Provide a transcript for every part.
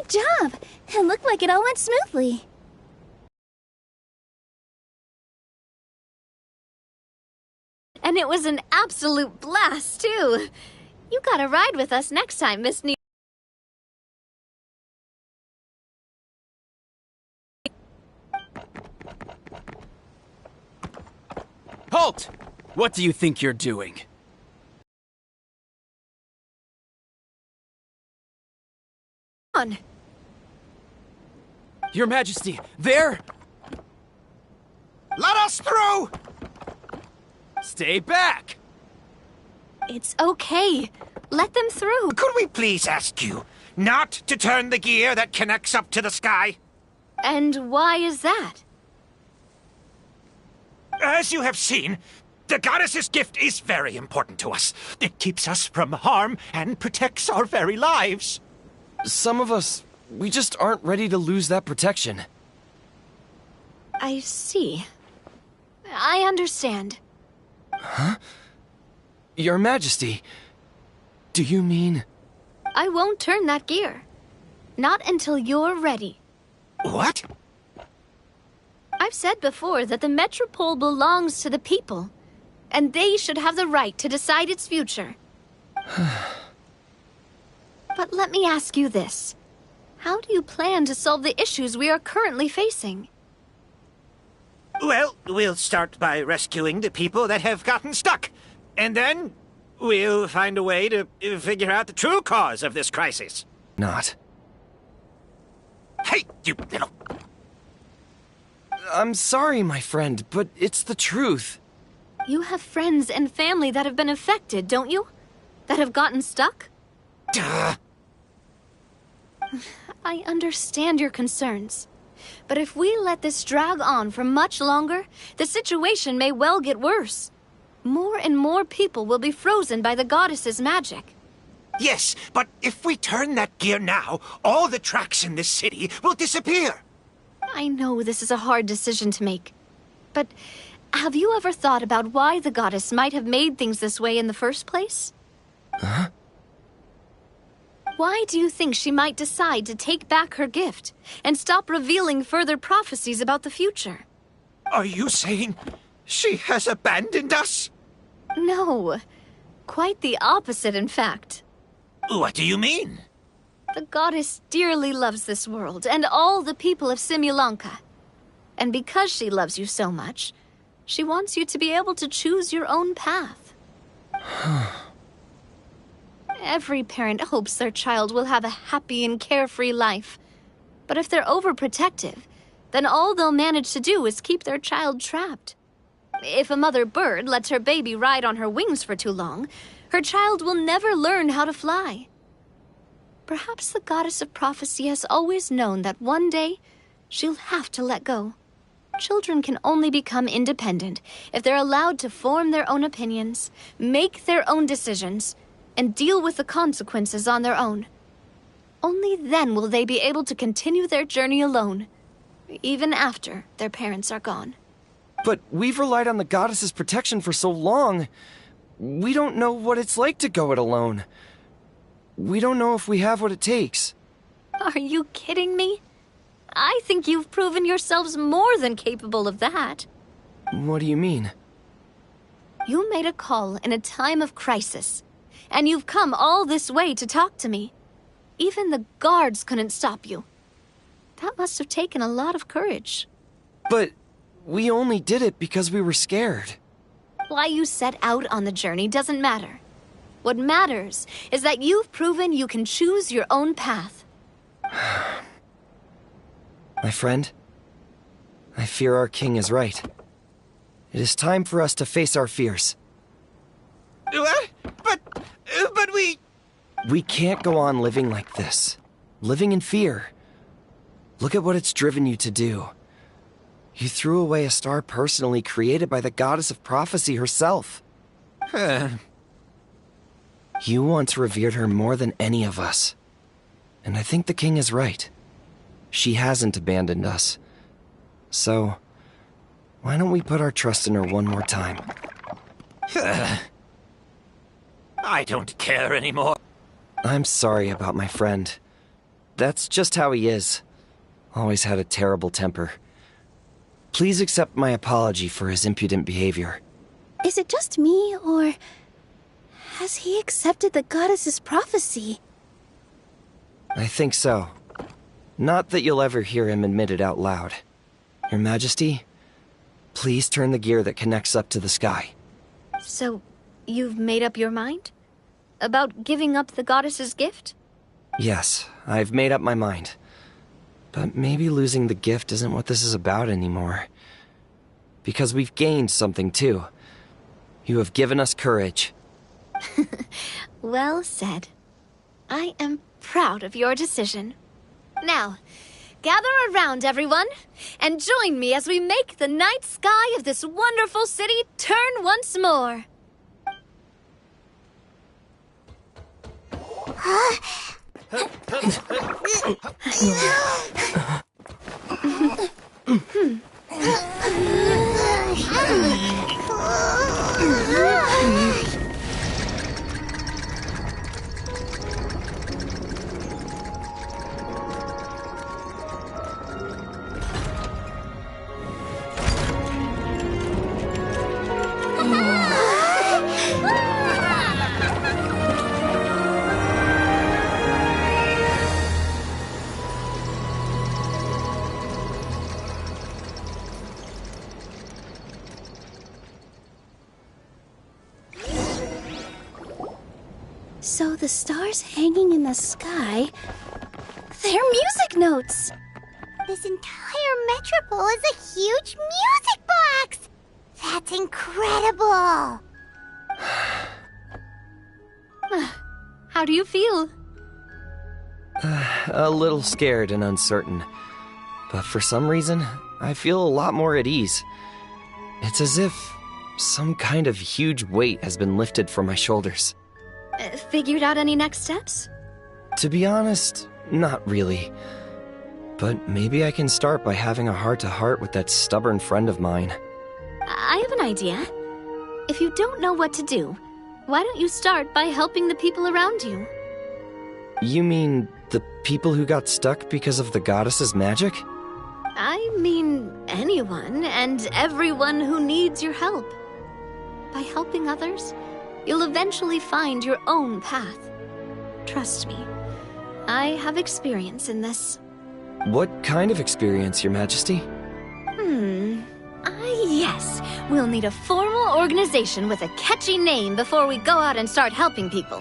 Good job! It looked like it all went smoothly. And it was an absolute blast, too. You gotta ride with us next time, Miss New... Halt! What do you think you're doing? On. Your Majesty, there! Let us through! Stay back! It's okay. Let them through. Could we please ask you not to turn the gear that connects up to the sky? And why is that? As you have seen, the goddess's gift is very important to us. It keeps us from harm and protects our very lives. Some of us, we just aren't ready to lose that protection. I see. I understand. Huh? Your Majesty, do you mean... I won't turn that gear. Not until you're ready. What? I've said before that the Metropole belongs to the people, and they should have the right to decide its future. But let me ask you this. How do you plan to solve the issues we are currently facing? Well, we'll start by rescuing the people that have gotten stuck. And then we'll find a way to figure out the true cause of this crisis. Not. Hey, you little... I'm sorry, my friend, but it's the truth. You have friends and family that have been affected, don't you? That have gotten stuck? Duh. I understand your concerns. But if we let this drag on for much longer, the situation may well get worse. More and more people will be frozen by the goddess's magic. Yes, but if we turn that gear now, all the tracks in this city will disappear. I know this is a hard decision to make. But have you ever thought about why the goddess might have made things this way in the first place? Huh? Why do you think she might decide to take back her gift and stop revealing further prophecies about the future? Are you saying she has abandoned us? No. Quite the opposite, in fact. What do you mean? The goddess dearly loves this world and all the people of Simulanka. And because she loves you so much, she wants you to be able to choose your own path. Every parent hopes their child will have a happy and carefree life. But if they're overprotective, then all they'll manage to do is keep their child trapped. If a mother bird lets her baby ride on her wings for too long, her child will never learn how to fly. Perhaps the goddess of prophecy has always known that one day she'll have to let go. Children can only become independent if they're allowed to form their own opinions, make their own decisions, and deal with the consequences on their own. Only then will they be able to continue their journey alone, even after their parents are gone. But we've relied on the goddess's protection for so long. We don't know what it's like to go it alone. We don't know if we have what it takes. Are you kidding me? I think you've proven yourselves more than capable of that. What do you mean? You made a call in a time of crisis, and you've come all this way to talk to me. Even the guards couldn't stop you. That must have taken a lot of courage. But we only did it because we were scared. Why you set out on the journey doesn't matter. What matters is that you've proven you can choose your own path. My friend, I fear our king is right. It is time for us to face our fears. What? But we... We can't go on living like this. Living in fear. Look at what it's driven you to do. You threw away a star personally created by the goddess of prophecy herself. You once revered her more than any of us. And I think the king is right. She hasn't abandoned us. So, why don't we put our trust in her one more time? I don't care anymore. I'm sorry about my friend. That's just how he is. Always had a terrible temper. Please accept my apology for his impudent behavior. Is it just me, or has he accepted the goddess's prophecy? I think so. Not that you'll ever hear him admit it out loud. Your Majesty, please turn the gear that connects up to the sky. So, you've made up your mind? About giving up the goddess's gift? Yes, I've made up my mind. But maybe losing the gift isn't what this is about anymore. Because we've gained something too. You have given us courage. Well said. I am proud of your decision. Now, gather around, everyone, and join me as we make the night sky of this wonderful city turn once more. So the stars hanging in the sky, they're music notes! This entire metropole is a huge music box! That's incredible! How do you feel? A little scared and uncertain. But for some reason, I feel a lot more at ease. It's as if some kind of huge weight has been lifted from my shoulders. Figured out any next steps? To be honest, not really. But maybe I can start by having a heart-to-heart with that stubborn friend of mine. I have an idea. If you don't know what to do, why don't you start by helping the people around you? You mean the people who got stuck because of the goddess's magic? I mean anyone and everyone who needs your help. By helping others, you'll eventually find your own path. Trust me, I have experience in this. What kind of experience, Your Majesty? Yes. We'll need a formal organization with a catchy name before we go out and start helping people.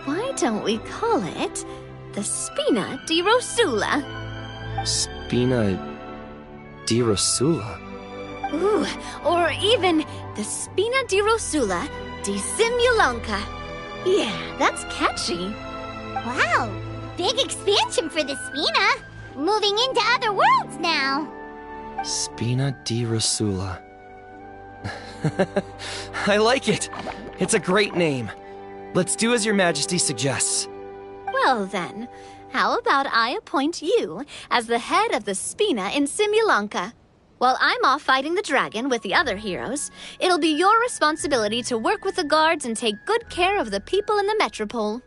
Why don't we call it the Spina di Rosula? Spina di Rosula? Ooh, or even the Spina di Rosula di Simulanka. Yeah, that's catchy. Wow, big expansion for the Spina. Moving into other worlds now. Spina di Rosula. I like it. It's a great name. Let's do as Your Majesty suggests. Well then, how about I appoint you as the head of the Spina in Simulanka? While I'm off fighting the dragon with the other heroes, it'll be your responsibility to work with the guards and take good care of the people in the metropole.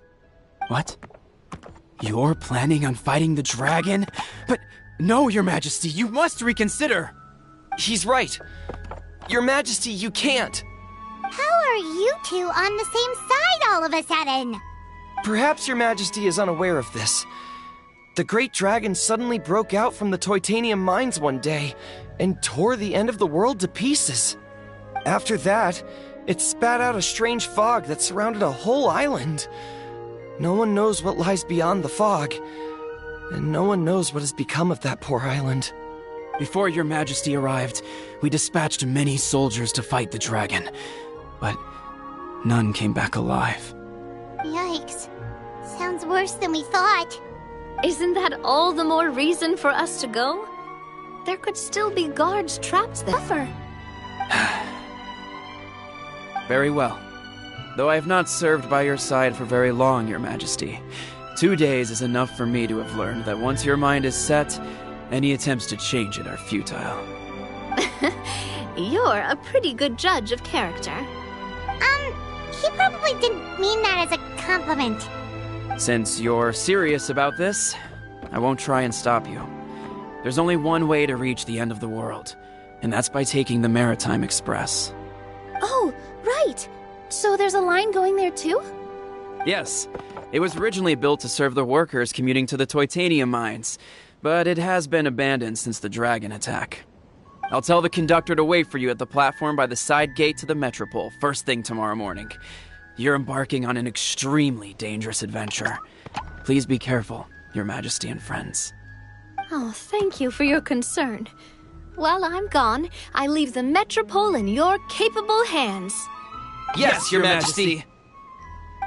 What? You're planning on fighting the dragon? But no, Your Majesty, you must reconsider! He's right. Your Majesty, you can't. How are you two on the same side all of a sudden? Perhaps Your Majesty is unaware of this. The great dragon suddenly broke out from the Titanium mines one day and tore the end of the world to pieces. After that, it spat out a strange fog that surrounded a whole island. No one knows what lies beyond the fog, and no one knows what has become of that poor island. Before Your Majesty arrived, we dispatched many soldiers to fight the dragon, but none came back alive. Yikes. Sounds worse than we thought. Isn't that all the more reason for us to go? There could still be guards trapped there. Very well. Though I have not served by your side for very long, Your Majesty. 2 days is enough for me to have learned that once your mind is set, any attempts to change it are futile. You're a pretty good judge of character. He probably didn't mean that as a compliment. Since you're serious about this, I won't try and stop you. There's only one way to reach the end of the world, and that's by taking the Maritime Express. Oh, right! So there's a line going there too? Yes, it was originally built to serve the workers commuting to the Titanium mines, but it has been abandoned since the dragon attack. I'll tell the conductor to wait for you at the platform by the side gate to the Metropole first thing tomorrow morning. You're embarking on an extremely dangerous adventure. Please be careful, Your Majesty and friends. Oh, thank you for your concern. While I'm gone, I leave the Metropole in your capable hands. Yes, Your Majesty!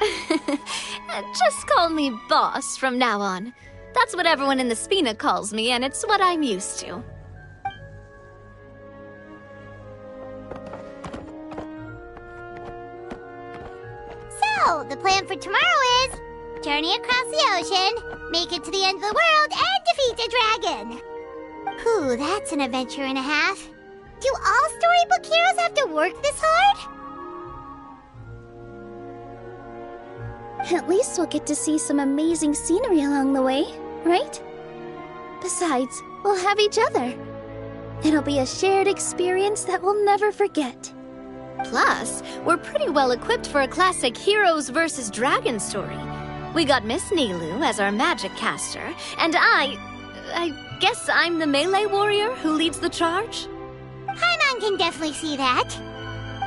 Just call me boss from now on. That's what everyone in the Spina calls me, and it's what I'm used to. So, the plan for tomorrow is journey across the ocean, make it to the end of the world, and defeat a dragon. Whew, that's an adventure and a half. Do all storybook heroes have to work this hard? At least we'll get to see some amazing scenery along the way, right? Besides, we'll have each other. It'll be a shared experience that we'll never forget. Plus, we're pretty well equipped for a classic heroes versus dragon story. We got Miss Nilu as our magic caster, and I guess I'm the melee warrior who leads the charge? Paimon can definitely see that.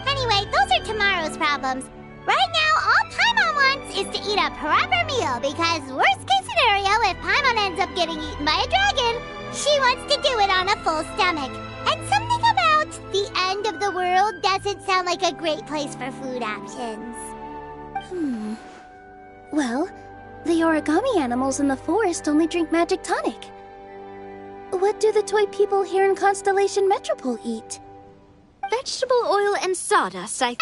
Anyway, those are tomorrow's problems. Right now, all Paimon wants is to eat a proper meal, because worst case scenario, if Paimon ends up getting eaten by a dragon, she wants to do it on a full stomach. And something about the end of the world doesn't sound like a great place for food options. Well, the origami animals in the forest only drink magic tonic. What do the toy people here in Constellation Metropole eat? Vegetable oil and sawdust, Ow!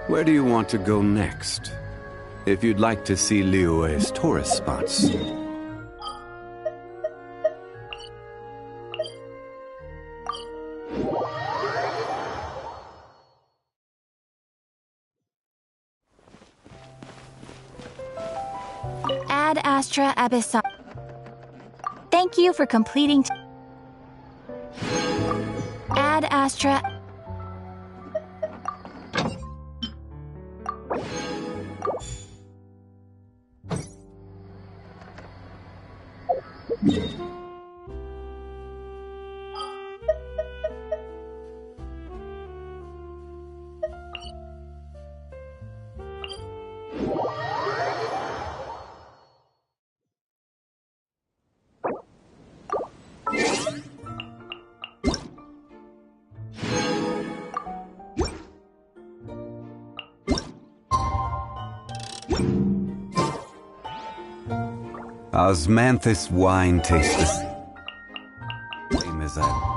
Where do you want to go next? If you'd like to see Liyue's tourist spots. Ad Astra Abyssal. Thank you for completing. Ad Astra. Osmanthus wine tastes the same as I...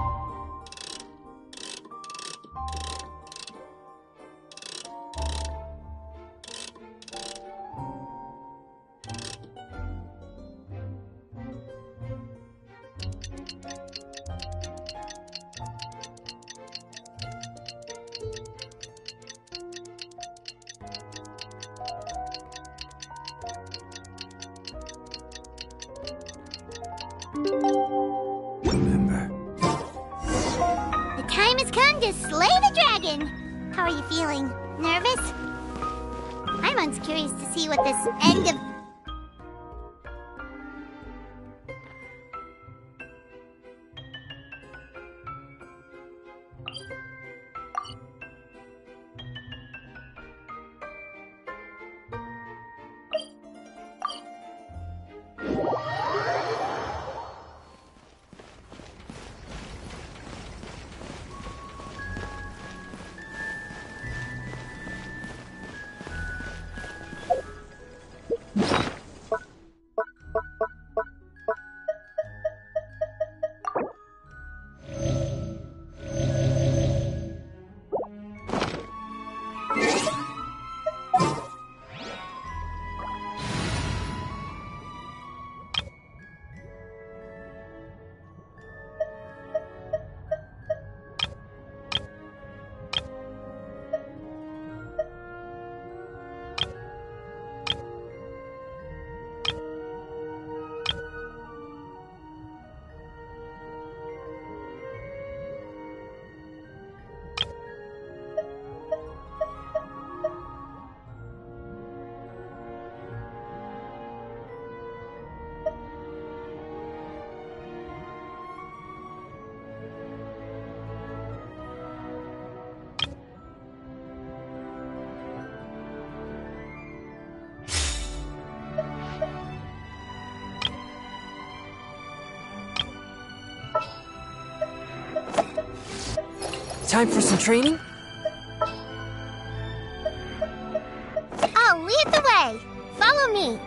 Remember. The time has come to slay the dragon! How are you feeling? Nervous? Paimon's curious to see what this end of... Time for some training? I'll lead the way. Follow me.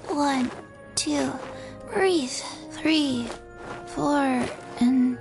One, two, breathe. 3, 4, and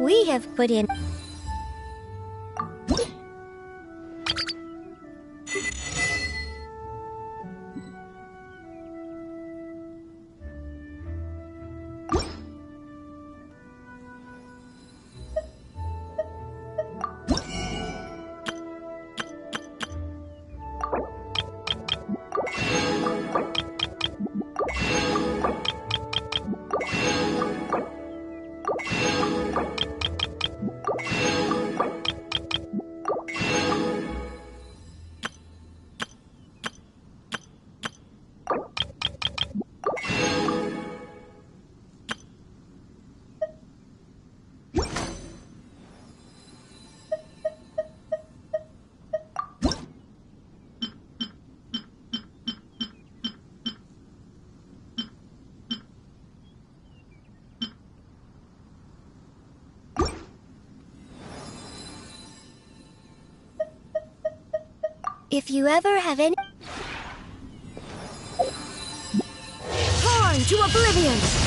we have put in. If you ever have any... Torn to oblivion!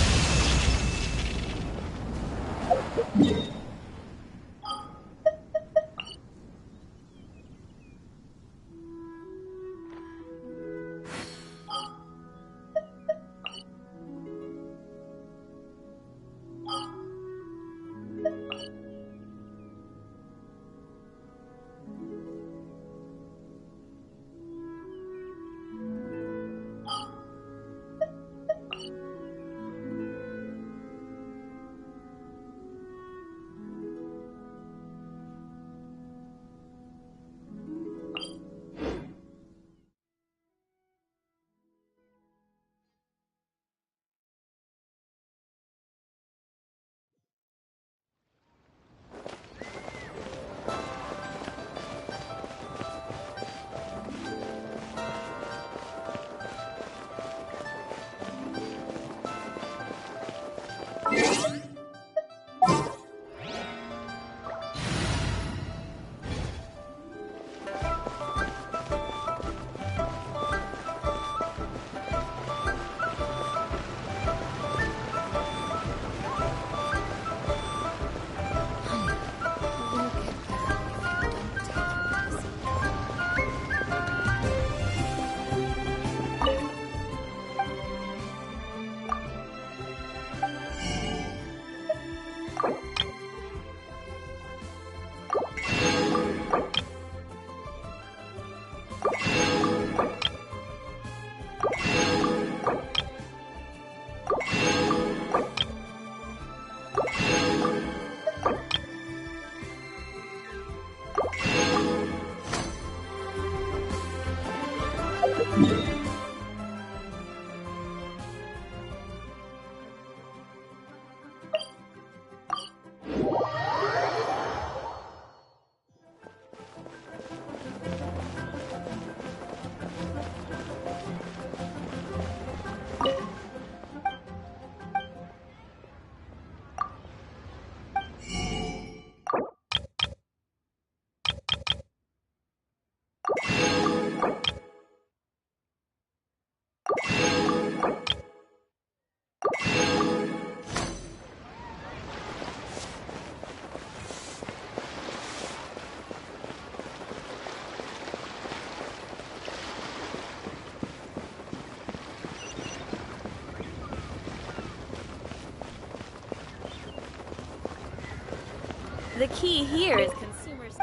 The key here is consumers.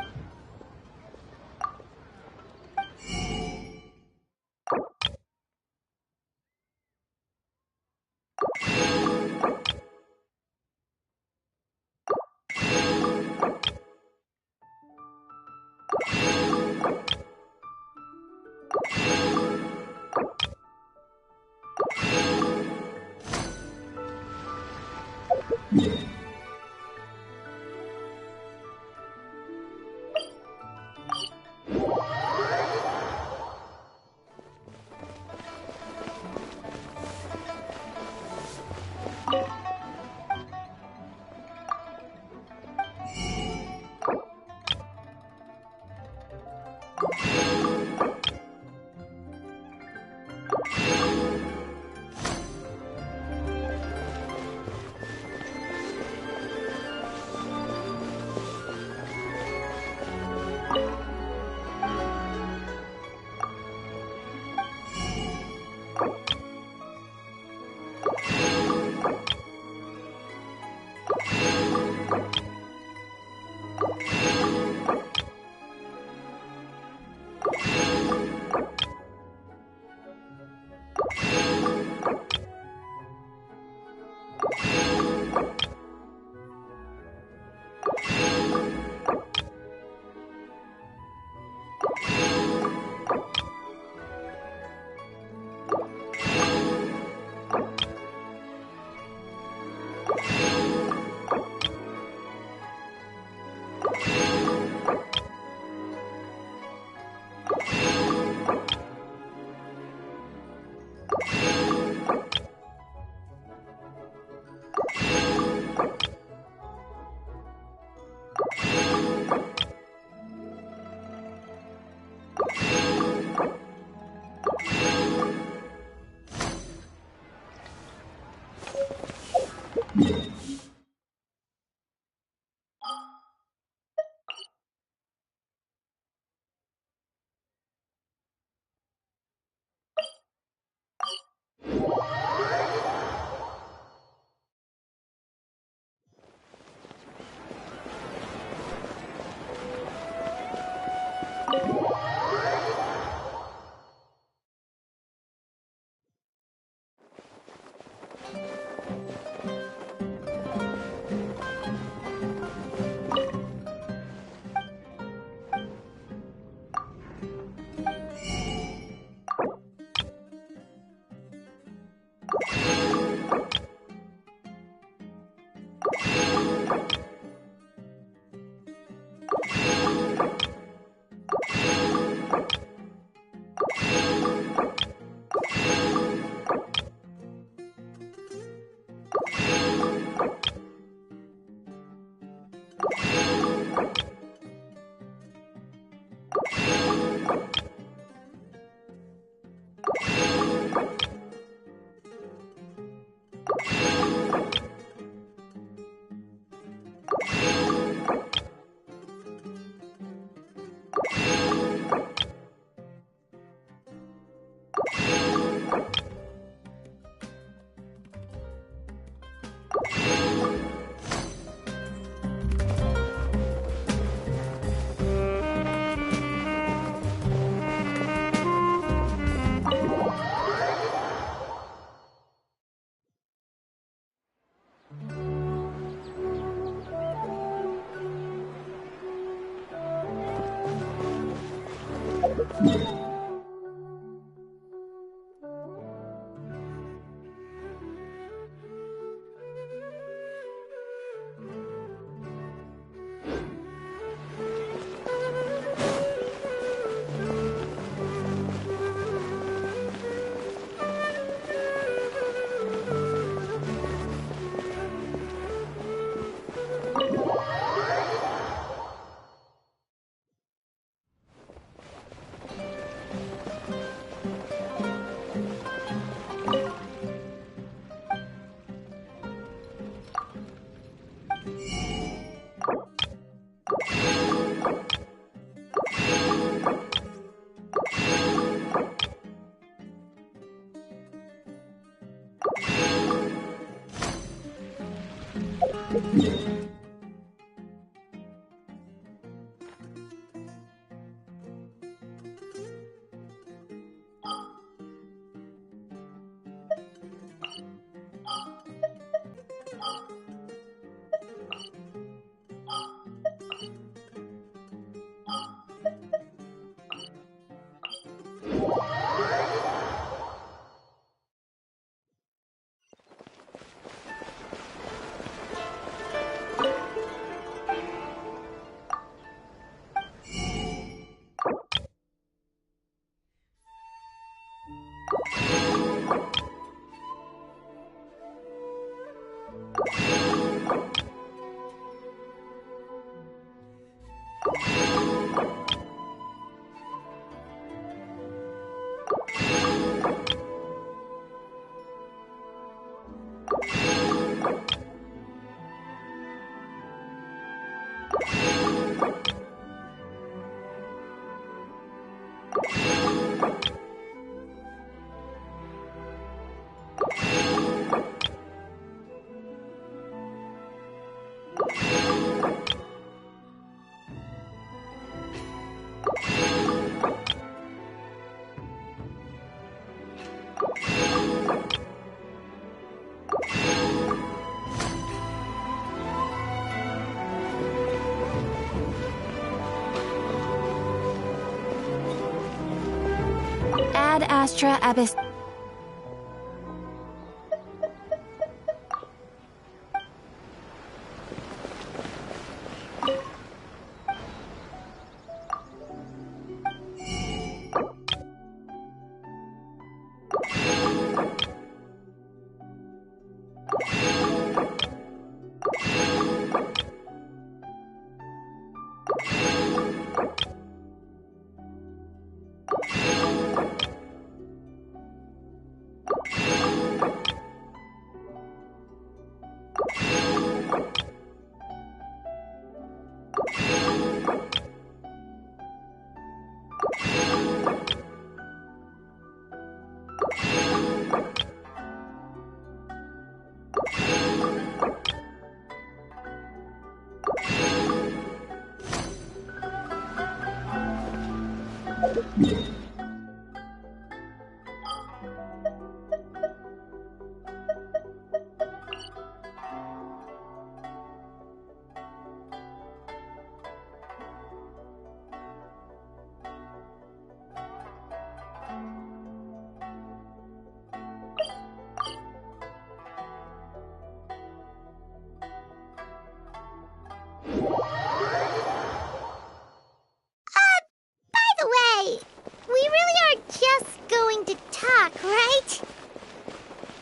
Ad Astra Abyss.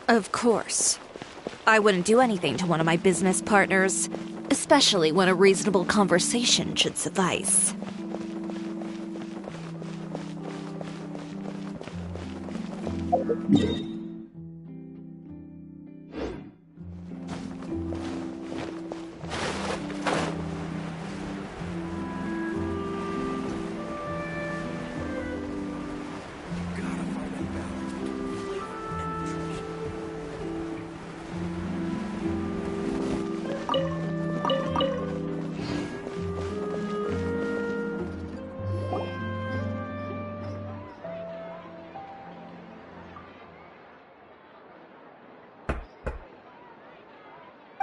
Of course. I wouldn't do anything to one of my business partners, especially when a reasonable conversation should suffice.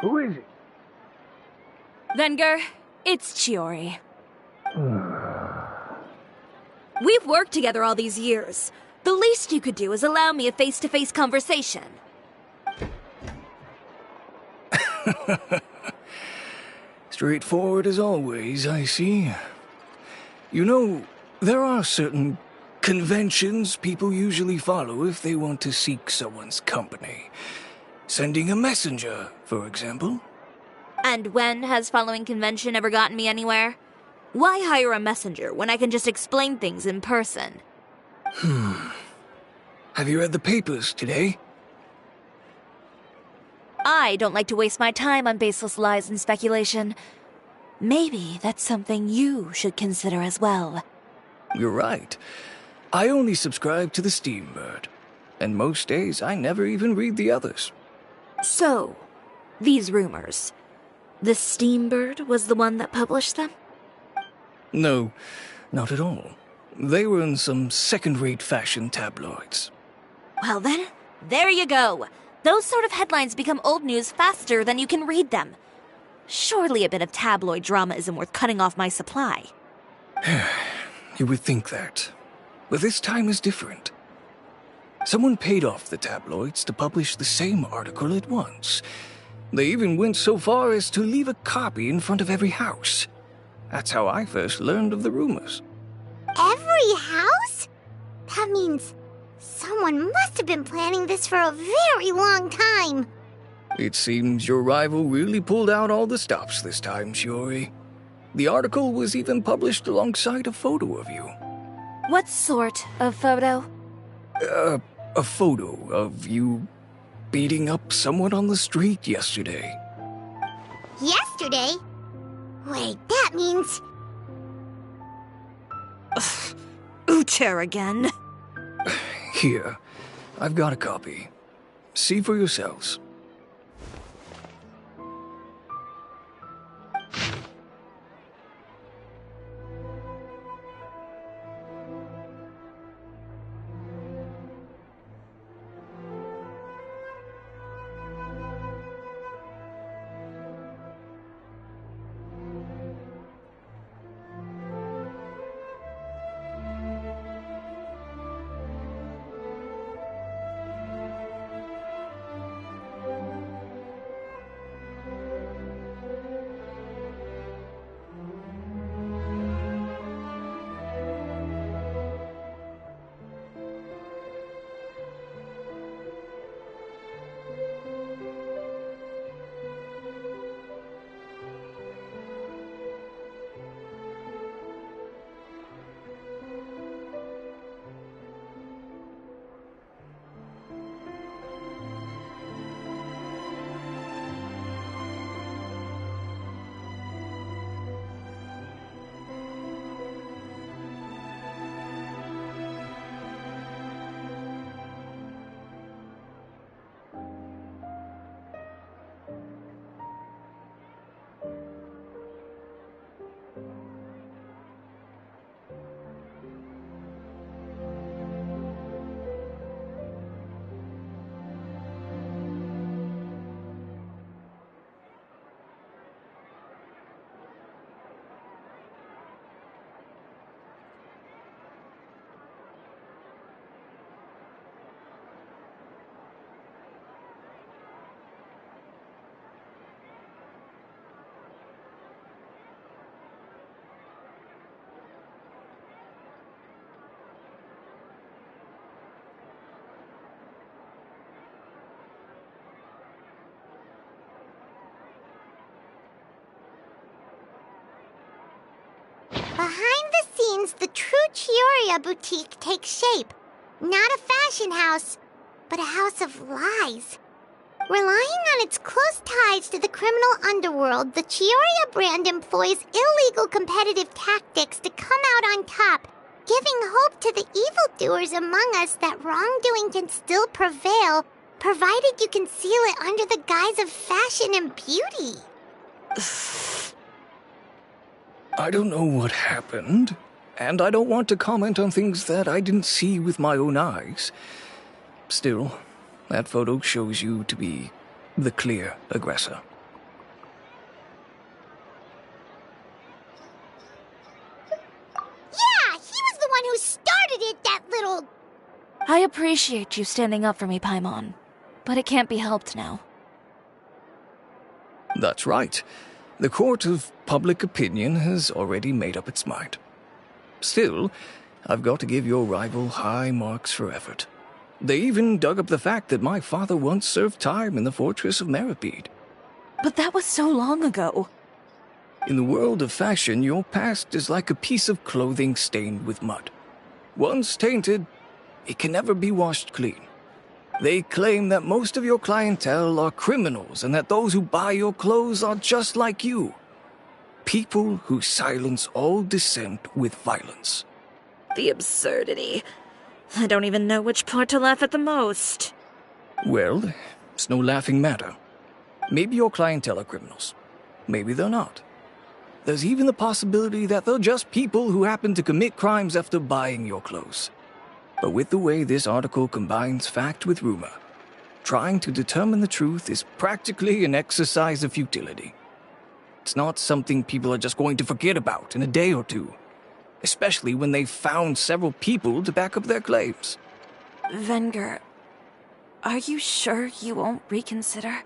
Who is it? Venger, it's Chiori. We've worked together all these years. The least you could do is allow me a face-to-face conversation. Straightforward as always, I see. You know, there are certain conventions people usually follow if they want to seek someone's company. Sending a messenger, for example. And when has following convention ever gotten me anywhere? Why hire a messenger when I can just explain things in person? Have you read the papers today? I don't like to waste my time on baseless lies and speculation. Maybe that's something you should consider as well. You're right. I only subscribe to the Steambird. And most days I never even read the others. So, these rumors. The Steambird was the one that published them? No, not at all. They were in some second-rate fashion tabloids. Well then, there you go. Those sort of headlines become old news faster than you can read them. Surely a bit of tabloid drama isn't worth cutting off my supply. You would think that. But this time is different. Someone paid off the tabloids to publish the same article at once. They even went so far as to leave a copy in front of every house. That's how I first learned of the rumors. Every house? That means someone must have been planning this for a very long time. It seems your rival really pulled out all the stops this time, Shiori. The article was even published alongside a photo of you. What sort of photo? A photo of you beating up someone on the street yesterday. Yesterday? Wait, that means... Uter again. Here, I've got a copy. See for yourselves. Behind the scenes, the true Chioria boutique takes shape. Not a fashion house, but a house of lies. Relying on its close ties to the criminal underworld, the Chioria brand employs illegal competitive tactics to come out on top, giving hope to the evildoers among us that wrongdoing can still prevail, provided you conceal it under the guise of fashion and beauty. I don't know what happened, and I don't want to comment on things that I didn't see with my own eyes. Still, that photo shows you to be the clear aggressor. Yeah, he was the one who started it, that little... I appreciate you standing up for me, Paimon, but it can't be helped now. That's right. The court of public opinion has already made up its mind. Still, I've got to give your rival high marks for effort. They even dug up the fact that my father once served time in the fortress of Meripede. But that was so long ago. In the world of fashion, your past is like a piece of clothing stained with mud. Once tainted, it can never be washed clean. They claim that most of your clientele are criminals and that those who buy your clothes are just like you. People who silence all dissent with violence. The absurdity. I don't even know which part to laugh at the most. Well, it's no laughing matter. Maybe your clientele are criminals. Maybe they're not. There's even the possibility that they're just people who happen to commit crimes after buying your clothes. But with the way this article combines fact with rumor, trying to determine the truth is practically an exercise of futility. It's not something people are just going to forget about in a day or two, especially when they've found several people to back up their claims. Venger, are you sure you won't reconsider?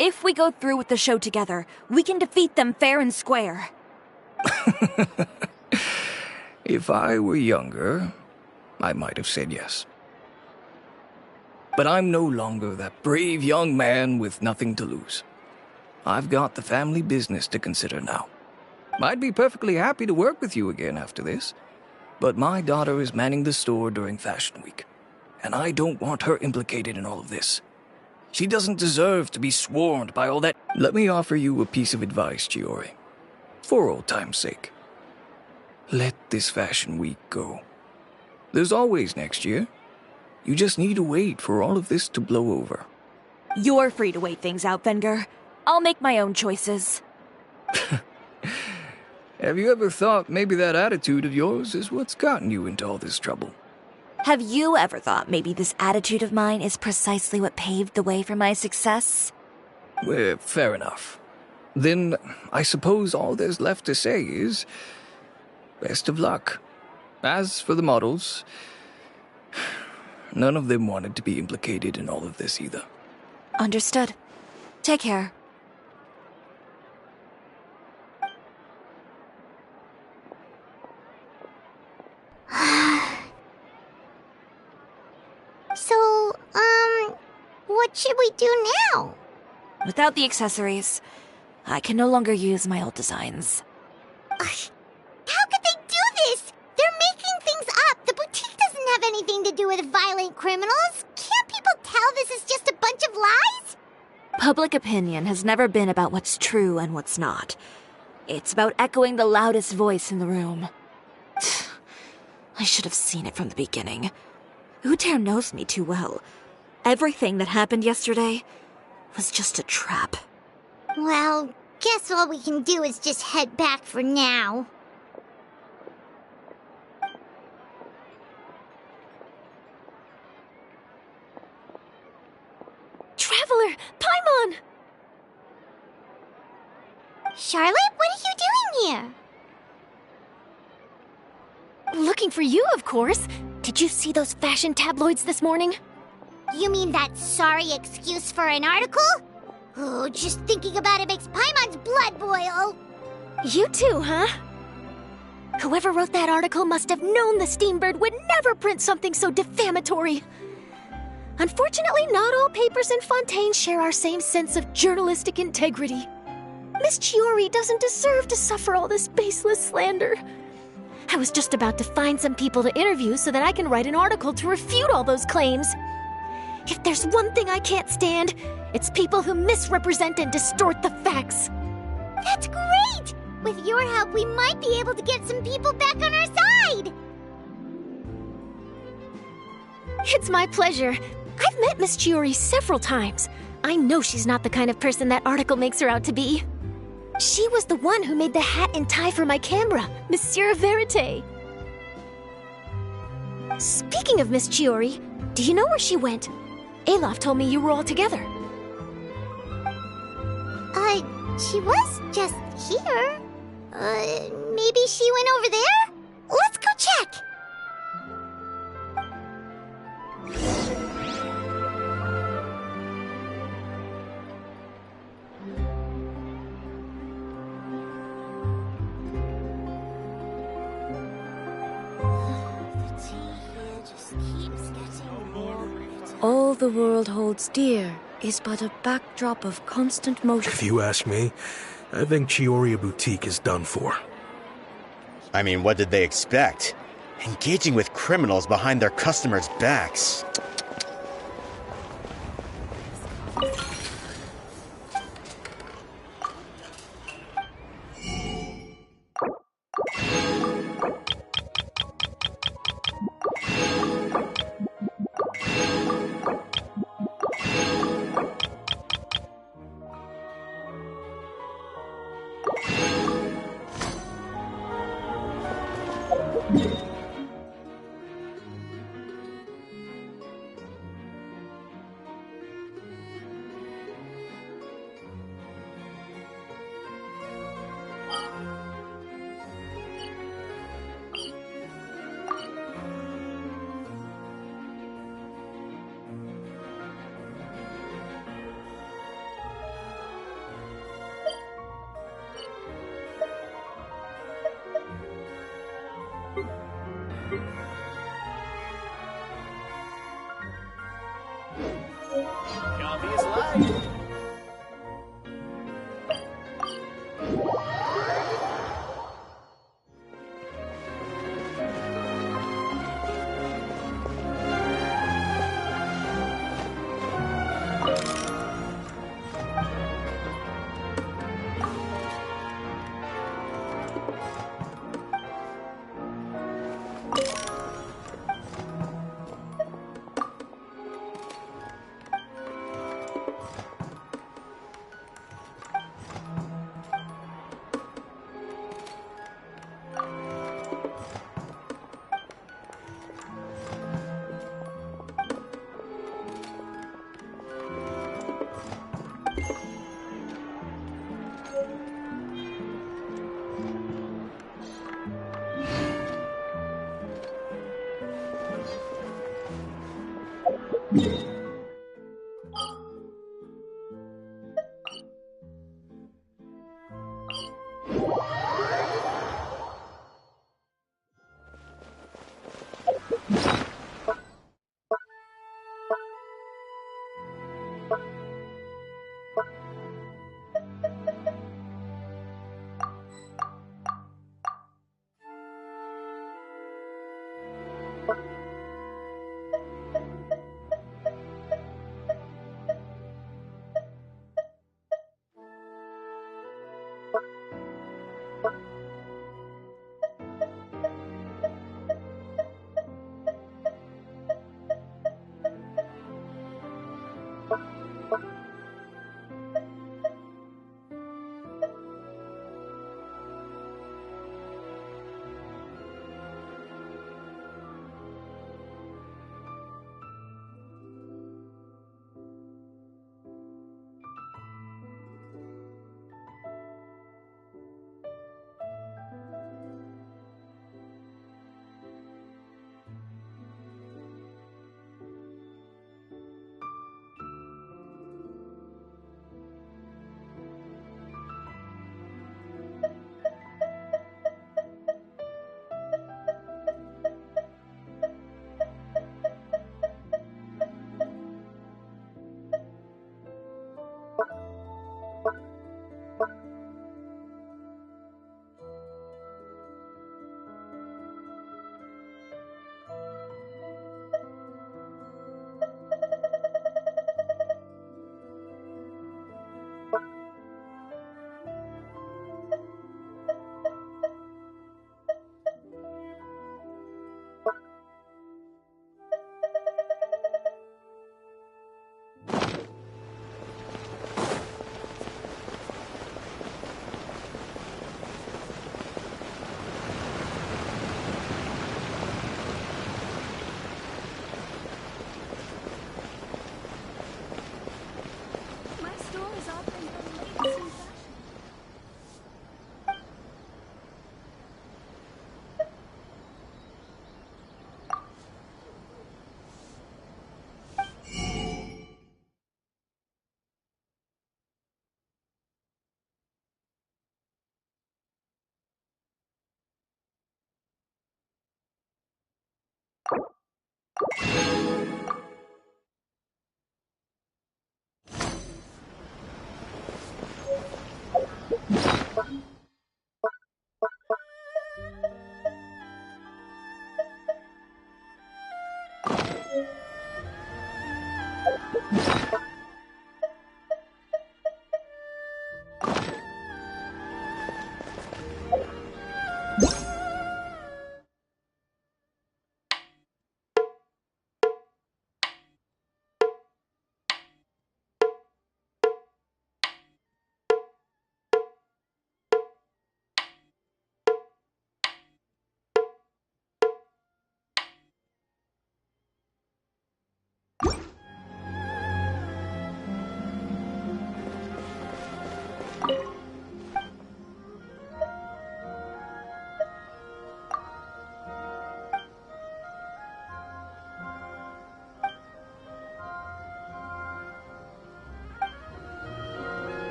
If we go through with the show together, we can defeat them fair and square. If I were younger, I might have said yes. But I'm no longer that brave young man with nothing to lose. I've got the family business to consider now. I'd be perfectly happy to work with you again after this, but my daughter is manning the store during Fashion Week, and I don't want her implicated in all of this. She doesn't deserve to be swarmed by all that. Let me offer you a piece of advice, Chiori. For old time's sake. Let this Fashion Week go. There's always next year. You just need to wait for all of this to blow over. You're free to wait things out, Venger. I'll make my own choices. Have you ever thought maybe that attitude of yours is what's gotten you into all this trouble? Have you ever thought maybe this attitude of mine is precisely what paved the way for my success? Well, fair enough. Then I suppose all there's left to say is, best of luck. As for the models, none of them wanted to be implicated in all of this either. Understood. Take care. So, what should we do now? Without the accessories, I can no longer use my old designs. How could they do this? They're making things up. The boutique doesn't have anything to do with violent criminals. Can't people tell this is just a bunch of lies? Public opinion has never been about what's true and what's not. It's about echoing the loudest voice in the room. I should have seen it from the beginning. Uter knows me too well. Everything that happened yesterday was just a trap. Well, guess all we can do is just head back for now. Traveler! Paimon! Charlotte, what are you doing here? Looking for you, of course. Did you see those fashion tabloids this morning? You mean that sorry excuse for an article? Oh, just thinking about it makes Paimon's blood boil. You too, huh? Whoever wrote that article must have known the Steambird would never print something so defamatory. Unfortunately, not all papers in Fontaine share our same sense of journalistic integrity. Miss Chiori doesn't deserve to suffer all this baseless slander. I was just about to find some people to interview so that I can write an article to refute all those claims. If there's one thing I can't stand, it's people who misrepresent and distort the facts. That's great! With your help, we might be able to get some people back on our side! It's my pleasure. I've met Miss Chiori several times. I know she's not the kind of person that article makes her out to be. She was the one who made the hat and tie for my camera, Monsieur Verite. Speaking of Miss Chiori, do you know where she went? Alof told me you were all together. She was just here. Maybe she went over there? Let's go check! All the world holds dear is but a backdrop of constant motion. If you ask me, I think Chiori Boutique is done for. I mean, what did they expect? Engaging with criminals behind their customers' backs.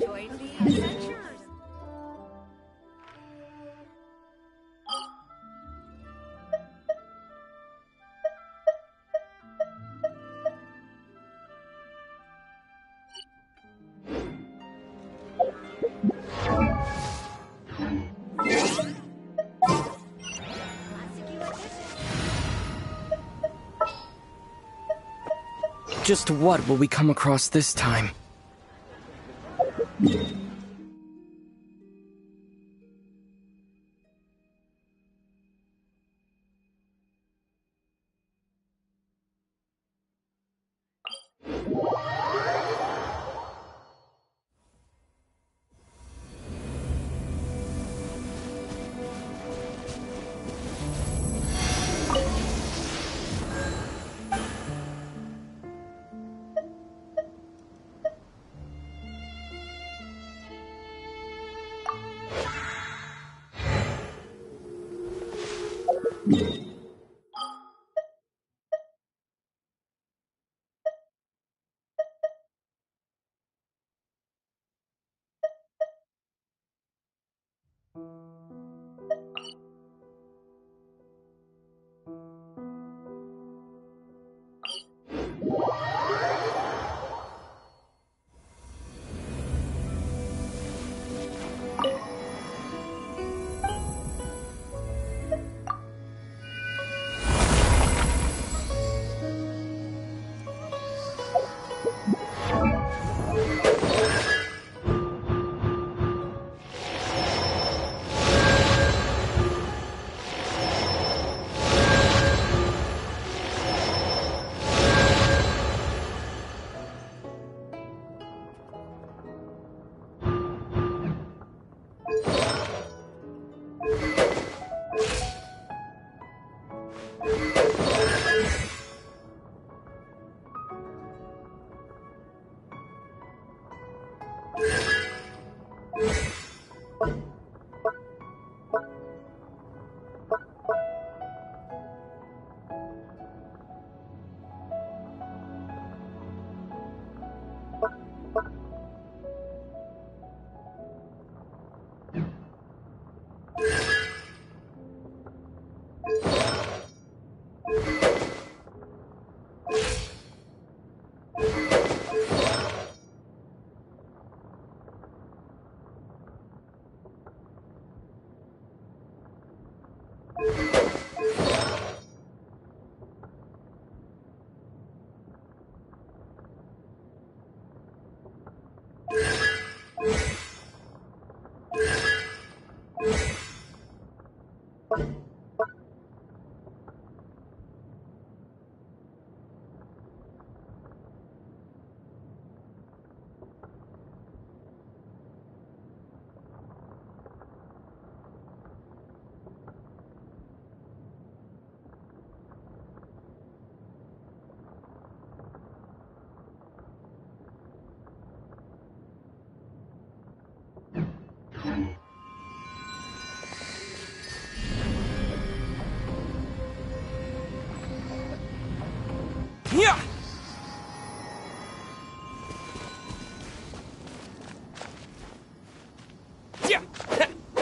Join the adventurers. Just what will we come across this time?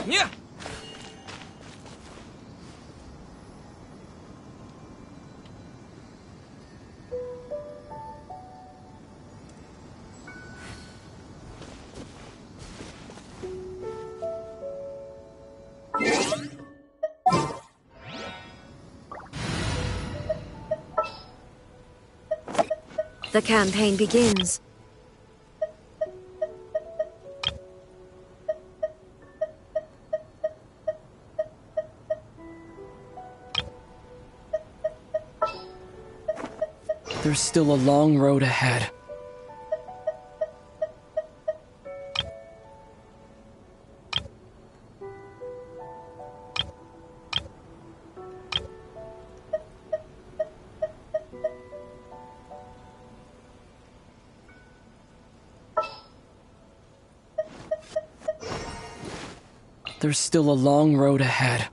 Yeah. The campaign begins. There's still a long road ahead. There's still a long road ahead.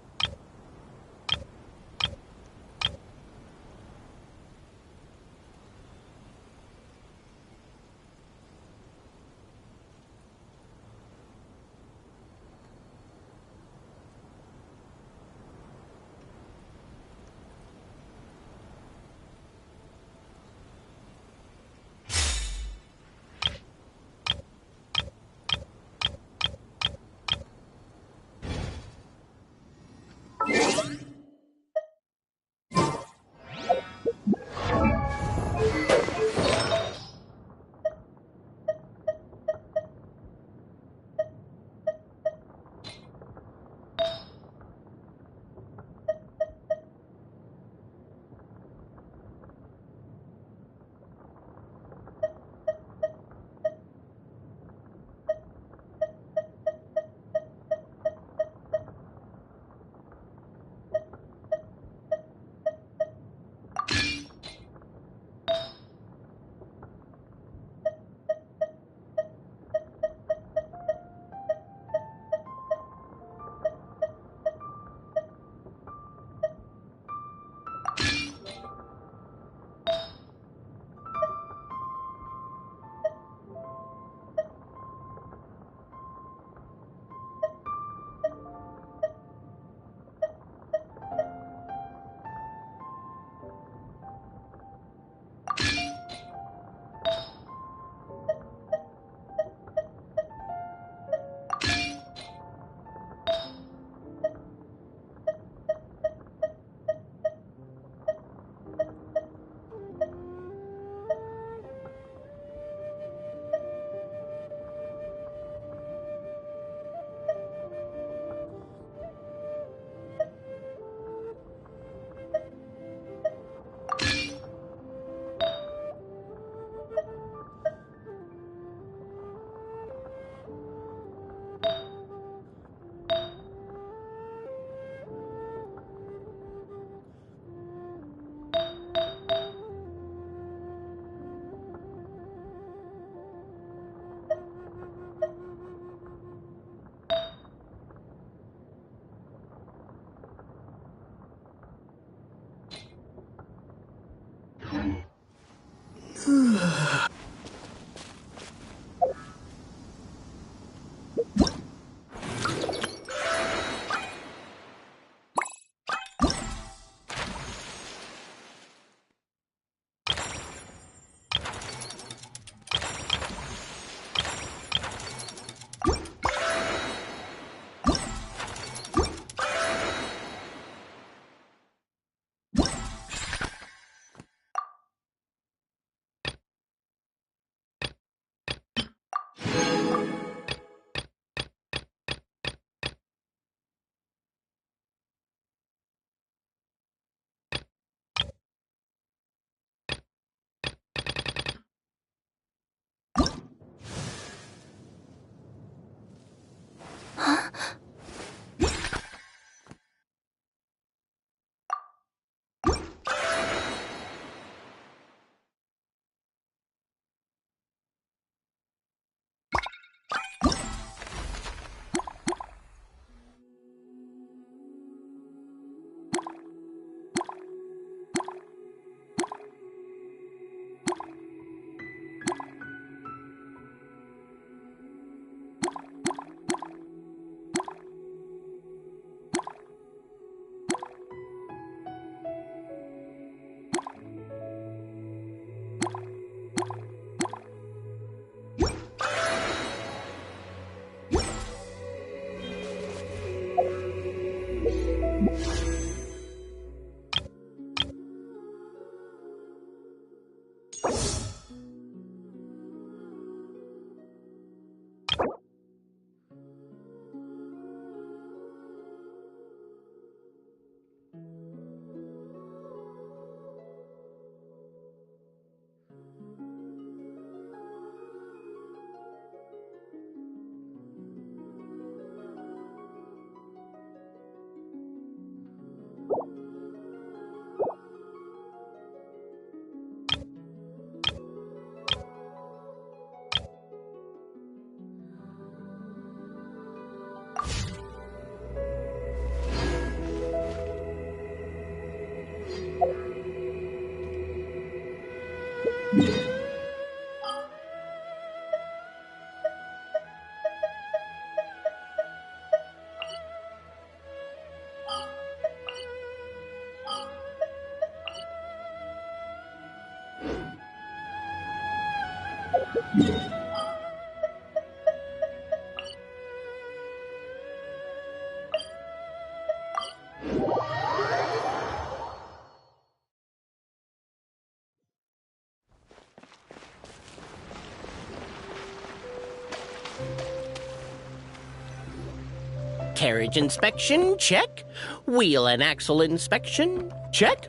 Carriage inspection, check. Wheel and axle inspection, check.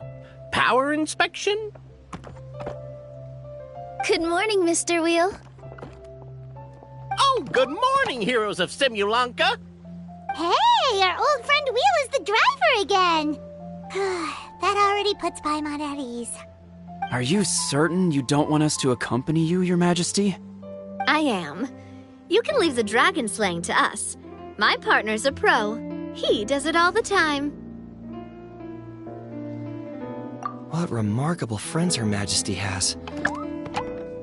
Power inspection. Good morning, Mr. Wheel. Oh, good morning, heroes of Simulanka. Hey, our old friend Wheel is the driver again. That already puts Paimon at ease. Are you certain you don't want us to accompany you, Your Majesty? I am. You can leave the dragon slaying to us. My partner's a pro. He does it all the time. What remarkable friends Her Majesty has.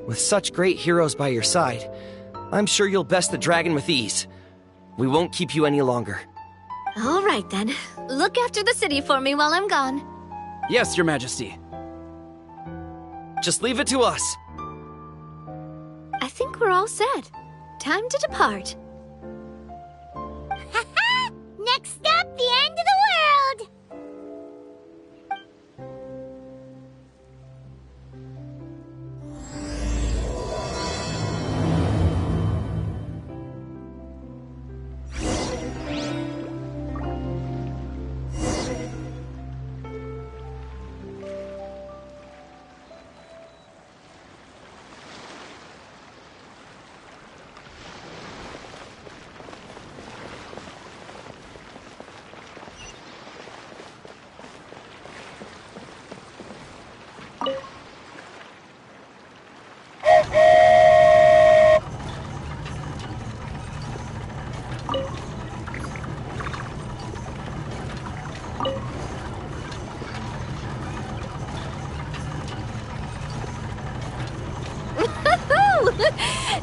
With such great heroes by your side, I'm sure you'll best the dragon with ease. We won't keep you any longer. All right, then. Look after the city for me while I'm gone. Yes, Your Majesty. Just leave it to us. I think we're all set. Time to depart. Next stop, the end of the world!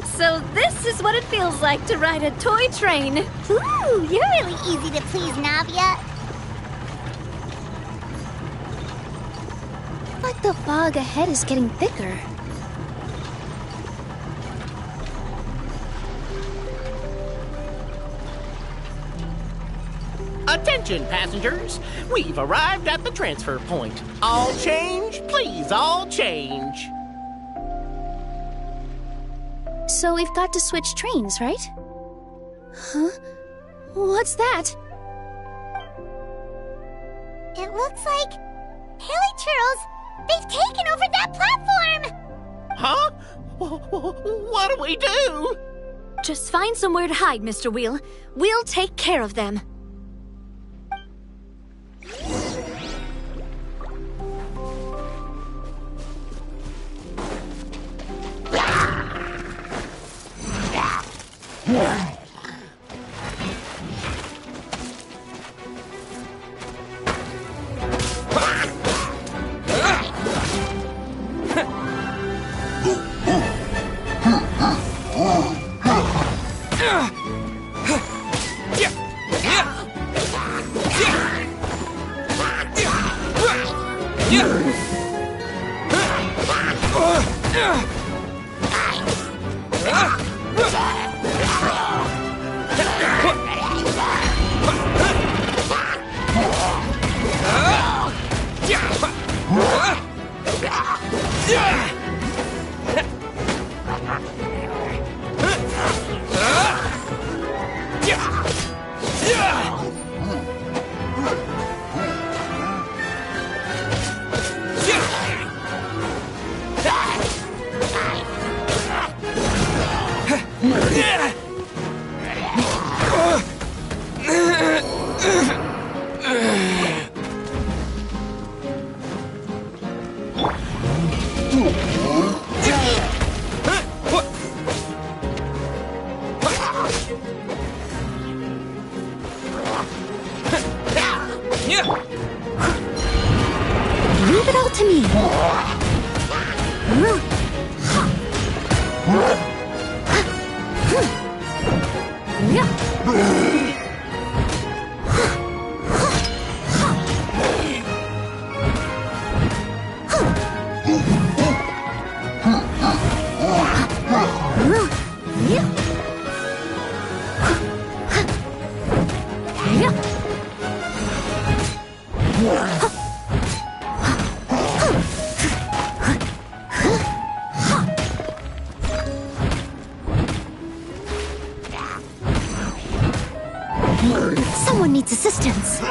So this is what it feels like to ride a toy train. Ooh, you're really easy to please, Navia. Like the fog ahead is getting thicker. Attention, passengers. We've arrived at the transfer point. All change, please, all change. So we've got to switch trains, right? Huh? What's that? It looks like... Haley Churls, they've taken over that platform! Huh? What do we do? Just find somewhere to hide, Mr. Wheel. We'll take care of them. Leave it all to me. Someone needs assistance.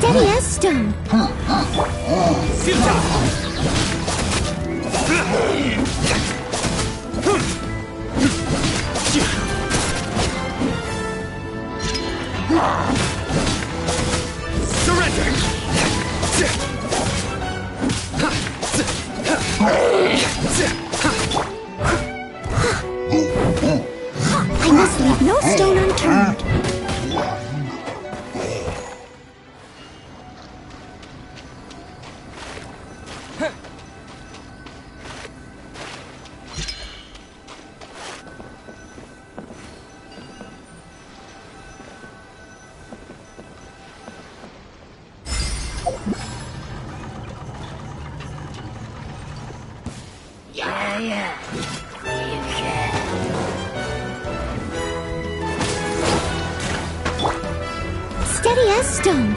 Steady as stone. I must leave no stone unturned. Steady as stone.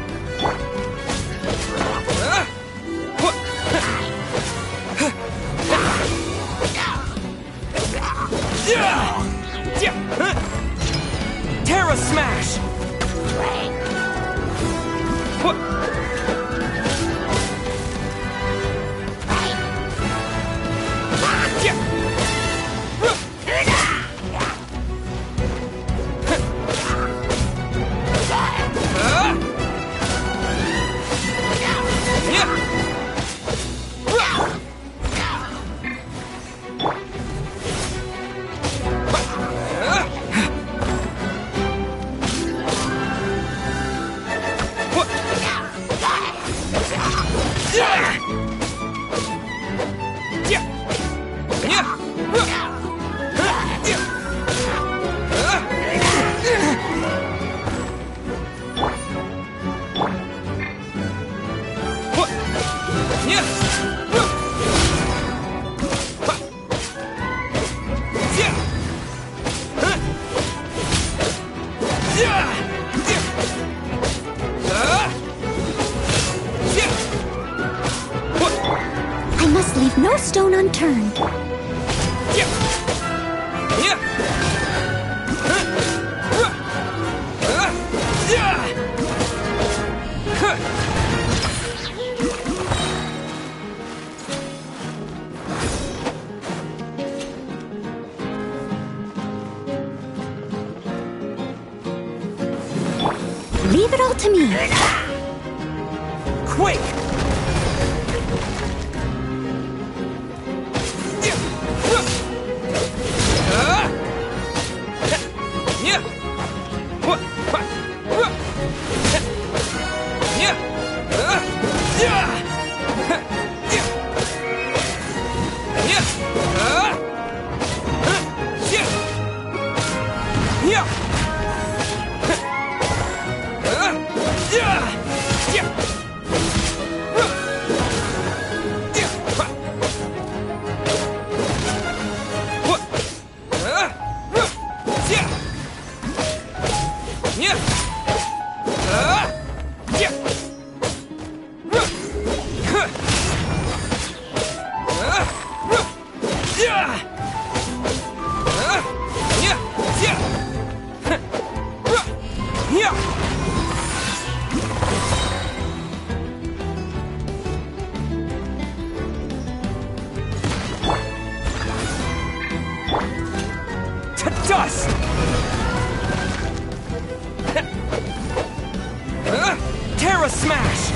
Terra Smash! I must leave no stone unturned. Leave it all to me. Quick! Dust! Terra Smash!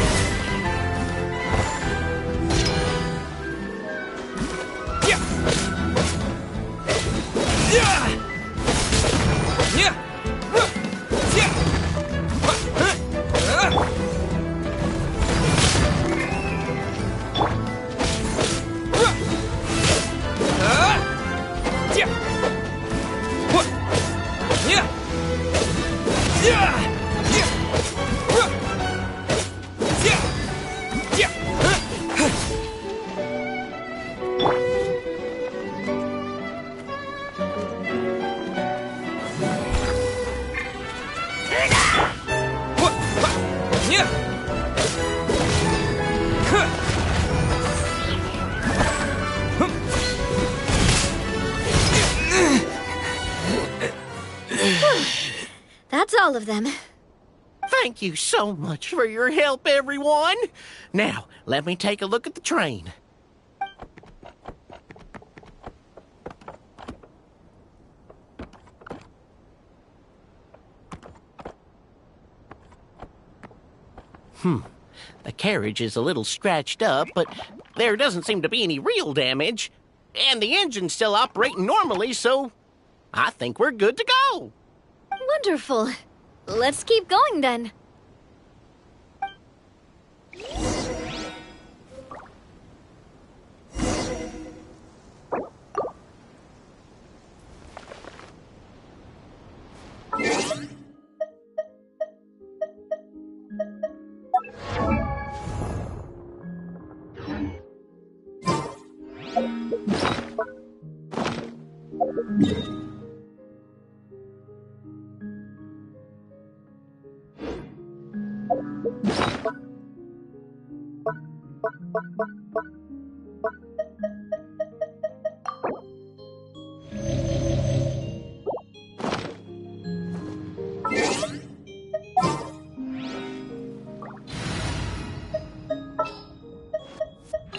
Yeah! That's all of them. Thank you so much for your help, everyone. Now, let me take a look at the train. The carriage is a little scratched up, but there doesn't seem to be any real damage. And the engine's still operating normally, so I think we're good to go. Wonderful. Let's keep going then.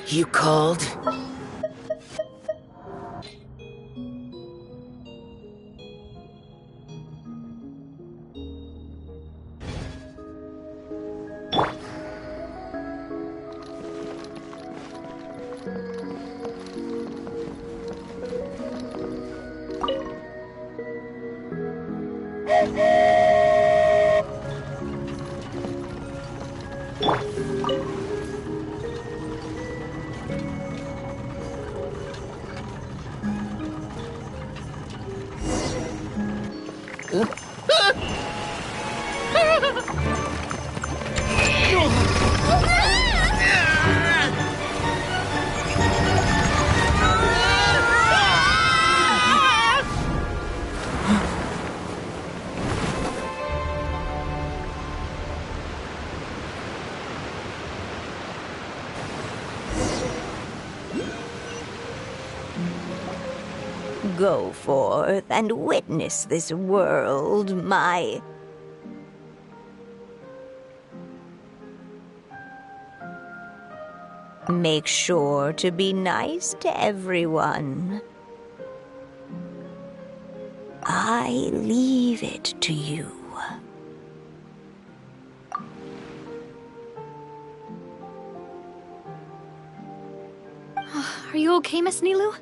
You called? Go forth and witness this world, my... Make sure to be nice to everyone. I leave it to you. Are you okay, Miss Nilu?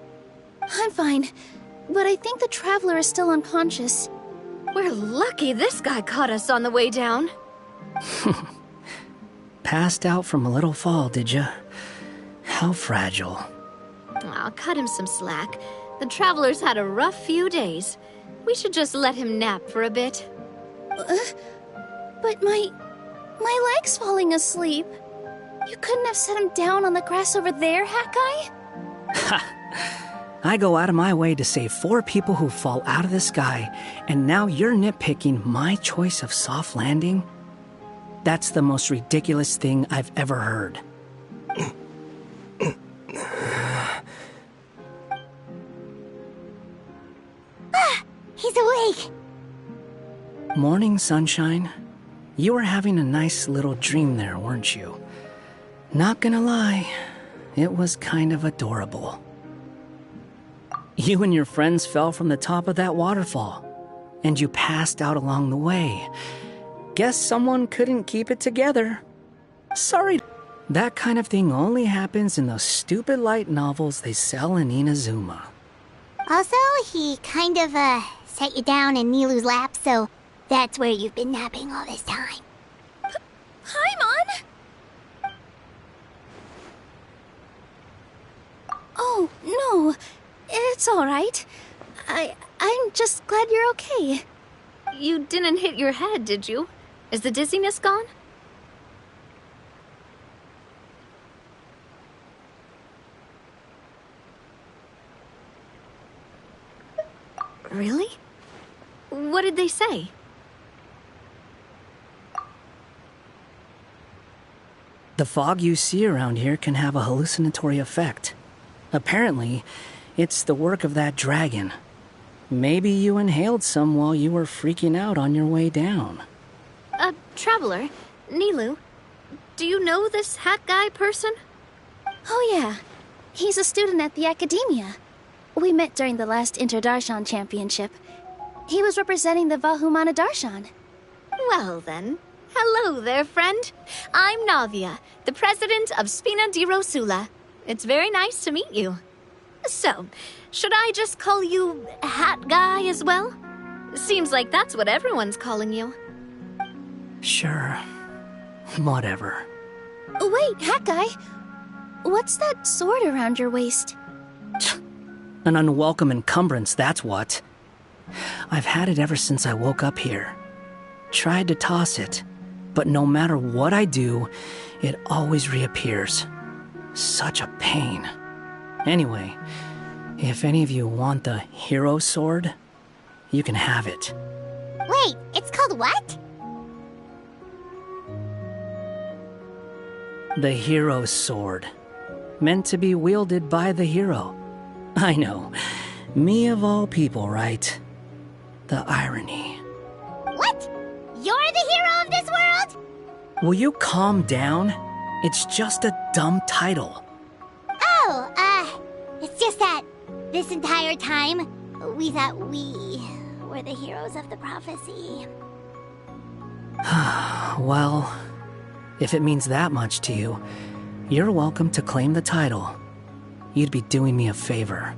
I'm fine, but I think the traveler is still unconscious. We're lucky this guy caught us on the way down. Passed out from a little fall, did ya? How fragile. I'll cut him some slack. The traveler's had a rough few days. We should just let him nap for a bit. But my leg's falling asleep. You couldn't have set him down on the grass over there, Hawkeye? Ha! I go out of my way to save 4 people who fall out of the sky, and now you're nitpicking my choice of soft landing? That's the most ridiculous thing I've ever heard. He's awake! Morning, sunshine. You were having a nice little dream there, weren't you? Not gonna lie, it was kind of adorable. You and your friends fell from the top of that waterfall, and you passed out along the way. Guess someone couldn't keep it together. Sorry. That kind of thing only happens in those stupid light novels they sell in Inazuma. Also, he kind of, set you down in Nilu's lap, so that's where you've been napping all this time. Paimon! Oh, no. It's all right. I'm just glad you're okay. You didn't hit your head, did you? Is the dizziness gone? Really? What did they say? The fog you see around here can have a hallucinatory effect. Apparently, it's the work of that dragon. Maybe you inhaled some while you were freaking out on your way down. Traveler, Nilu, do you know this hat guy person? Oh yeah, he's a student at the academia. We met during the last Interdarshan Championship. He was representing the Vahumana Darshan. Well then, hello there, friend. I'm Navia, the president of Spina di Rosula. It's very nice to meet you. So, should I just call you Hat Guy as well? Seems like that's what everyone's calling you. Sure. Whatever. Wait, Hat Guy. What's that sword around your waist? An unwelcome encumbrance, that's what. I've had it ever since I woke up here. Tried to toss it, but no matter what I do, it always reappears. Such a pain. Anyway, if any of you want the hero sword, you can have it. Wait, it's called what? The hero sword. Meant to be wielded by the hero. I know. Me of all people, right? The irony. What? You're the hero of this world? Will you calm down? It's just a dumb title. Oh, it's just that this entire time, we thought we were the heroes of the prophecy. Well, if it means that much to you, you're welcome to claim the title. You'd be doing me a favor.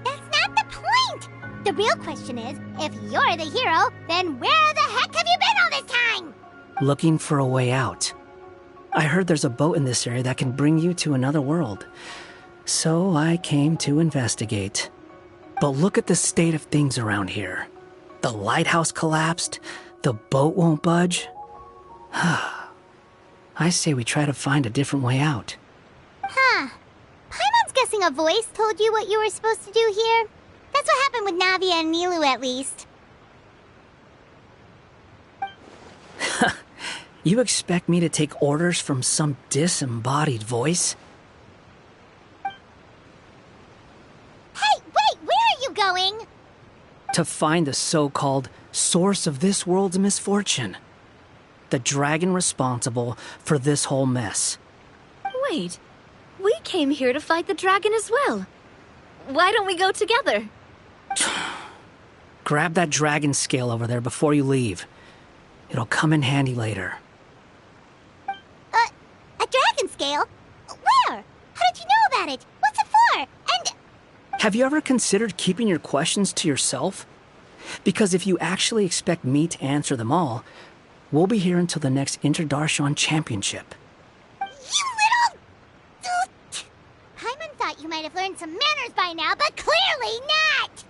That's not the point! The real question is, if you're the hero, then where the heck have you been all this time? Looking for a way out. I heard there's a boat in this area that can bring you to another world. So I came to investigate. But look at the state of things around here. The lighthouse collapsed. The boat won't budge. I say we try to find a different way out. Huh. Paimon's guessing a voice told you what you were supposed to do here. That's what happened with Navia and Nilu, at least. You expect me to take orders from some disembodied voice? Hey, wait! Where are you going? To find the so-called source of this world's misfortune. The dragon responsible for this whole mess. Wait, we came here to fight the dragon as well. Why don't we go together? Grab that dragon scale over there before you leave. It'll come in handy later. A dragon scale? Where? How did you know about it? What's it for? And... Have you ever considered keeping your questions to yourself? Because if you actually expect me to answer them all, we'll be here until the next Interdarshan Championship. You little... Paimon thought you might have learned some manners by now, but clearly not!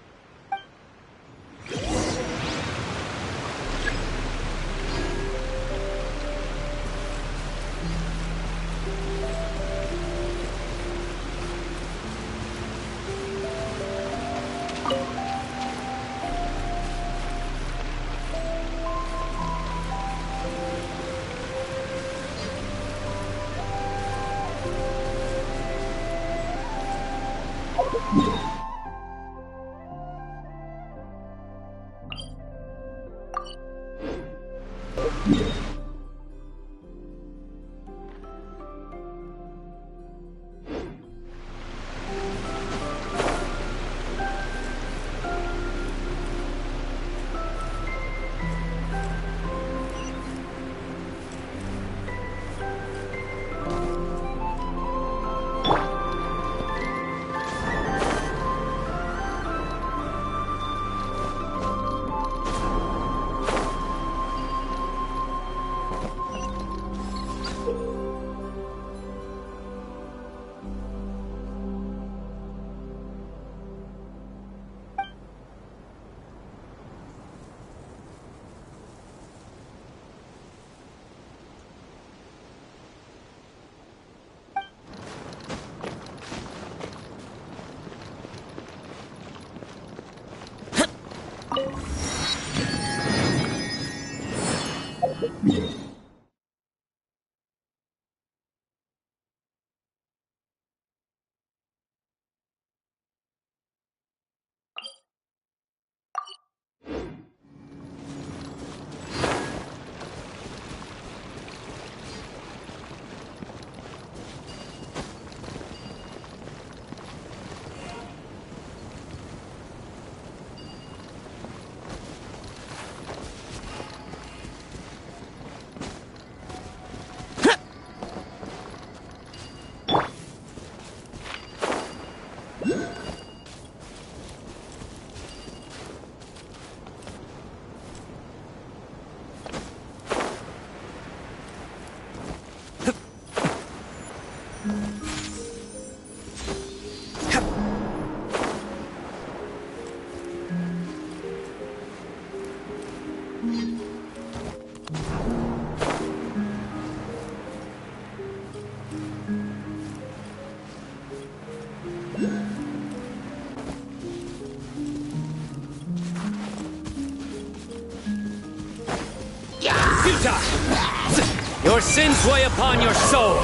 Your sins weigh upon your soul!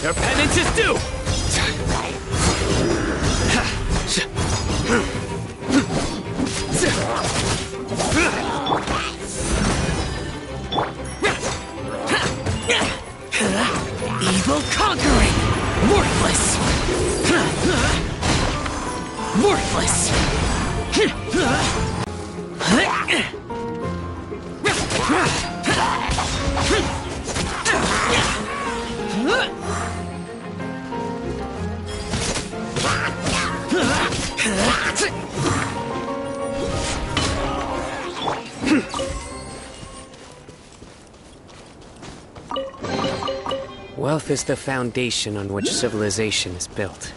Your penance is due! Evil conquering! Worthless! Worthless! Wealth is the foundation on which civilization is built.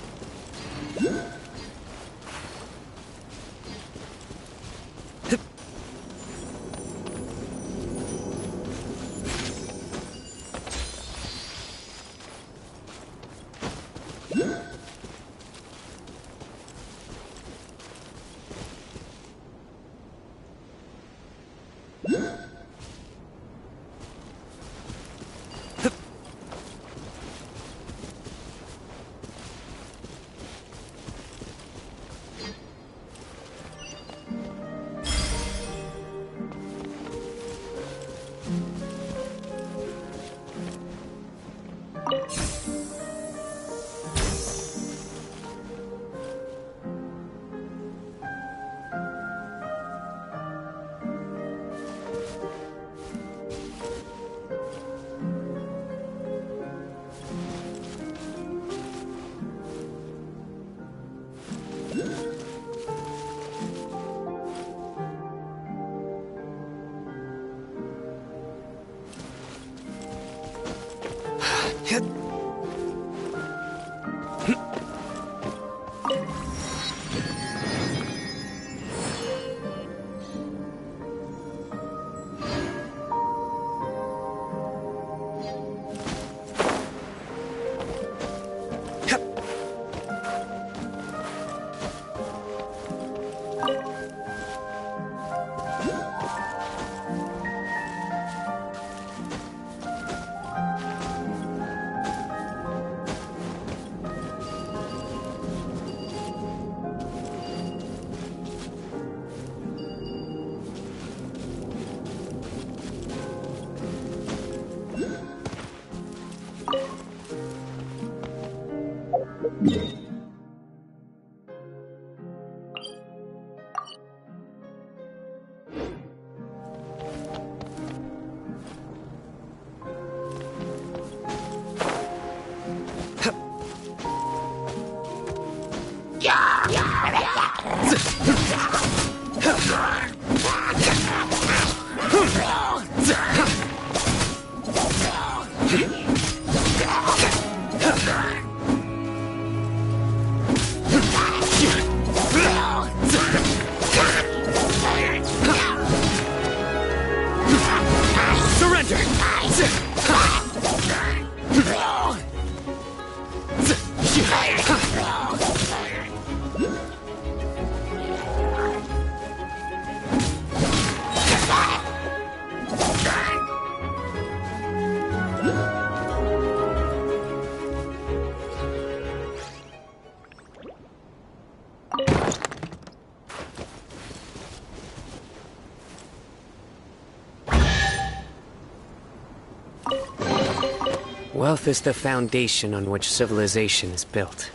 Wealth is the foundation on which civilization is built.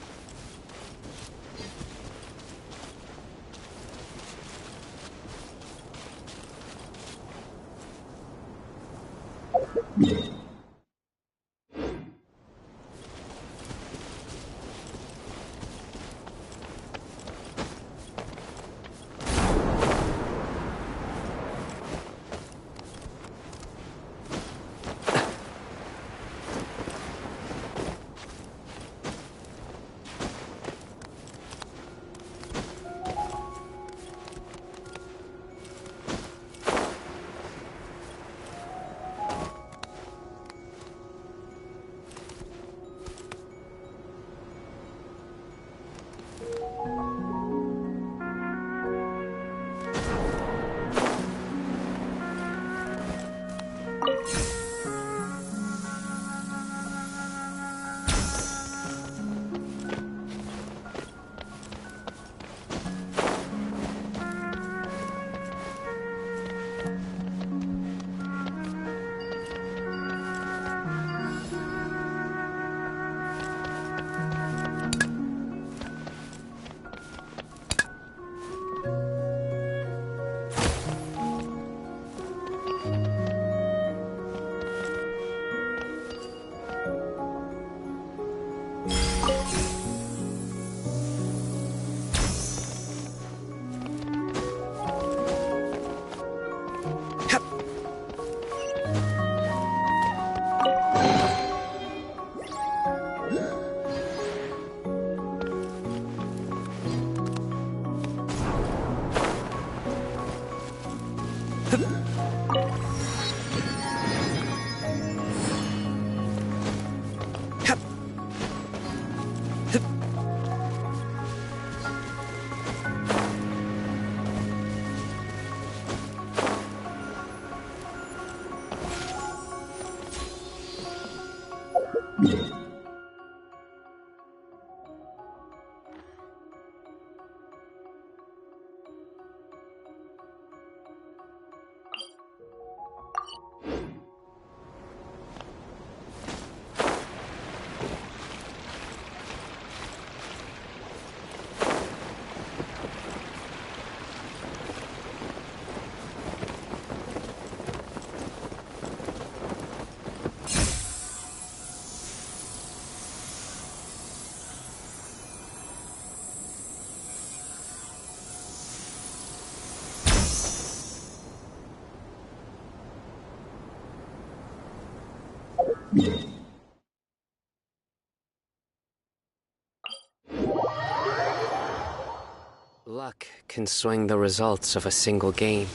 Luck can swing the results of a single game,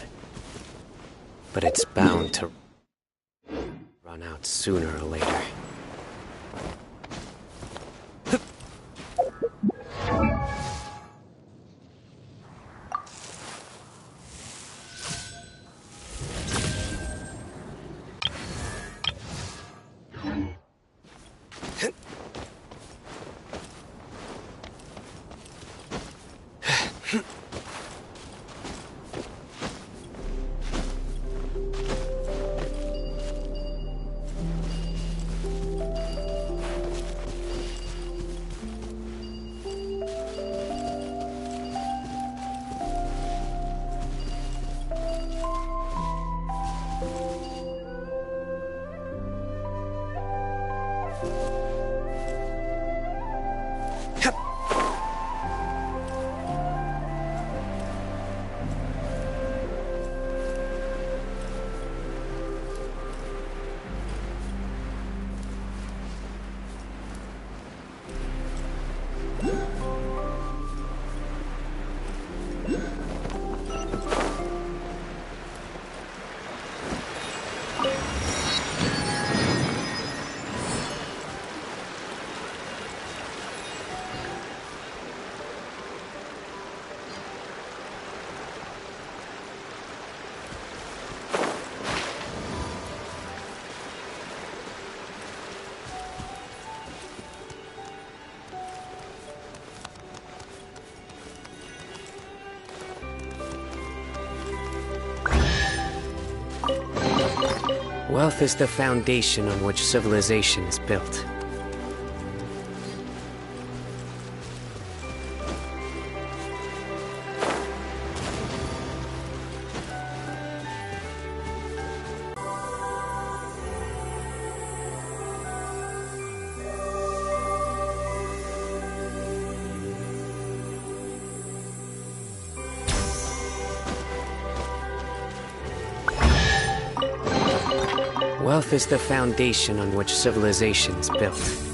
but it's bound to run out sooner or later. Wealth is the foundation on which civilization is built. Wealth is the foundation on which civilization's built.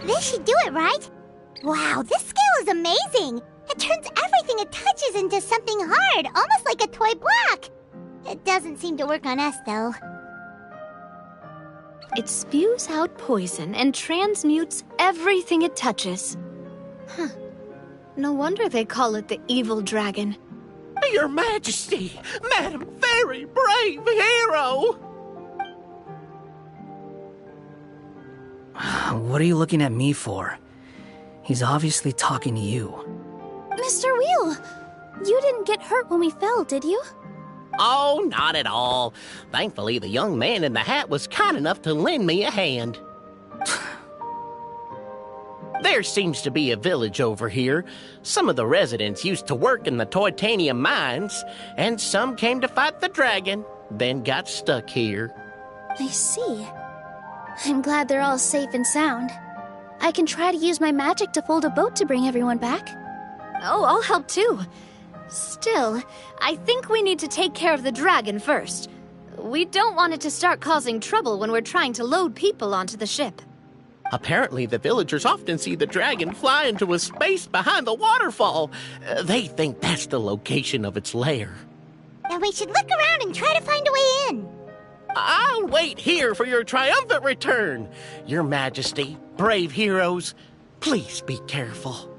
This should do it, right? Wow, this scale is amazing! It turns everything it touches into something hard, almost like a toy block! It doesn't seem to work on us, though. It spews out poison and transmutes everything it touches. Huh. No wonder they call it the evil dragon. Your Majesty! Madam, very brave hero! What are you looking at me for? He's obviously talking to you. Mr. Wheel! You didn't get hurt when we fell, did you? Oh, not at all. Thankfully, the young man in the hat was kind enough to lend me a hand. There seems to be a village over here. Some of the residents used to work in the titanium mines, and some came to fight the dragon, then got stuck here. I see. I'm glad they're all safe and sound. I can try to use my magic to fold a boat to bring everyone back. Oh, I'll help too. Still, I think we need to take care of the dragon first. We don't want it to start causing trouble when we're trying to load people onto the ship. Apparently, the villagers often see the dragon fly into a space behind the waterfall. They think that's the location of its lair. Then we should look around and try to find a way in. I'll wait here for your triumphant return. Your Majesty, brave heroes, please be careful.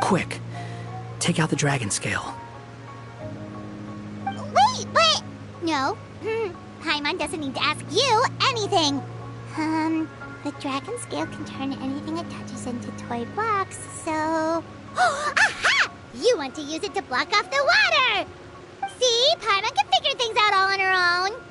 Quick, take out the dragon scale. Wait, but... No. Paimon doesn't need to ask you anything. The dragon scale can turn anything it touches into toy blocks, so... Aha! You want to use it to block off the water! See? Paimon can figure things out all on her own.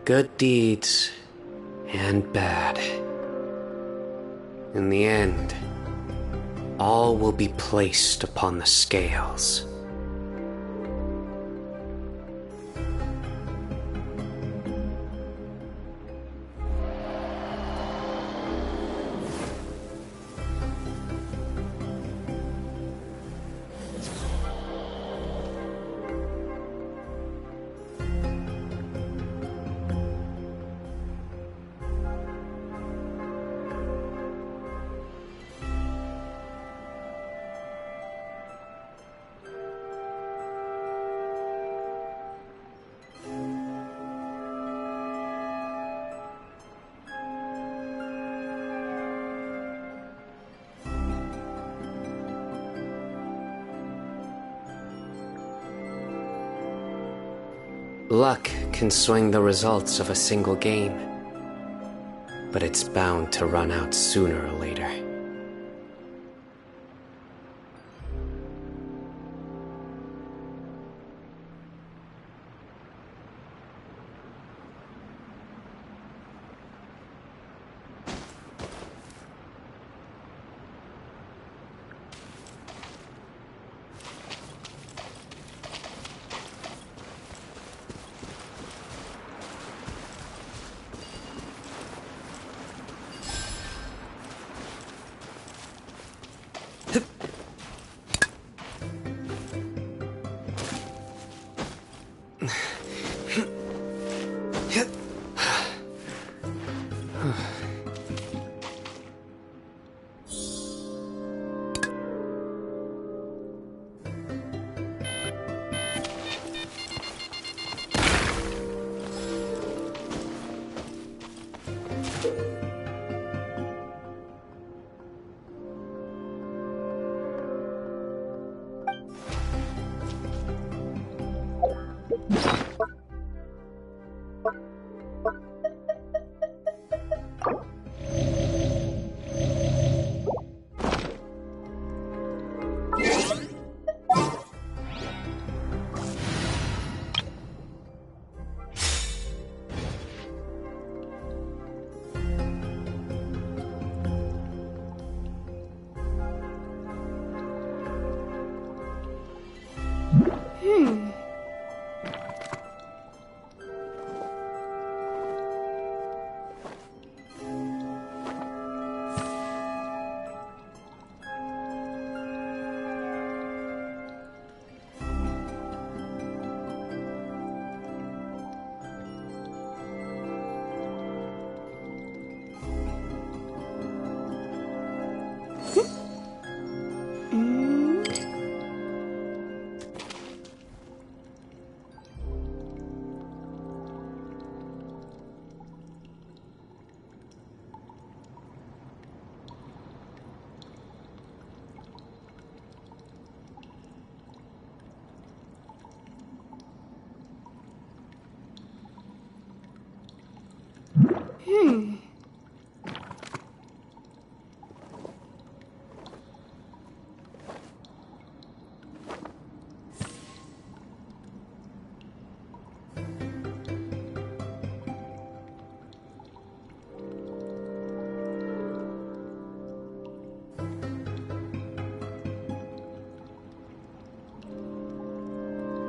Good deeds and bad. In the end, all will be placed upon the scales. Luck can swing the results of a single game, but it's bound to run out sooner or later.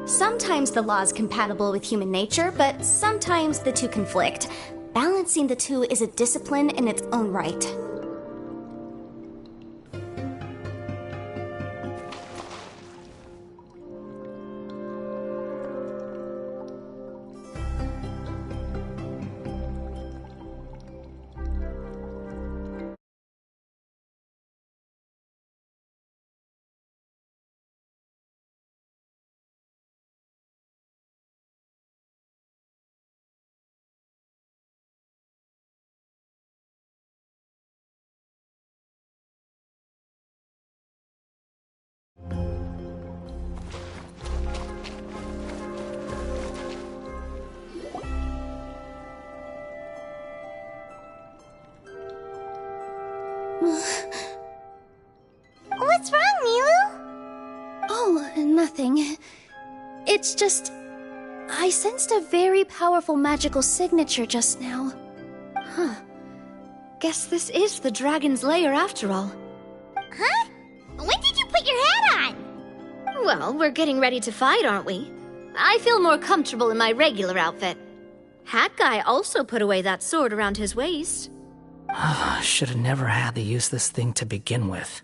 Sometimes the law is compatible with human nature, but sometimes the two conflict. Balancing the two is a discipline in its own right. It's just... I sensed a very powerful magical signature just now. Huh. Guess this is the dragon's lair after all. Huh? When did you put your hat on? Well, we're getting ready to fight, aren't we? I feel more comfortable in my regular outfit. Hat Guy also put away that sword around his waist. Should have never had to use this thing to begin with.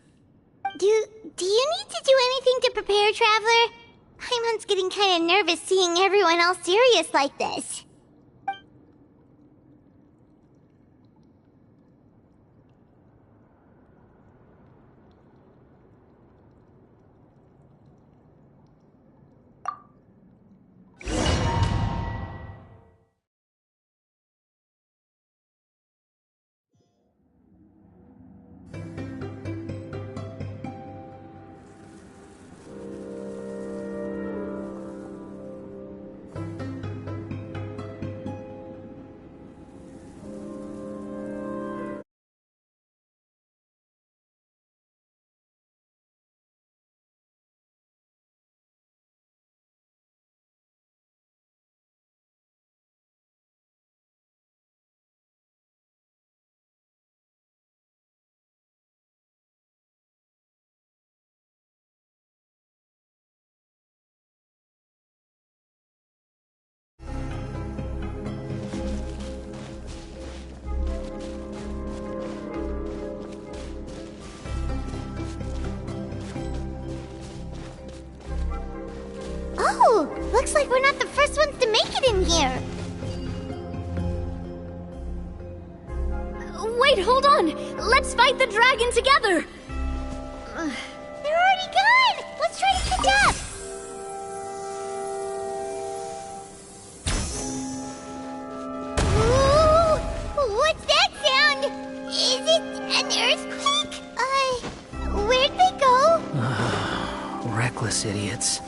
Do you need to do anything to prepare, Traveler? Paimon's getting kind of nervous seeing everyone all serious like this. Oh, looks like we're not the first ones to make it in here. Wait, hold on! Let's fight the dragon together! They're already gone! Let's try to catch up! Ooh, what's that sound? Is it an earthquake? Where'd they go? Reckless idiots.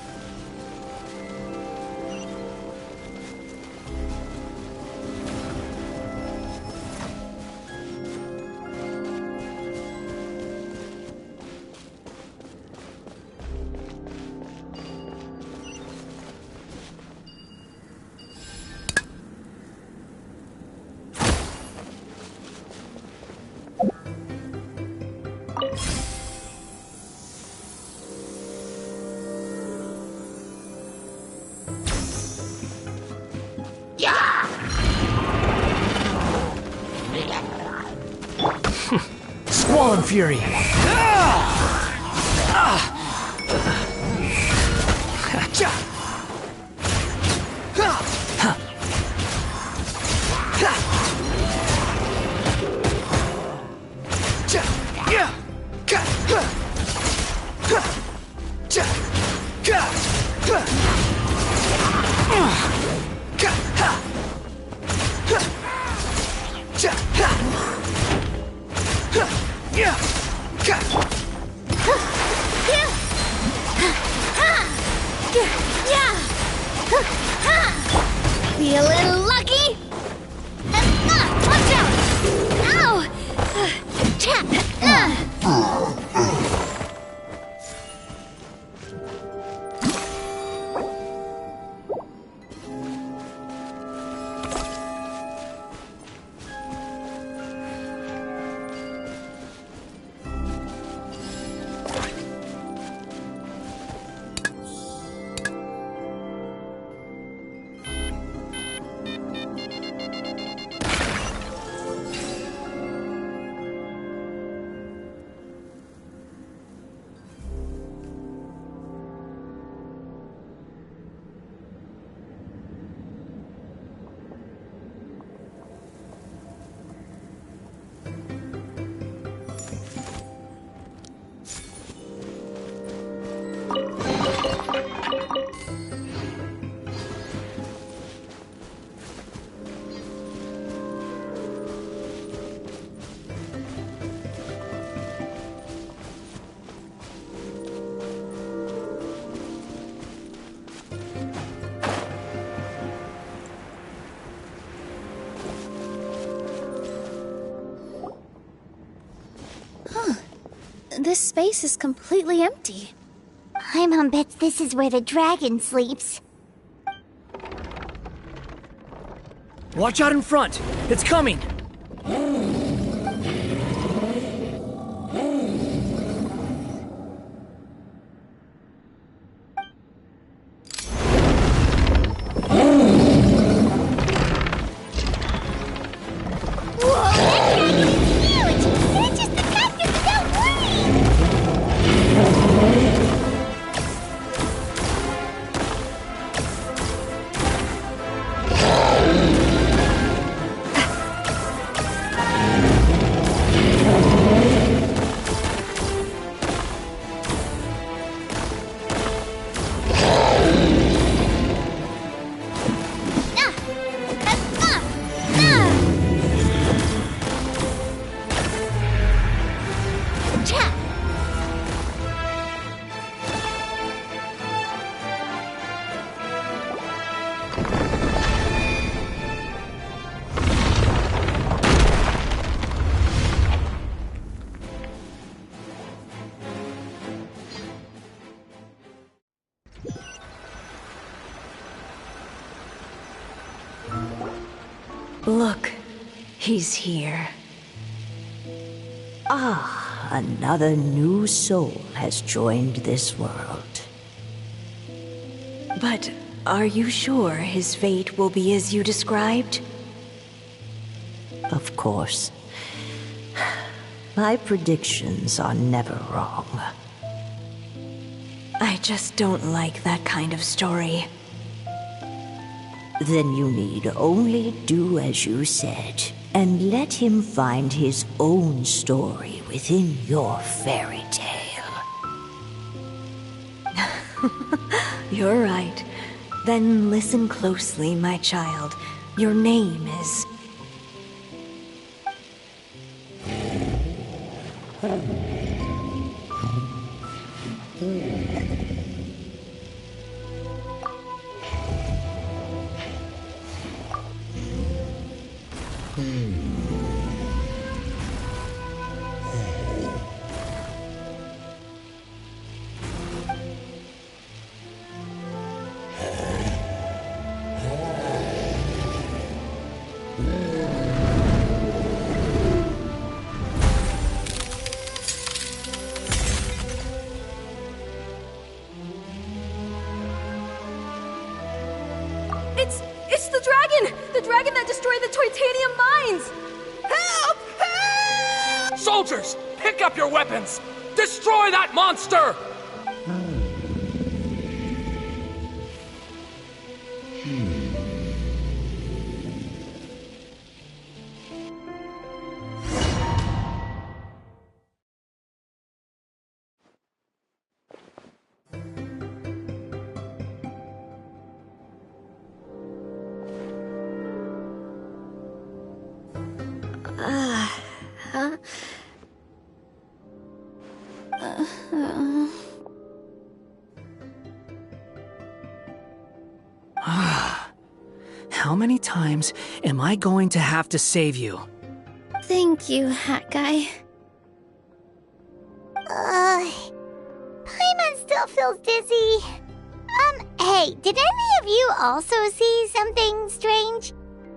Squall and Fury! Be a little lucky? Watch out! Ow! This space is completely empty. Paimon bets this is where the dragon sleeps. Watch out in front! It's coming! Look, he's here. Ah, another new soul has joined this world. But are you sure his fate will be as you described? Of course. My predictions are never wrong. I just don't like that kind of story. Then you need only do as you said, and let him find his own story within your fairy tale. You're right. Then listen closely, my child. Your name is... It's the dragon! The dragon that destroyed the titanium mines! Help! Help! Soldiers, pick up your weapons! Destroy that monster! How many times am I going to have to save you? Thank you, Hat Guy. Paimon still feels dizzy. Hey, did any of you also see something strange?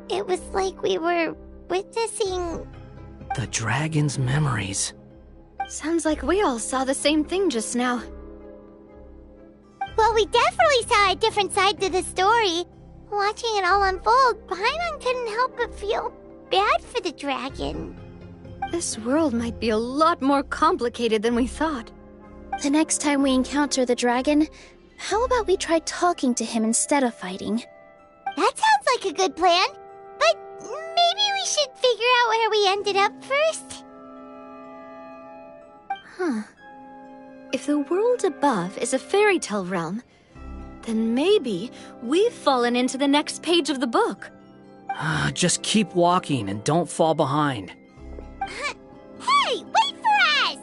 It was like we were witnessing... The dragon's memories. Sounds like we all saw the same thing just now. Well, we definitely saw a different side to the story. Watching it all unfold, Paimon couldn't help but feel bad for the dragon. This world might be a lot more complicated than we thought. The next time we encounter the dragon, how about we try talking to him instead of fighting? That sounds like a good plan. But maybe we should figure out where we ended up first? Huh. If the world above is a fairy tale realm, then maybe we've fallen into the next page of the book. Just keep walking and don't fall behind. Hey, wait for us!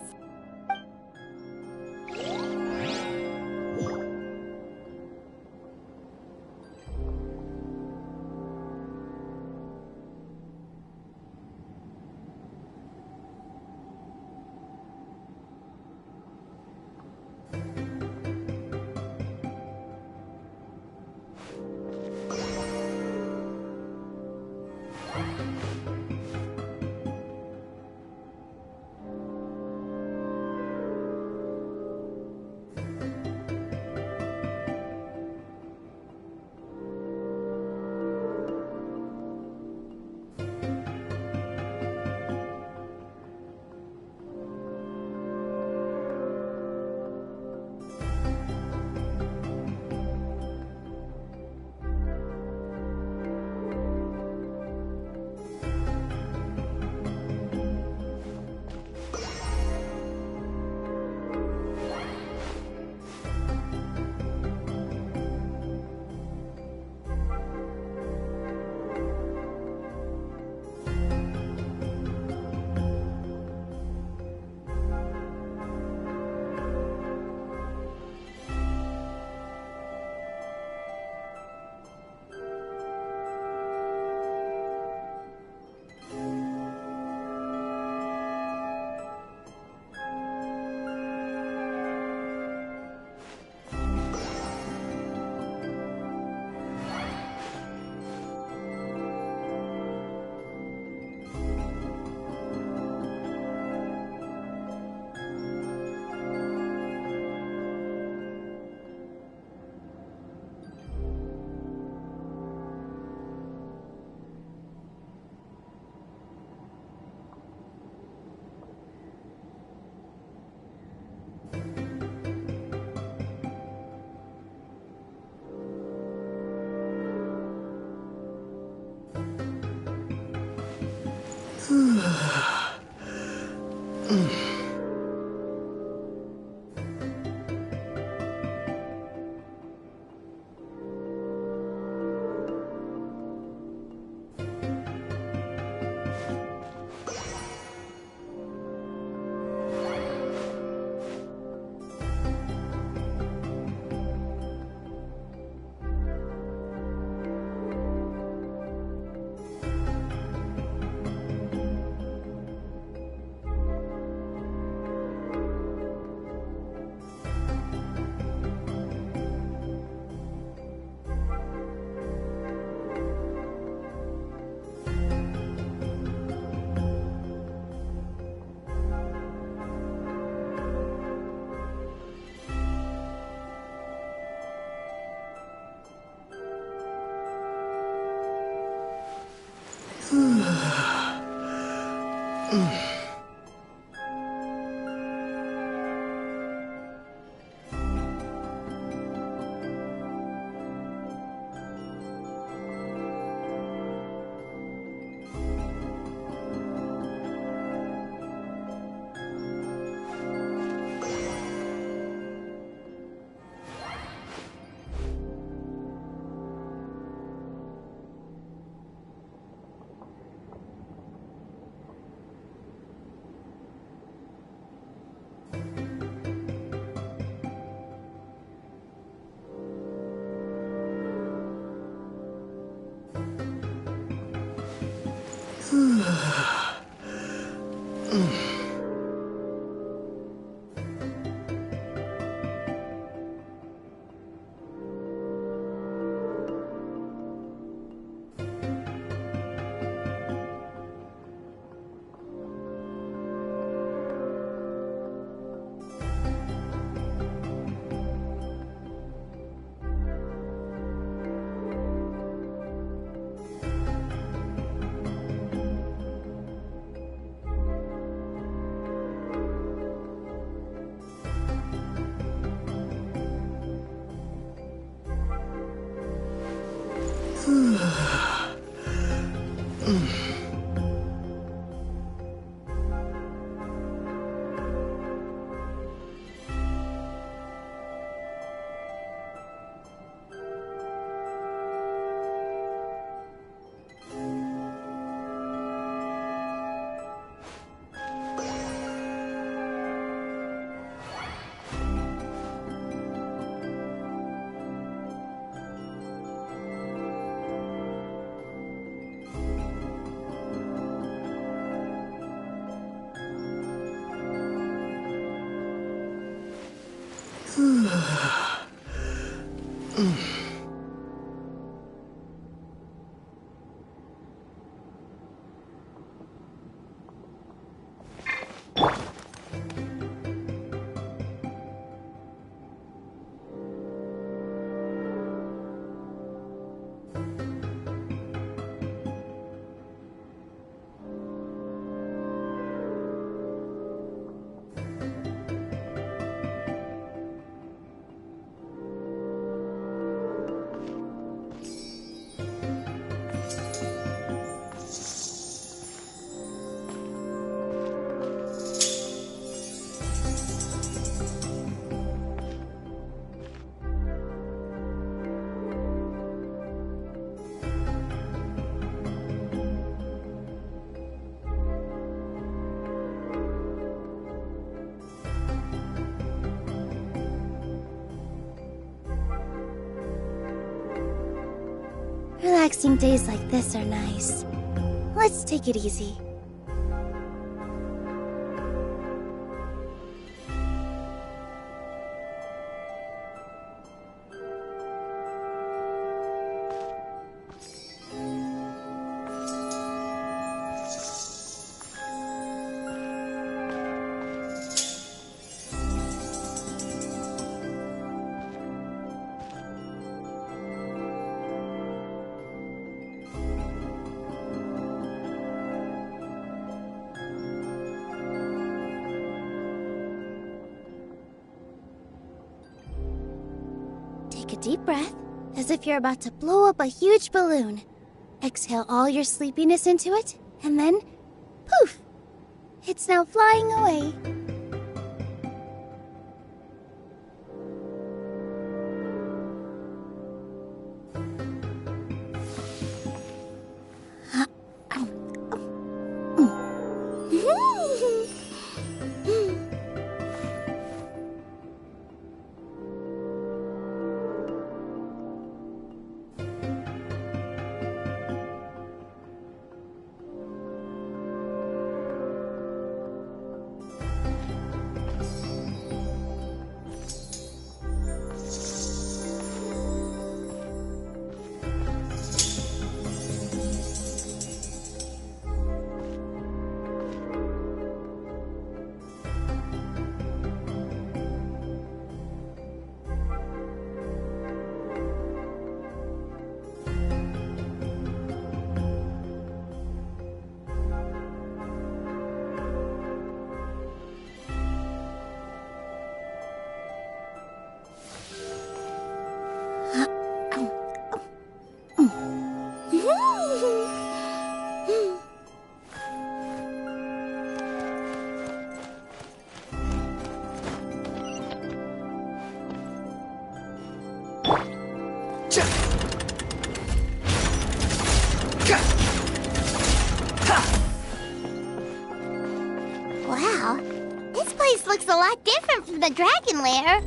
Relaxing days like this are nice. Let's take it easy. Take a deep breath, as if you're about to blow up a huge balloon. Exhale all your sleepiness into it, and then Poof! It's now flying away. Wow, this place looks a lot different from the dragon lair.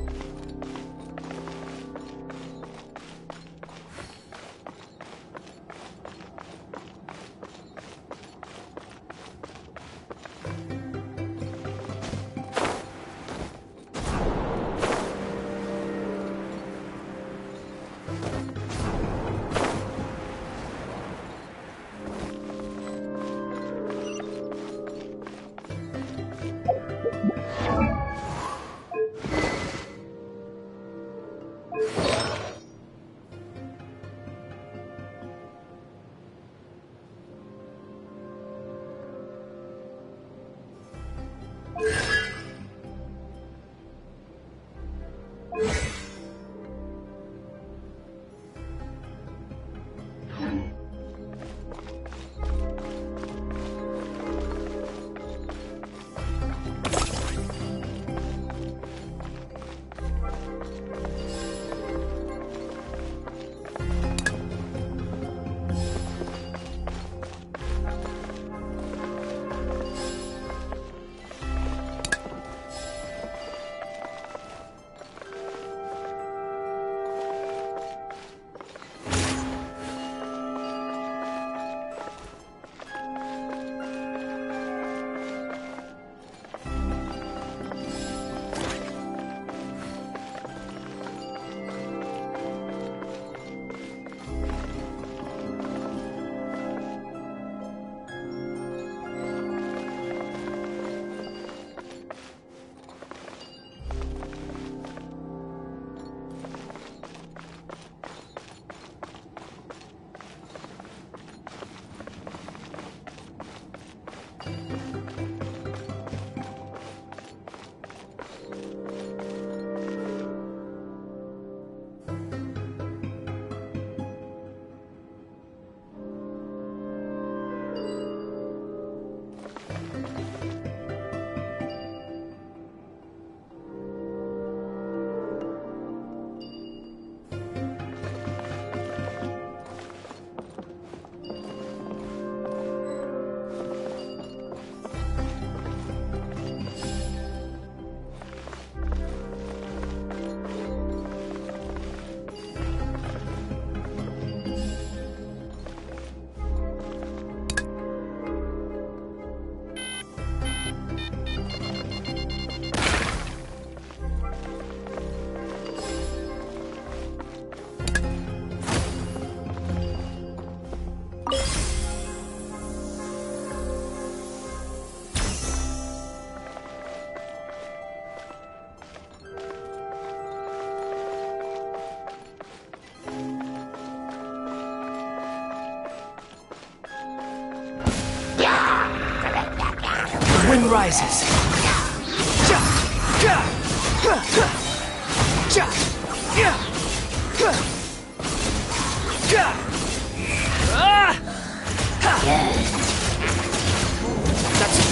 Wind rises.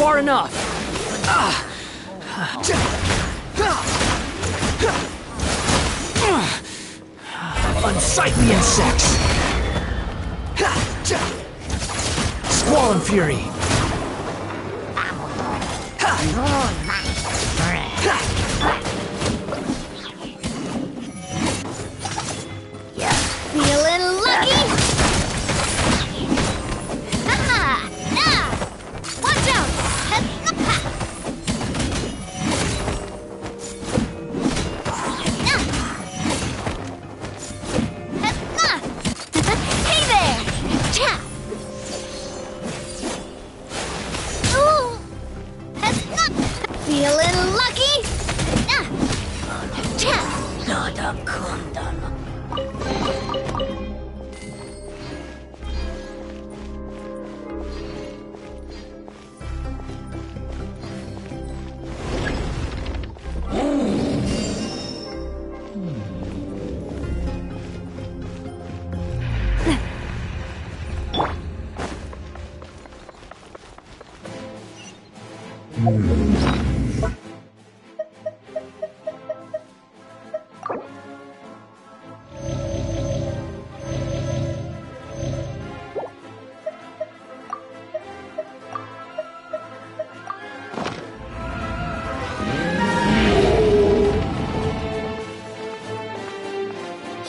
far enough. Unsightly insects. Squall and fury. Feeling lucky? Haha! Nah! Watch out! Hey there! Cha! Ooh! Feeling lucky? Cha! Not a condom.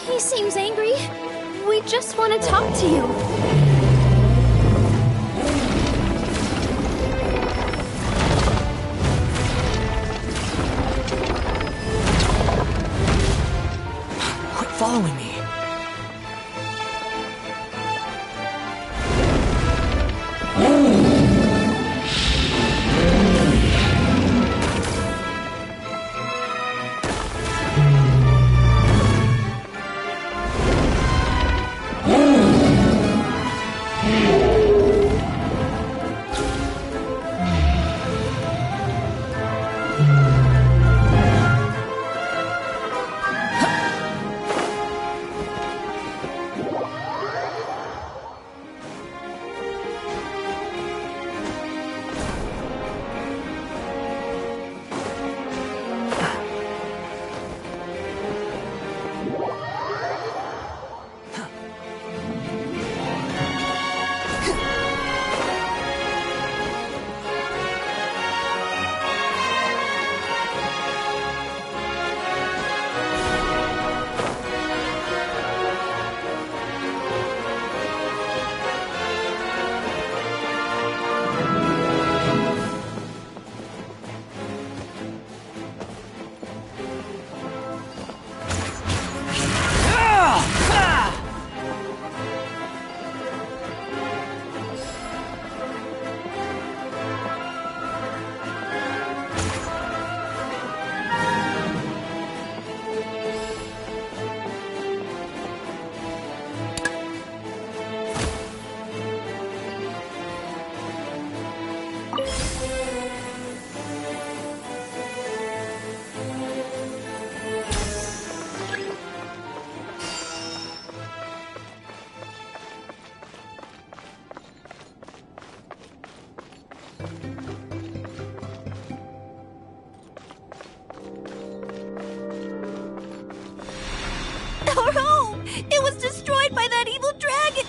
He seems angry. We just want to talk to you. Quit following me. Our home! It was destroyed by that evil dragon!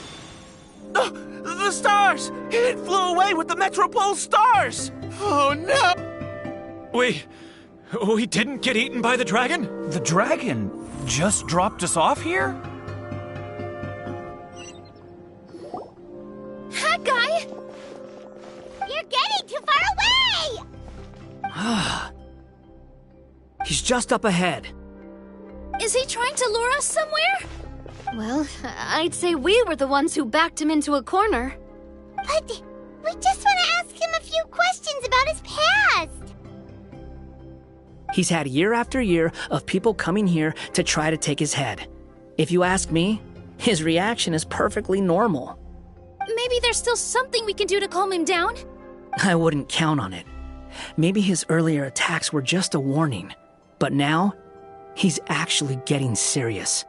The stars! It flew away with the Metropole stars! Oh no! We didn't get eaten by the dragon? The dragon just dropped us off here? That guy! You're getting too far away! He's just up ahead. Is he trying to lure us somewhere? Well, I'd say we were the ones who backed him into a corner. But we just want to ask him a few questions about his past. He's had year after year of people coming here to try to take his head. If you ask me, his reaction is perfectly normal. Maybe there's still something we can do to calm him down? I wouldn't count on it. Maybe his earlier attacks were just a warning. But now, he's actually getting serious.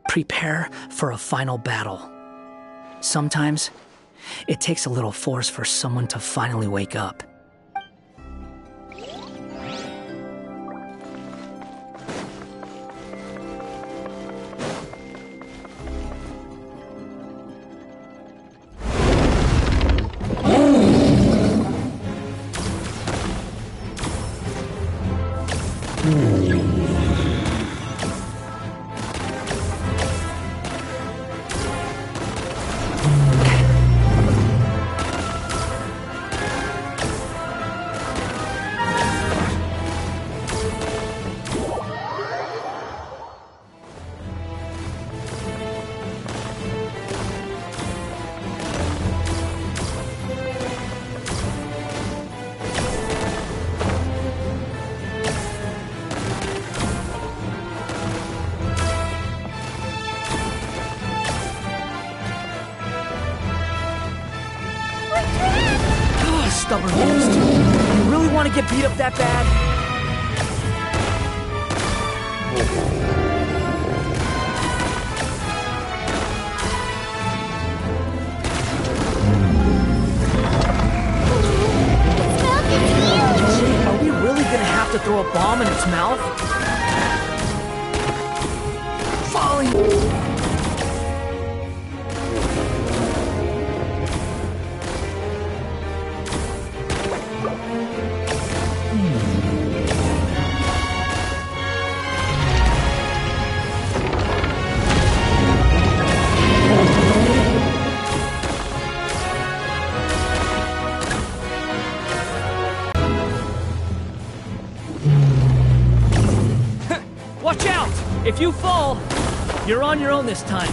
Prepare for a final battle. Sometimes, it takes a little force for someone to finally wake up. stubborn beast. You really want to get beat up that bad? Are we really gonna have to throw a bomb in its mouth? Falling. Watch out! If you fall, you're on your own this time.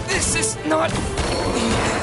This is not the end.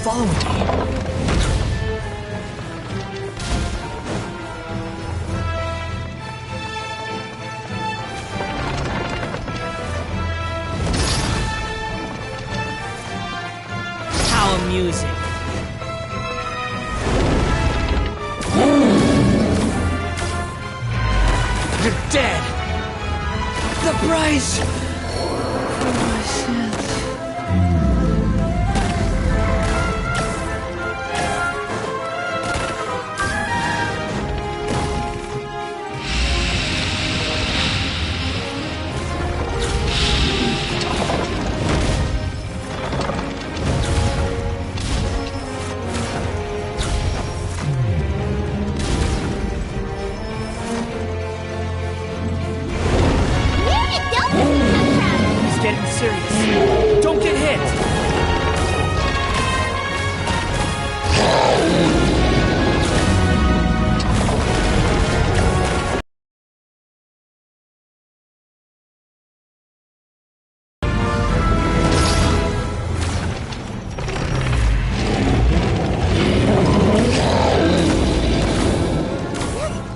Following me. How amusing. You're dead. The price for my sins. Serious. Don't get hit!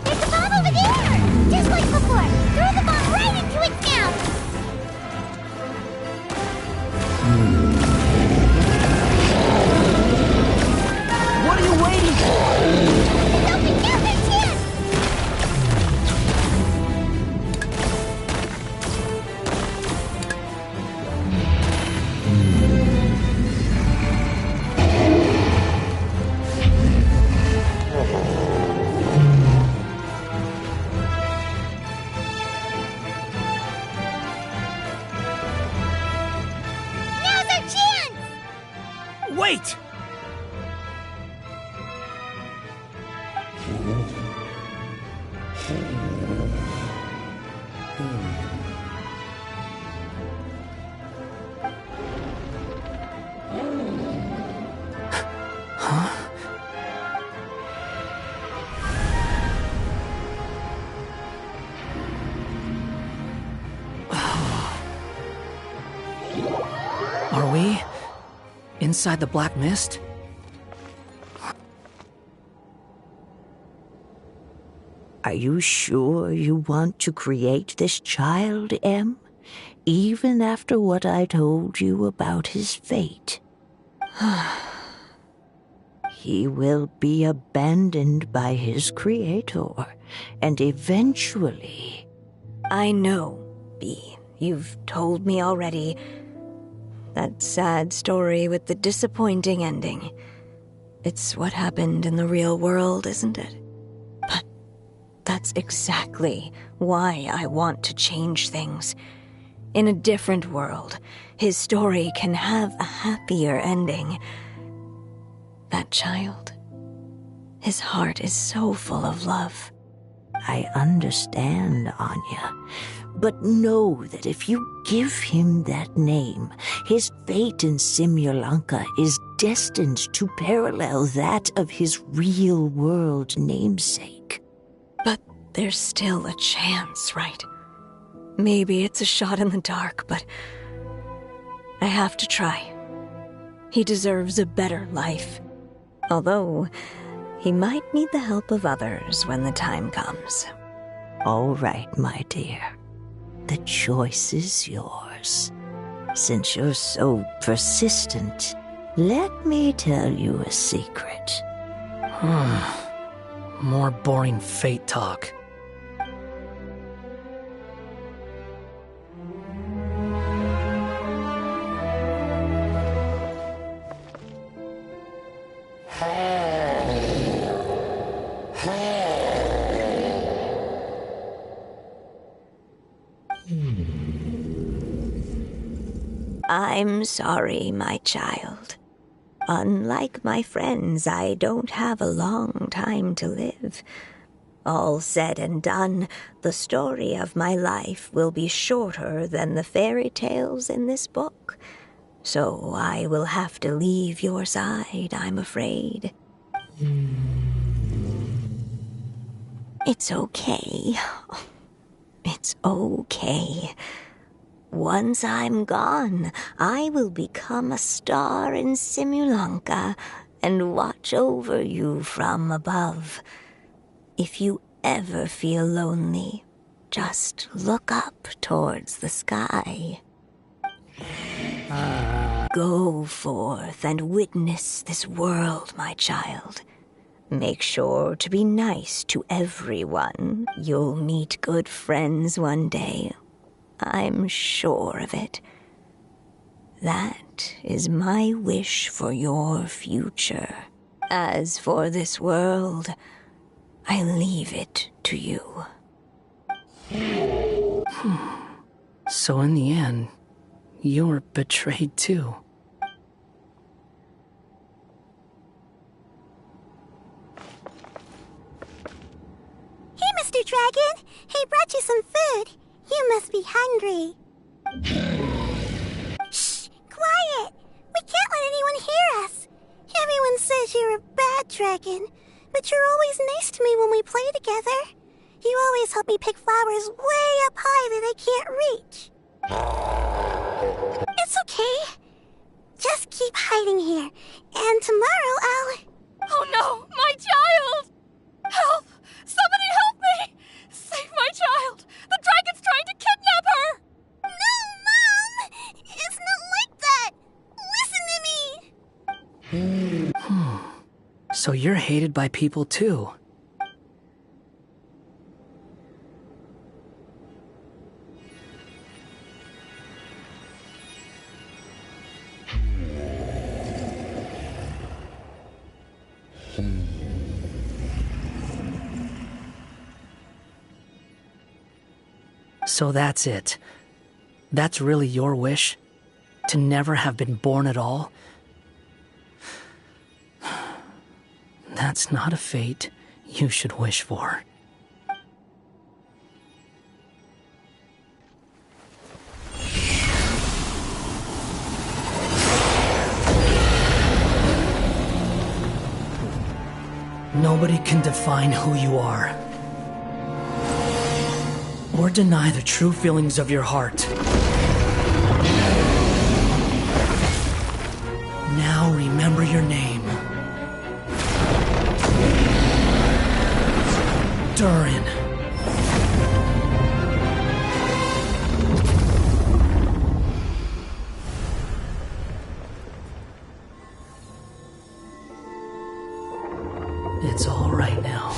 There's a bomb over there! Just like before! Throw the bomb right into its mouth! Wait! Are we inside the black mist? Are you sure you want to create this child, Em? Even after what I told you about his fate? He will be abandoned by his creator, and eventually... I know, Bee. You've told me already. That sad story with the disappointing ending. It's what happened in the real world, isn't it? But that's exactly why I want to change things. In a different world, his story can have a happier ending. That child, his heart is so full of love. I understand, Anya. But know that if you give him that name, his fate in Simulanka is destined to parallel that of his real-world namesake. But there's still a chance, right? Maybe it's a shot in the dark, but I have to try. He deserves a better life. Although, he might need the help of others when the time comes. All right, my dear. The choice is yours. Since you're so persistent, let me tell you a secret. More boring fate talk. I'm sorry, my child. Unlike my friends, I don't have a long time to live. All said and done, the story of my life will be shorter than the fairy tales in this book. So I will have to leave your side, I'm afraid. It's okay. It's okay. Once I'm gone, I will become a star in Simulanka and watch over you from above. If you ever feel lonely, just look up towards the sky. Go forth and witness this world, my child. Make sure to be nice to everyone. You'll meet good friends one day. I'm sure of it. That is my wish for your future. As for this world, I leave it to you. So in the end, you were betrayed too. Hey, Mr. Dragon! I brought you some food. You must be hungry. Shh! Quiet! We can't let anyone hear us. Everyone says you're a bad dragon, but you're always nice to me when we play together. You always help me pick flowers way up high that I can't reach. It's okay. Just keep hiding here, and tomorrow I'll... Oh no! My child! Help! Somebody help me! Save my child! The dragon's trying to kidnap her! No, Mom! It's not like that! Listen to me! So you're hated by people too. So that's it. That's really your wish? To never have been born at all? That's not a fate you should wish for. Nobody can define who you are, or deny the true feelings of your heart. Now remember your name. Durin. It's all right now.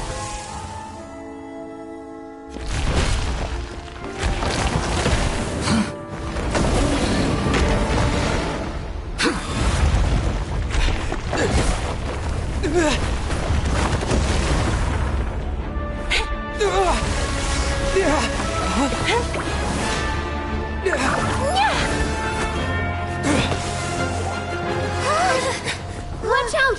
Watch out!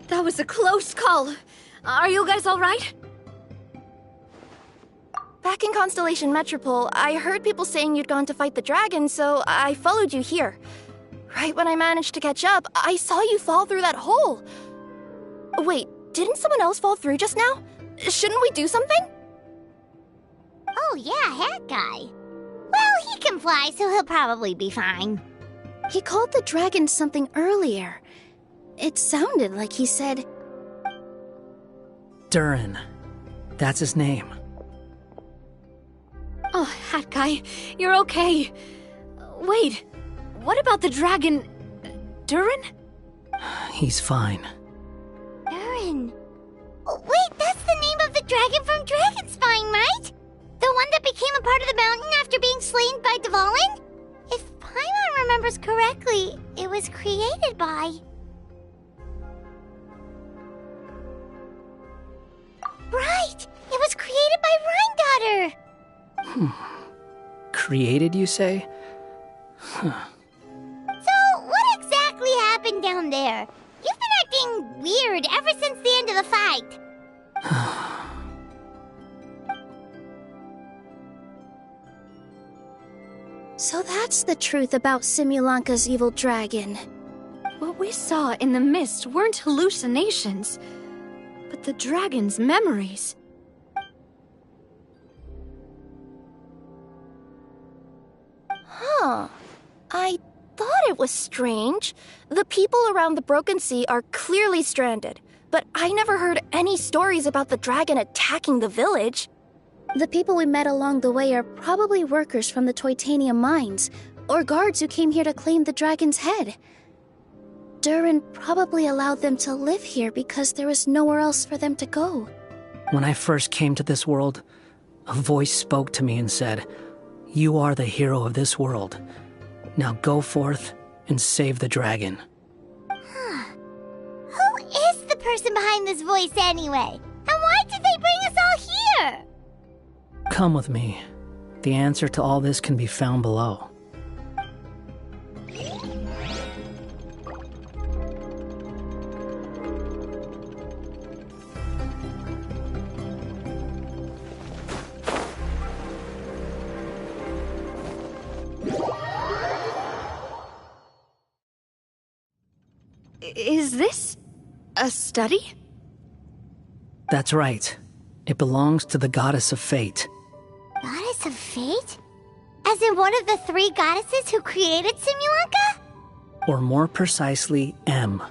That was a close call. Are you guys all right? Back in Constellation Metropole, I heard people saying you'd gone to fight the dragon, so I followed you here. Right when I managed to catch up, I saw you fall through that hole. Wait, didn't someone else fall through just now? Shouldn't we do something? Oh yeah, Hat Guy. Well, he can fly, so he'll probably be fine. He called the dragon something earlier. It sounded like he said... Durin. That's his name. Oh, Hat Guy, you're okay. Wait, what about the dragon... Durin? He's fine. Durin. Oh, wait, that's the name of the dragon from Dragonspine, right? The one that became a part of the mountain after being slain by Dvalin? If Paimon remembers correctly, it was created by... Right! It was created by Rhine Daughter! Created, you say? Huh. So, what exactly happened down there? You've been acting weird ever since the end of the fight. So that's the truth about Simulanka's evil dragon. What we saw in the mist weren't hallucinations, but the dragon's memories. Huh. I thought it was strange. The people around the Broken Sea are clearly stranded, but I never heard any stories about the dragon attacking the village. The people we met along the way are probably workers from the Toitanium mines, or guards who came here to claim the dragon's head. Durin probably allowed them to live here because there was nowhere else for them to go. When I first came to this world, a voice spoke to me and said, "You are the hero of this world. Now go forth and save the dragon." Who is the person behind this voice anyway? And why did they bring us all here? Come with me. The answer to all this can be found below. Is this a study? That's right. It belongs to the Goddess of Fate. Goddess of Fate? As in one of the three goddesses who created Simulanka? Or more precisely, M.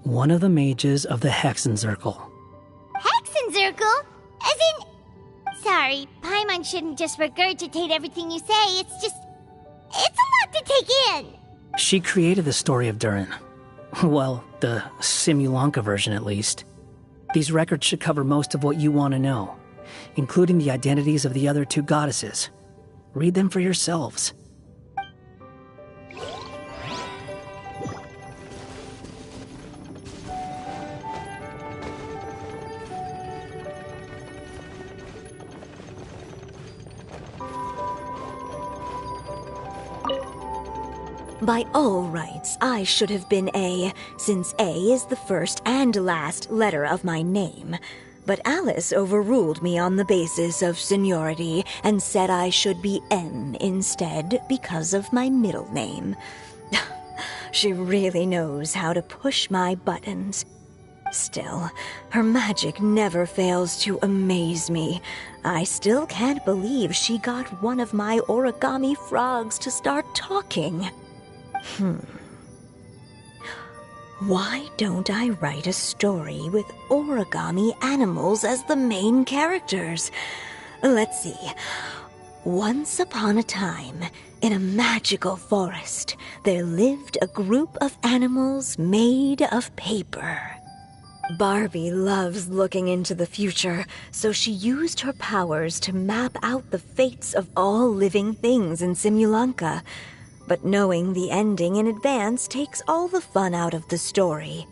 One of the mages of the Hexenzirkel. Hexenzirkel? As in... Sorry, Paimon shouldn't just regurgitate everything you say. It's just... It's a lot to take in. She created the story of Durin. Well, the Simulanka version at least. These records should cover most of what you want to know, including the identities of the other two goddesses. Read them for yourselves. By all rights, I should have been A, since A is the first and last letter of my name. But Alice overruled me on the basis of seniority and said I should be M instead because of my middle name. She really knows how to push my buttons. Still, her magic never fails to amaze me. I still can't believe she got one of my origami frogs to start talking. Why don't I write a story with origami animals as the main characters? Let's see. Once upon a time, in a magical forest, there lived a group of animals made of paper. Barbie loves looking into the future, so she used her powers to map out the fates of all living things in Simulanka. But knowing the ending in advance takes all the fun out of the story.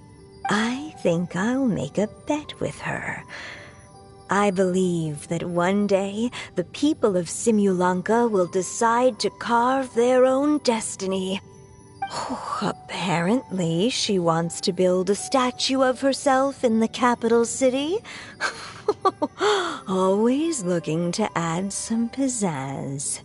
I think I'll make a bet with her. I believe that one day the people of Simulanka will decide to carve their own destiny. Apparently, she wants to build a statue of herself in the capital city. Always looking to add some pizzazz.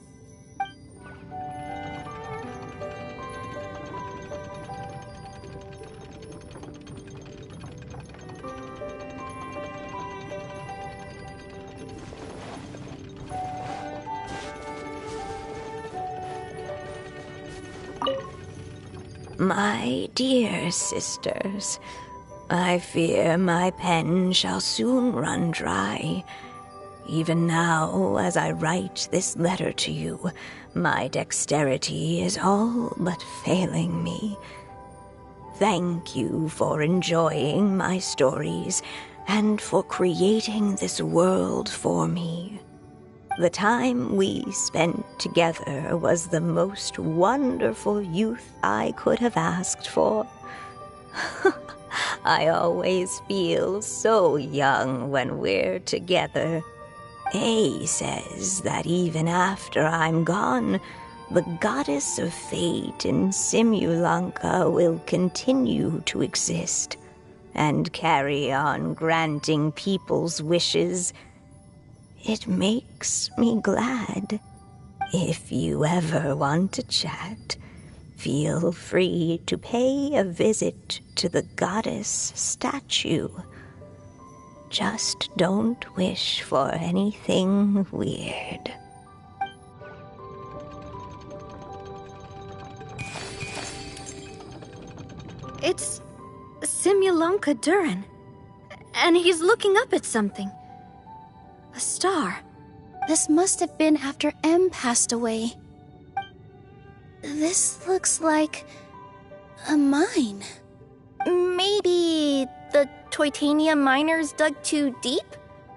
My dear sisters, I fear my pen shall soon run dry. Even now, as I write this letter to you, my dexterity is all but failing me. Thank you for enjoying my stories and for creating this world for me. The time we spent together was the most wonderful youth I could have asked for. I always feel so young when we're together. A says that even after I'm gone, the goddess of fate in Simulanka will continue to exist and carry on granting people's wishes. It makes me glad. If you ever want to chat, feel free to pay a visit to the goddess statue. Just don't wish for anything weird. It's Simulanka Durin. And he's looking up at something. A star. This must have been after M passed away. This looks like a mine. Maybe the Toitania miners dug too deep?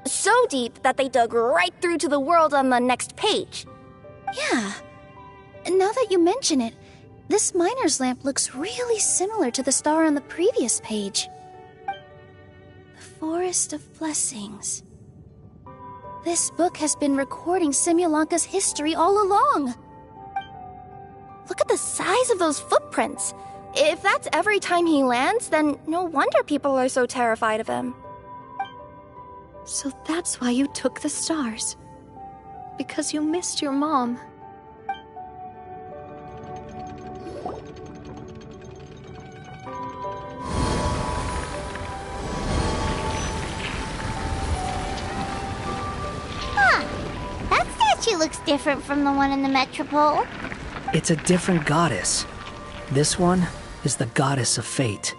So deep that they dug right through to the world on the next page. Yeah. Now that you mention it, this miner's lamp looks really similar to the star on the previous page. The Forest of Blessings. This book has been recording Simulanka's history all along. Look at the size of those footprints. If that's every time he lands, then no wonder people are so terrified of him. So that's why you took the stars. Because you missed your mom. She looks different from the one in the Metropole. It's a different goddess. This one is the goddess of fate.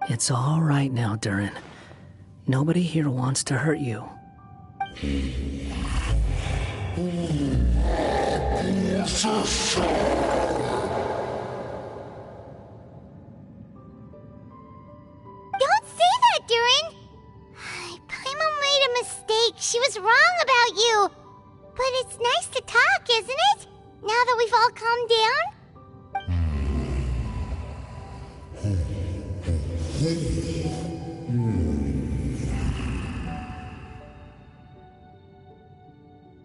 It's all right now, Durin. Nobody here wants to hurt you. She was wrong about you. But it's nice to talk, isn't it? Now that we've all calmed down?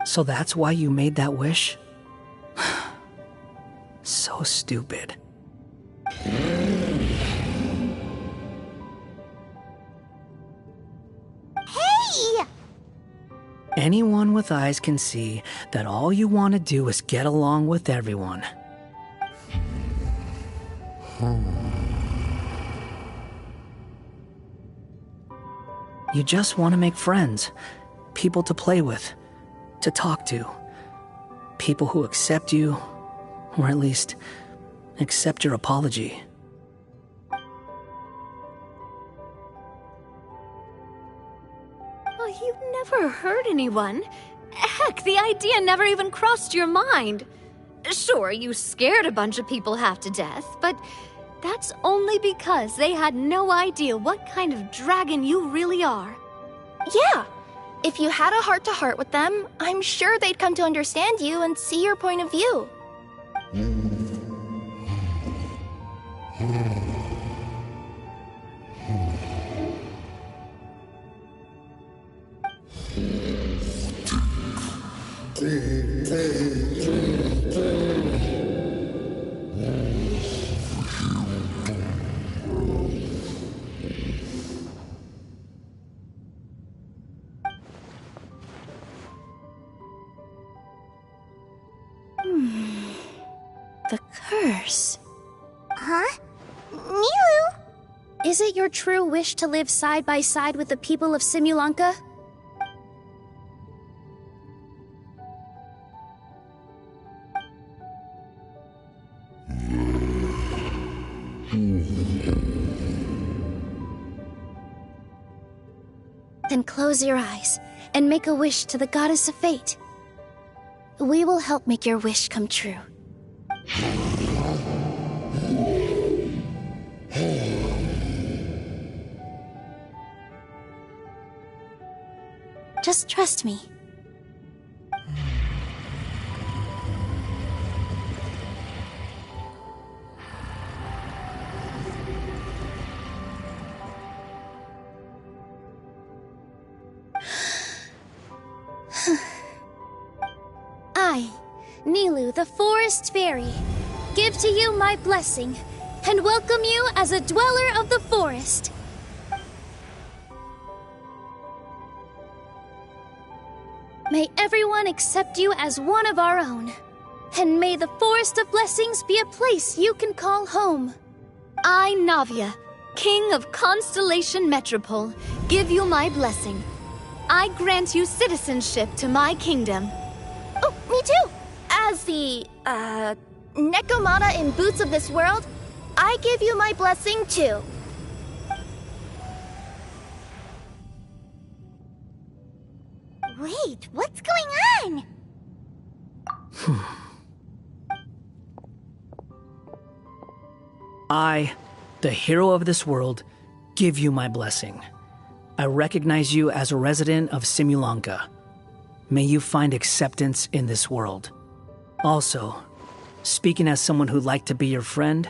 So that's why you made that wish? So stupid. Hey! Anyone with eyes can see that all you want to do is get along with everyone. You just want to make friends, people to play with, to talk to, people who accept you, or at least accept your apology. Oh, you've never hurt anyone. Heck, the idea never even crossed your mind. Sure, you scared a bunch of people half to death, but that's only because they had no idea what kind of dragon you really are. Yeah. If you had a heart-to-heart with them, I'm sure they'd come to understand you and see your point of view. The curse. Huh? Nilu? Is it your true wish to live side by side with the people of Simulanka? Then close your eyes and make a wish to the goddess of fate. We will help make your wish come true. Just trust me. I, Nilu, the Forest Fairy, give to you my blessing and welcome you as a dweller of the forest. May everyone accept you as one of our own, and may the Forest of Blessings be a place you can call home. I, Navia, King of Constellation Metropole, give you my blessing. I grant you citizenship to my kingdom. Oh, me too! As the, Nekomata in Boots of this world, I give you my blessing too. Wait, what's going on? I, the hero of this world, give you my blessing. I recognize you as a resident of Simulanka. May you find acceptance in this world. Also, speaking as someone who'd like to be your friend,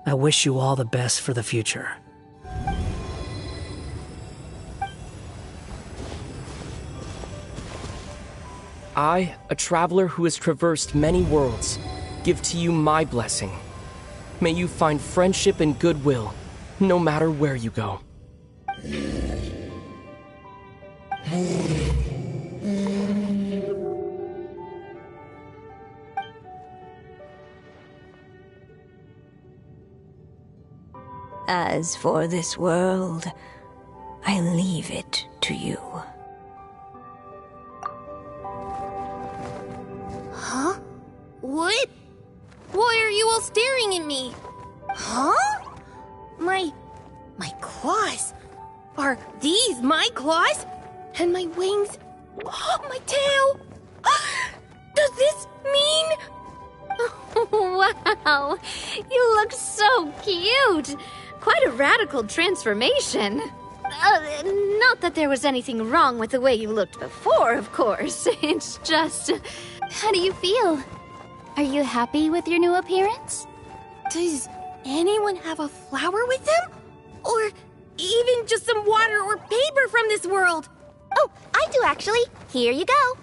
I wish you all the best for the future. I, a traveler who has traversed many worlds, give to you my blessing. May you find friendship and goodwill, no matter where you go. As for this world, I leave it to you. Huh? What? Why are you all staring at me? Huh? My claws. Are these my claws? And my wings? Oh, my tail. Does this mean... Wow, you look so cute. Quite a radical transformation. Not that there was anything wrong with the way you looked before, of course. It's just... How do you feel? Are you happy with your new appearance? Does anyone have a flower with them? Or even just some water or paper from this world? Oh, I do actually. Here you go.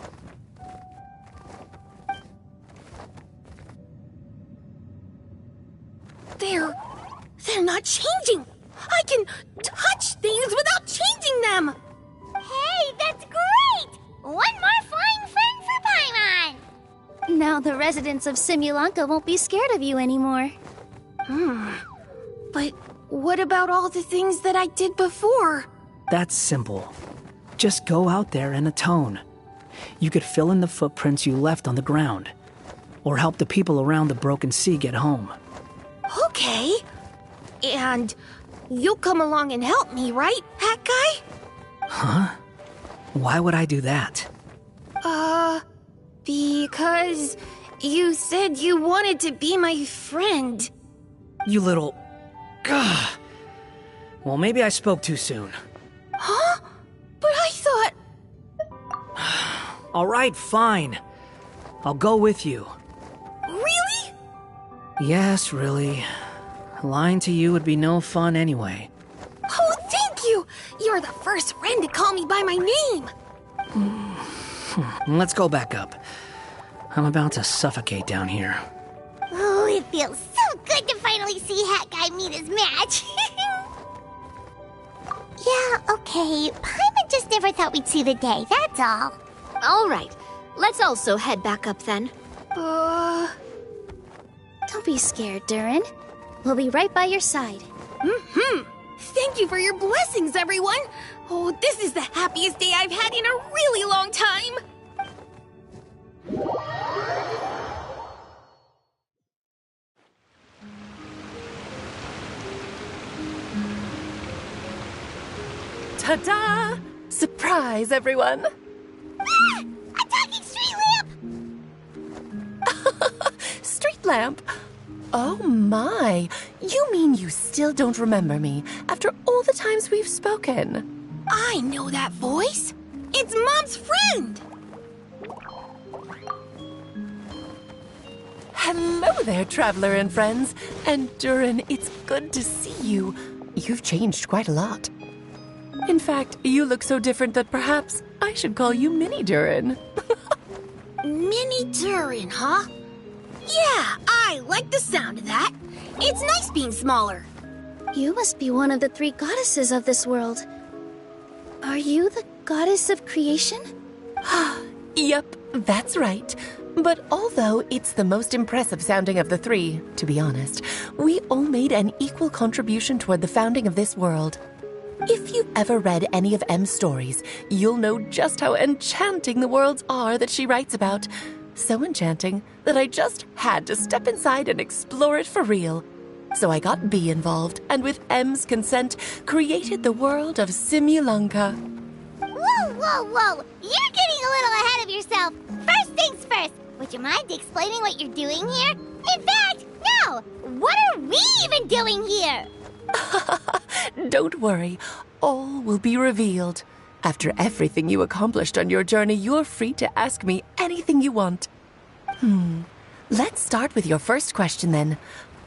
They're not changing. I can touch things without changing them. Hey, that's great! One more flying friend for Paimon! Now the residents of Simulanka won't be scared of you anymore. But what about all the things that I did before? That's simple. Just go out there and atone. You could fill in the footprints you left on the ground, or help the people around the broken sea get home. Okay. And you'll come along and help me, right, Hat Guy? Huh? Why would I do that? Because you said you wanted to be my friend. You little... Gah. Well, maybe I spoke too soon. Huh? But I thought... All right, fine. I'll go with you. Really? Yes, really. Lying to you would be no fun anyway. Oh, thank you! You're the first friend to call me by my name! Let's go back up. I'm about to suffocate down here. Oh, it feels so good to finally see Hat Guy meet his match. Yeah, okay. Paimon just never thought we'd see the day, that's all. All right. Let's also head back up then. Don't be scared, Durin. We'll be right by your side. Thank you for your blessings, everyone! Oh, this is the happiest day I've had in a really long time! Ta-da! Surprise, everyone! Ah! A talking street lamp! Street lamp? Oh my! You mean you still don't remember me after all the times we've spoken? I know that voice! It's Mom's friend! Hello there, traveler and friends. And Durin, it's good to see you. You've changed quite a lot. In fact, you look so different that perhaps I should call you Mini Durin. Mini Durin, huh? Yeah, I like the sound of that. It's nice being smaller. You must be one of the 3 goddesses of this world. Are you the goddess of creation? Yep, that's right. But although it's the most impressive sounding of the 3, to be honest, we all made an equal contribution toward the founding of this world. If you've ever read any of M's stories, you'll know just how enchanting the worlds are that she writes about. So enchanting that I just had to step inside and explore it for real. So I got B involved, and with M's consent, created the world of Simulanka. Whoa, whoa, whoa! You're getting a little ahead of yourself. First things first, would you mind explaining what you're doing here? In fact, no! What are we even doing here? Don't worry, all will be revealed. After everything you accomplished on your journey, you're free to ask me anything you want. Let's start with your first question then.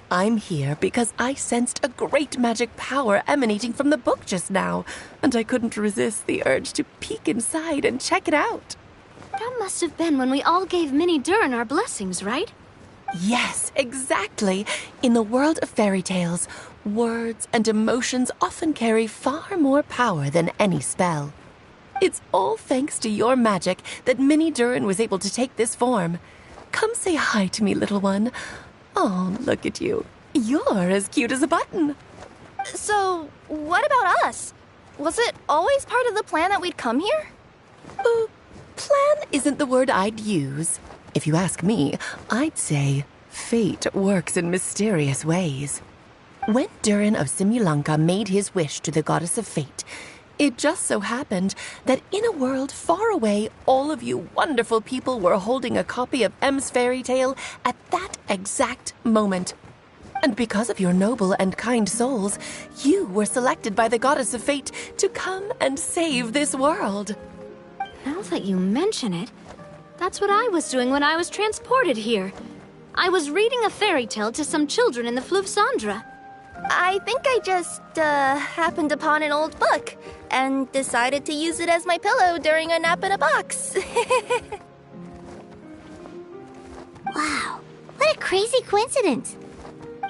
I'm here because I sensed a great magic power emanating from the book just now, and I couldn't resist the urge to peek inside and check it out. That must have been when we all gave Mini Durin our blessings, right? Yes, exactly. In the world of fairy tales, words and emotions often carry far more power than any spell. It's all thanks to your magic that Mini Durin was able to take this form. Come say hi to me, little one. Oh, look at you. You're as cute as a button. So, what about us? Was it always part of the plan that we'd come here? Plan isn't the word I'd use. If you ask me, I'd say fate works in mysterious ways. When Durin of Simulanka made his wish to the goddess of fate, it just so happened that in a world far away, all of you wonderful people were holding a copy of M's fairy tale at that exact moment. And because of your noble and kind souls, you were selected by the goddess of fate to come and save this world. Now that you mention it, that's what I was doing when I was transported here. I was reading a fairy tale to some children in the Fleuve Cendra. I think I just, happened upon an old book and decided to use it as my pillow during a nap in a box. Wow, what a crazy coincidence.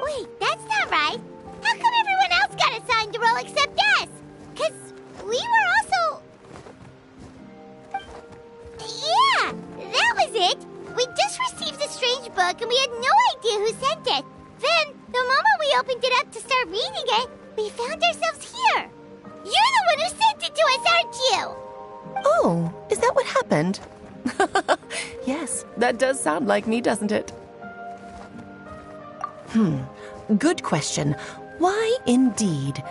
Wait, that's not right. How come everyone else got assigned a role except us? 'Cause we were also... Yeah, that was it. We just received a strange book and we had no idea who sent it. Then, the moment we opened it up to start reading it, we found ourselves here. You're the one who sent it to us, aren't you? Oh, is that what happened? Yes, that does sound like me, doesn't it? Good question. Why indeed?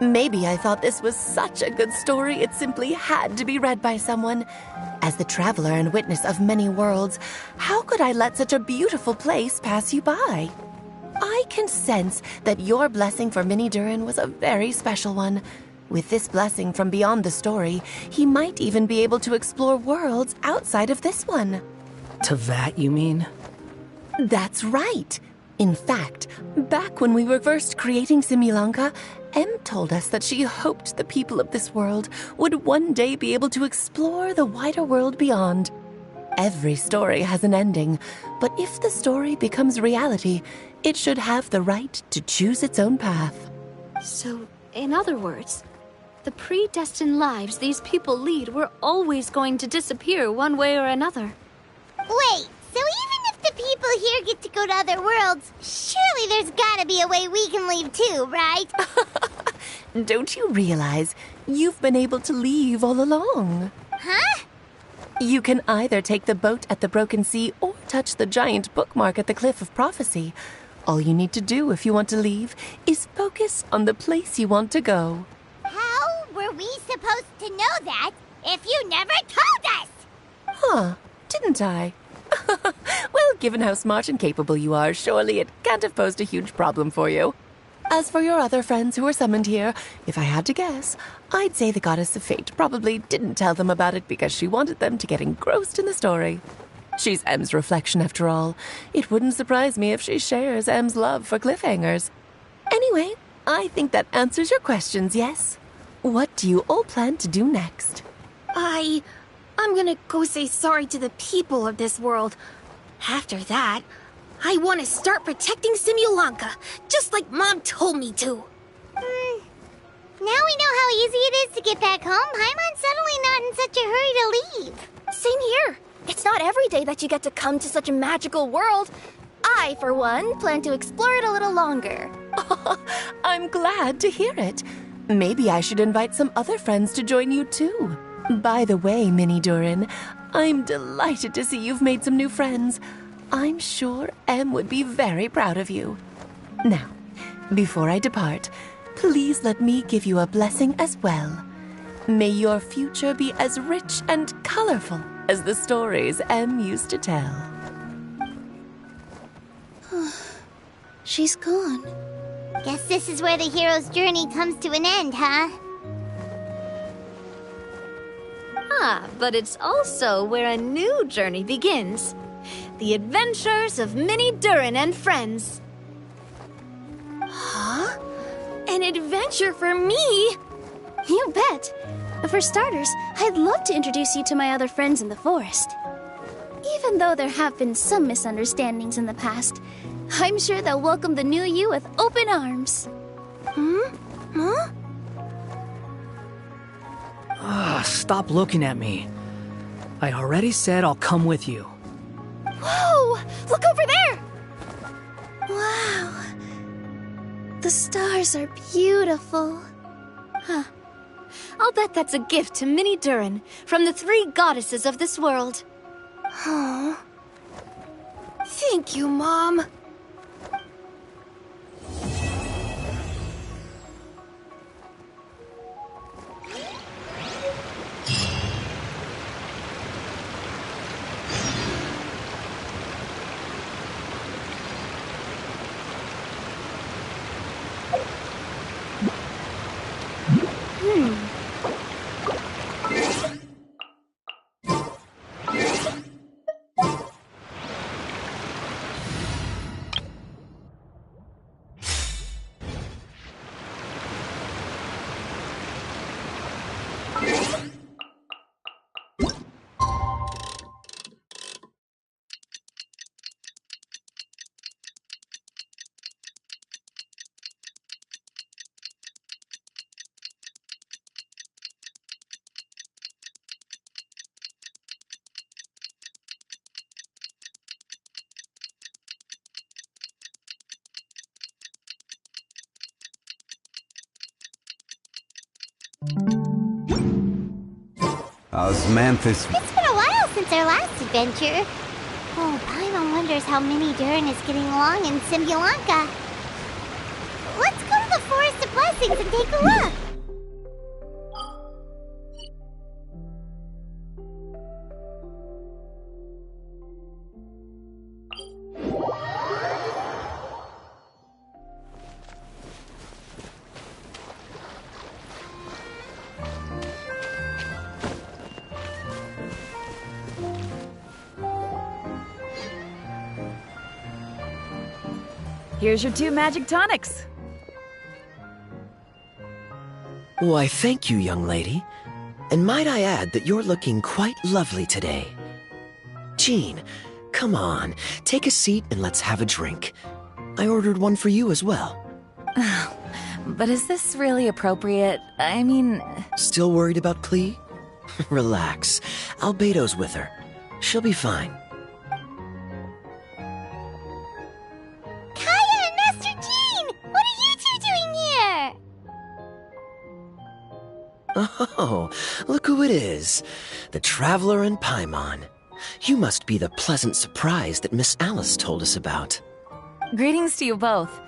Maybe I thought this was such a good story it simply had to be read by someone. As the traveler and witness of many worlds, how could I let such a beautiful place pass you by? I can sense that your blessing for Minnie Durin was a very special one. With this blessing from beyond the story, he might even be able to explore worlds outside of this one. Teyvat, you mean? That's right. In fact, back when we were first creating Simulanka, Em told us that she hoped the people of this world would one day be able to explore the wider world beyond. Every story has an ending, but if the story becomes reality, it should have the right to choose its own path. So, in other words, the predestined lives these people lead were always going to disappear one way or another. Wait, so even if the people here get to go to other worlds, surely there's gotta be a way we can leave too, right? Don't you realize you've been able to leave all along? Huh? You can either take the boat at the Broken Sea or touch the giant bookmark at the Cliff of Prophecy. All you need to do if you want to leave is focus on the place you want to go. How were we supposed to know that if you never told us? Huh, didn't I? Well, given how smart and capable you are, surely it can't have posed a huge problem for you. As for your other friends who were summoned here, if I had to guess, I'd say the Goddess of Fate probably didn't tell them about it because she wanted them to get engrossed in the story. She's Em's reflection, after all. It wouldn't surprise me if she shares Em's love for cliffhangers. Anyway, I think that answers your questions, yes? What do you all plan to do next? I'm gonna go say sorry to the people of this world. After that, I want to start protecting Simulanka, just like Mom told me to. Now we know how easy it is to get back home. Paimon's suddenly not in such a hurry to leave. Same here. It's not every day that you get to come to such a magical world. I, for one, plan to explore it a little longer. I'm glad to hear it. Maybe I should invite some other friends to join you too. By the way, Minnie Durin, I'm delighted to see you've made some new friends. I'm sure Em would be very proud of you. Now, before I depart, please let me give you a blessing as well. May your future be as rich and colorful as the stories Em used to tell. She's gone. Guess this is where the hero's journey comes to an end, huh? But it's also where a new journey begins. The adventures of Minnie Durin and friends. Huh? An adventure for me? You bet. For starters, I'd love to introduce you to my other friends in the forest. Even though there have been some misunderstandings in the past, I'm sure they'll welcome the new you with open arms. Huh? Stop looking at me. I already said I'll come with you. Whoa! Look over there! Wow. The stars are beautiful. I'll bet that's a gift to Minnie Durin from the 3 goddesses of this world. Oh. Thank you, Mom. Osmanthus. It's been a while since our last adventure. Oh, Paimon wonders how Mini Durin is getting along in Simulanka. Let's go to the Forest of Blessings and take a look. Here's your 2 magic tonics. Why, thank you, young lady. And might I add that you're looking quite lovely today. Jean, come on, take a seat and let's have a drink. I ordered one for you as well. But is this really appropriate? I mean... Still worried about Klee? Relax. Albedo's with her. She'll be fine. Oh, look who it is. The Traveler and Paimon. You must be the pleasant surprise that Miss Alice told us about. Greetings to you both.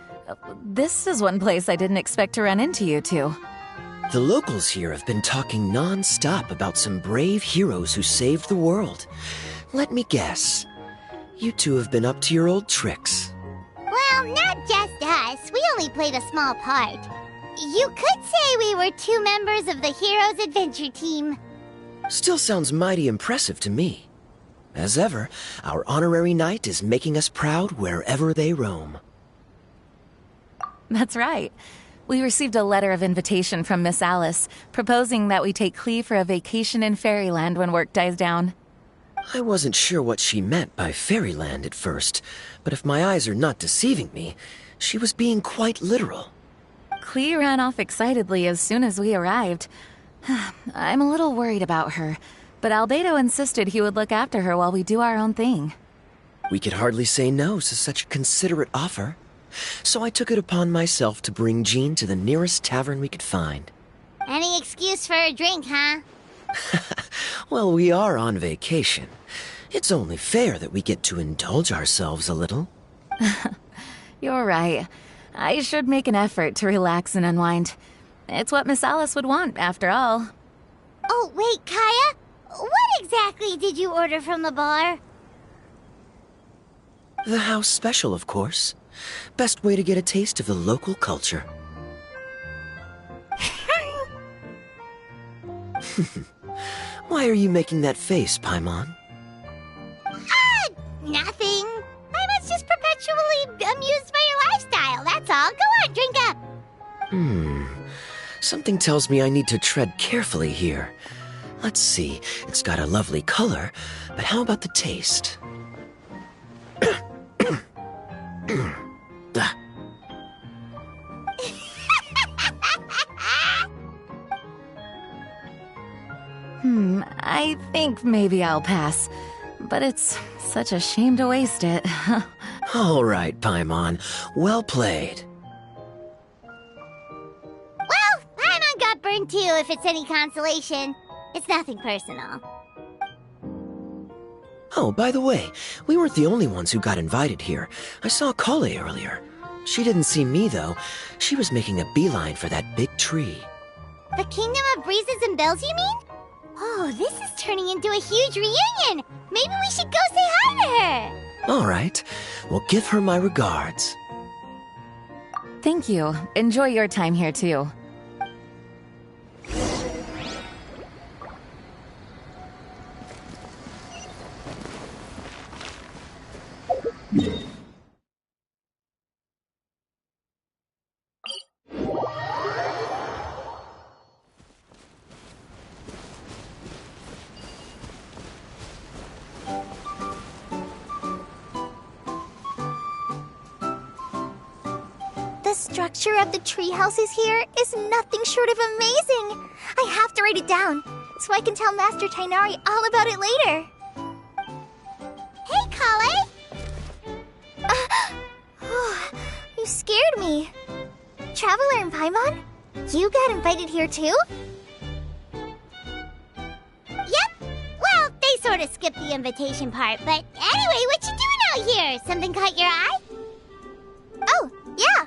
This is one place I didn't expect to run into you two. The locals here have been talking non-stop about some brave heroes who saved the world. Let me guess. You two have been up to your old tricks. Well, not just us. We only played a small part. You could say we were 2 members of the Heroes Adventure Team. Still sounds mighty impressive to me. As ever, our honorary knight is making us proud wherever they roam. That's right. We received a letter of invitation from Miss Alice, proposing that we take Klee for a vacation in Fairyland when work dies down. I wasn't sure what she meant by Fairyland at first, but if my eyes are not deceiving me, she was being quite literal. Klee ran off excitedly as soon as we arrived. I'm a little worried about her, but Albedo insisted he would look after her while we do our own thing. We could hardly say no to such a considerate offer, so I took it upon myself to bring Jean to the nearest tavern we could find. Any excuse for a drink, huh? Well, we are on vacation. It's only fair that we get to indulge ourselves a little. You're right. I should make an effort to relax and unwind. It's what Miss Alice would want, after all. Oh, wait, Kaya? What exactly did you order from the bar? The house special, of course. Best way to get a taste of the local culture. Why are you making that face, Paimon? Nothing. Paimon's just perpetually amused by your lifestyle, that's all. Go on, drink up. Something tells me I need to tread carefully here. Let's see, it's got a lovely color, but how about the taste? I think maybe I'll pass. But it's such a shame to waste it. All right, Paimon. Well played. Well, Paimon got burned too, if it's any consolation. It's nothing personal. Oh, by the way, we weren't the only ones who got invited here. I saw Kale earlier. She didn't see me, though. She was making a beeline for that big tree. The Kingdom of Breezes and Bells, you mean? Oh, this is turning into a huge reunion! Maybe we should go say hi to her! All right. Well, give her my regards. Thank you. Enjoy your time here, too. The structure of the tree houses here is nothing short of amazing. I have to write it down so I can tell Master Tainari all about it later. Hey, Kale! You scared me. Traveler and Paimon, you got invited here too? sort of skipped the invitation part, but anyway, what you doing out here? Something caught your eye? Oh, yeah.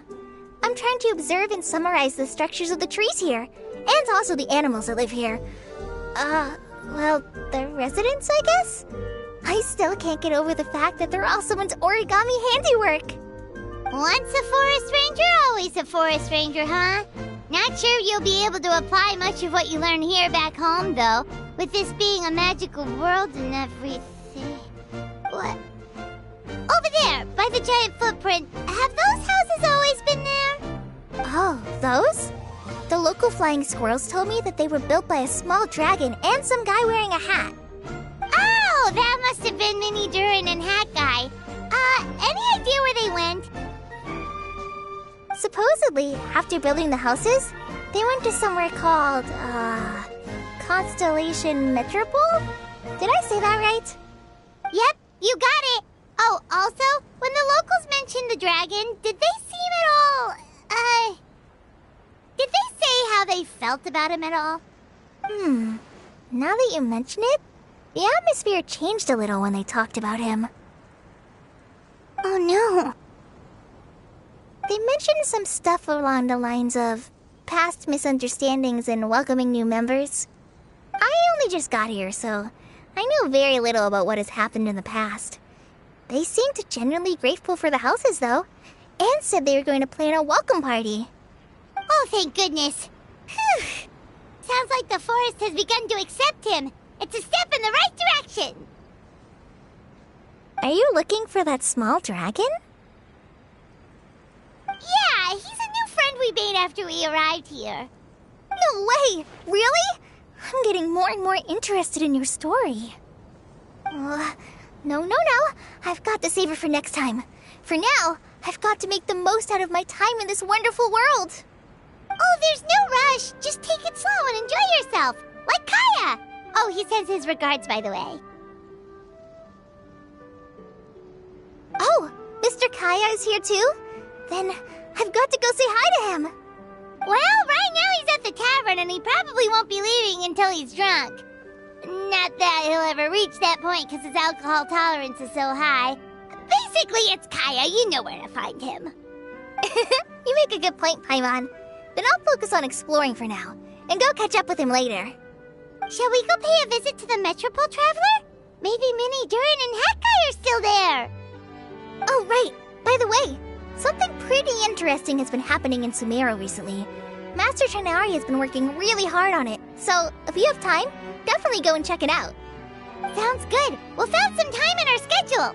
I'm trying to observe and summarize the structures of the trees here, and also the animals that live here. Well, the residents, I guess? I still can't get over the fact that they're all someone's origami handiwork. Once a forest ranger, always a forest ranger, huh? Not sure you'll be able to apply much of what you learn here back home, though, with this being a magical world and everything. What? Over there, by the giant footprint, have those houses always been there? Oh, those? The local flying squirrels told me that they were built by a small dragon and some guy wearing a hat. Oh, that must have been Mini Durin and Hat Guy. Any idea where they went? Supposedly, after building the houses, they went to somewhere called, Constellation Metropole? Did I say that right? Yep, you got it. Oh, also, when the locals mentioned the dragon, did they seem at all, did they say how they felt about him at all? Now that you mention it, the atmosphere changed a little when they talked about him. Oh no. They mentioned some stuff along the lines of past misunderstandings and welcoming new members. I only just got here, so I know very little about what has happened in the past. They seemed genuinely grateful for the houses, though, and said they were going to plan a welcome party. Oh, thank goodness. Phew. Sounds like the forest has begun to accept him. It's a step in the right direction. Are you looking for that small dragon? Yeah, he's a new friend we made after we arrived here. No way! Really? I'm getting more and more interested in your story. No. I've got to save it for next time. For now, I've got to make the most out of my time in this wonderful world. Oh, there's no rush. Just take it slow and enjoy yourself. Like Kaya. Oh, he sends his regards, by the way. Oh, Mr. Kaya is here too? Then I've got to go say hi to him. Well, right now he's at the tavern and he probably won't be leaving until he's drunk. Not that he'll ever reach that point because his alcohol tolerance is so high. Basically, it's Kaya. You know where to find him. You make a good point, Paimon. Then I'll focus on exploring for now, and go catch up with him later. Shall we go pay a visit to the Metropole Traveler? Maybe Mini Durin and Hat Guy are still there. Oh, right. By the way, something pretty interesting has been happening in Sumeru recently. Master Trinari has been working really hard on it, so if you have time, definitely go and check it out. Sounds good. We'll found some time in our schedule.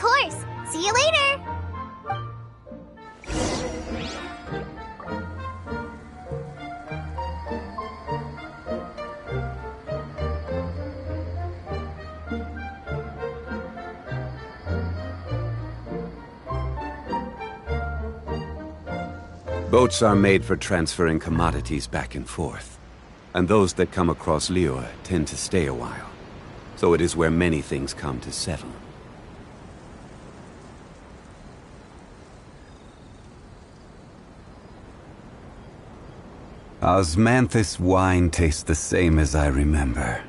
course. See you later. Boats are made for transferring commodities back and forth, and those that come across Liyue tend to stay a while. So it is where many things come to settle. Osmanthus wine tastes the same as I remember.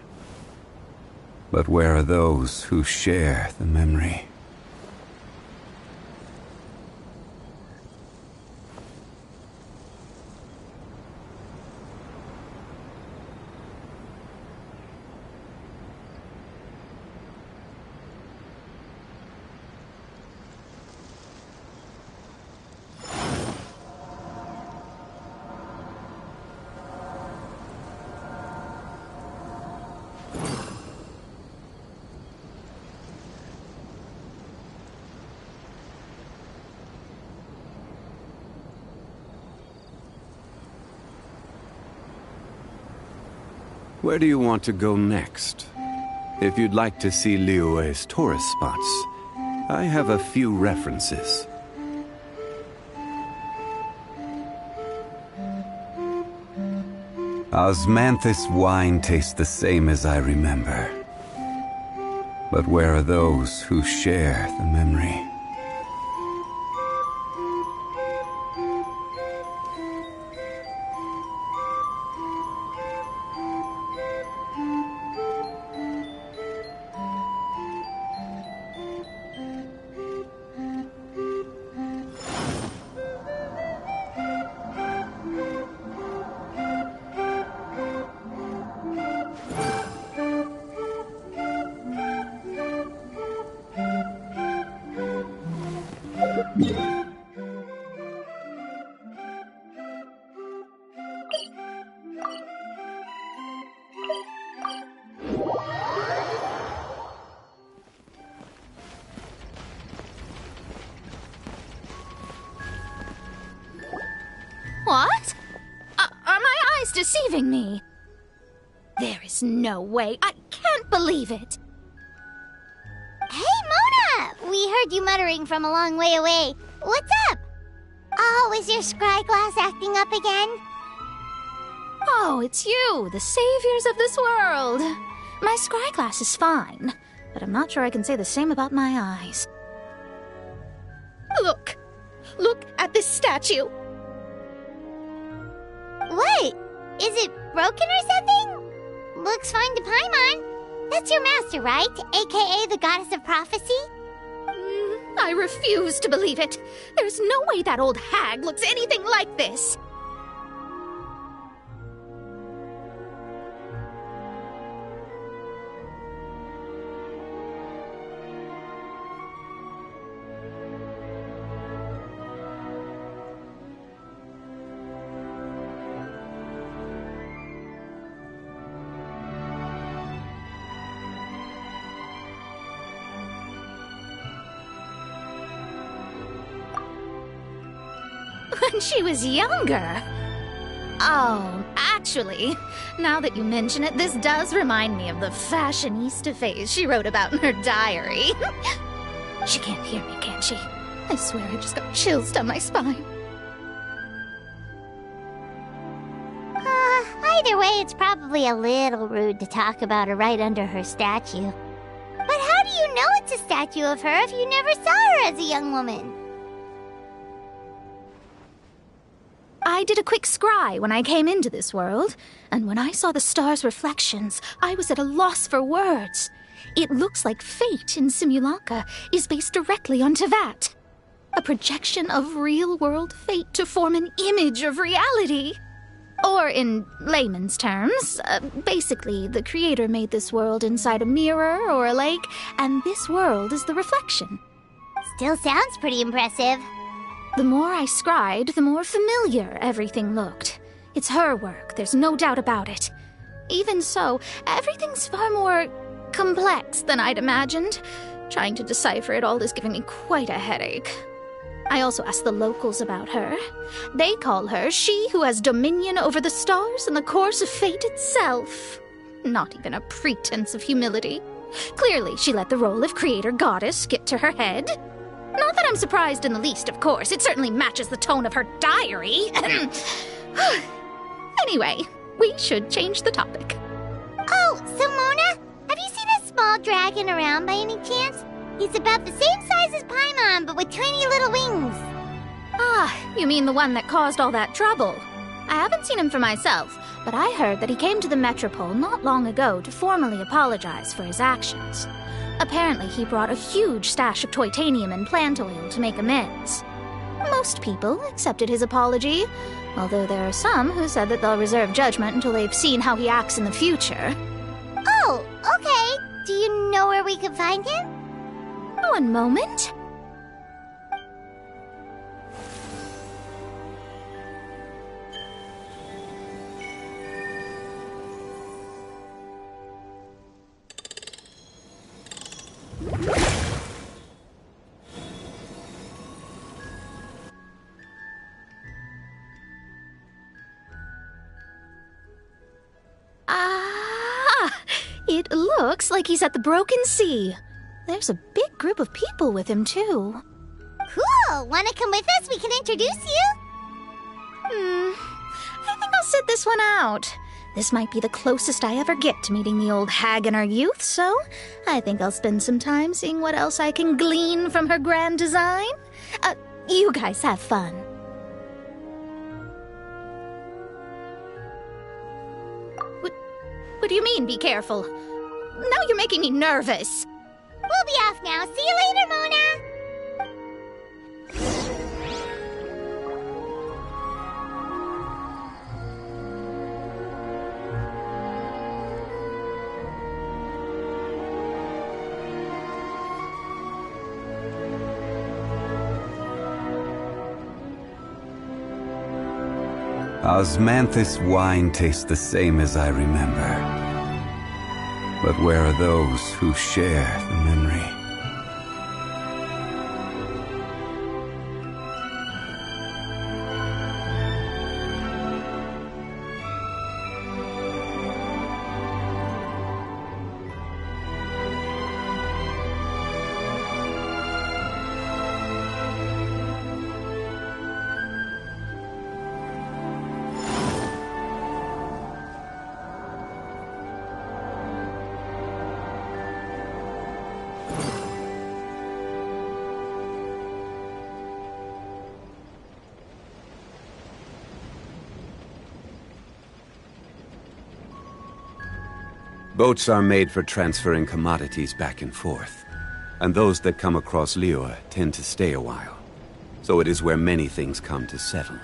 But where are those who share the memory? Where do you want to go next? If you'd like to see Liyue's tourist spots, I have a few references. Osmanthus wine tastes the same as I remember. But where are those who share the memory? What? Are my eyes deceiving me? There is no way. I can't believe it. Hey, Mona! We heard you muttering from a long way away. What's up? Oh, is your scry glass acting up again? Oh, it's you, the saviors of this world. My scry glass is fine, but I'm not sure I can say the same about my eyes. Look! Look at this statue! What? Is it broken or something? Looks fine to Paimon. That's your master, right? AKA the goddess of prophecy? I refuse to believe it. There's no way that old hag looks anything like this. When she was younger. Oh, actually, now that you mention it, this does remind me of the fashionista phase she wrote about in her diary. She can't hear me, can she? I swear I just got chills down my spine. Either way, it's probably a little rude to talk about her right under her statue. But how do you know it's a statue of her if you never saw her as a young woman? I did a quick scry when I came into this world, and when I saw the stars' reflections, I was at a loss for words. It looks like fate in Simulanka is based directly on Tevat. A projection of real-world fate to form an image of reality. Or in layman's terms, basically the creator made this world inside a mirror or a lake, and this world is the reflection. Still sounds pretty impressive. The more I scried, the more familiar everything looked. It's her work, there's no doubt about it. Even so, everything's far more complex than I'd imagined. Trying to decipher it all is giving me quite a headache. I also asked the locals about her. They call her she who has dominion over the stars and the course of fate itself. Not even a pretense of humility. Clearly, she let the role of creator goddess skip to her head. Not that I'm surprised in the least, of course. It certainly matches the tone of her diary. Anyway, we should change the topic. Oh, so Mona, have you seen a small dragon around by any chance? He's about the same size as Paimon, but with tiny little wings. Ah, you mean the one that caused all that trouble? I haven't seen him for myself, but I heard that he came to the Metropole not long ago to formally apologize for his actions. Apparently, he brought a huge stash of Toitanium and plant oil to make amends. Most people accepted his apology, although there are some who said that they'll reserve judgment until they've seen how he acts in the future. Oh, okay. Do you know where we can find him? One moment. It looks like he's at the Broken Sea. There's a big group of people with him, too. Cool! Wanna come with us? We can introduce you? I think I'll sit this one out. This might be the closest I ever get to meeting the old hag in her youth, so I think I'll spend some time seeing what else I can glean from her grand design. You guys have fun. What do you mean, be careful? Now you're making me nervous. We'll be off now. See you later, Mona! Osmanthus wine tastes the same as I remember. But where are those who share the memory? Boats are made for transferring commodities back and forth, and those that come across Liyue tend to stay a while, so it is where many things come to settle.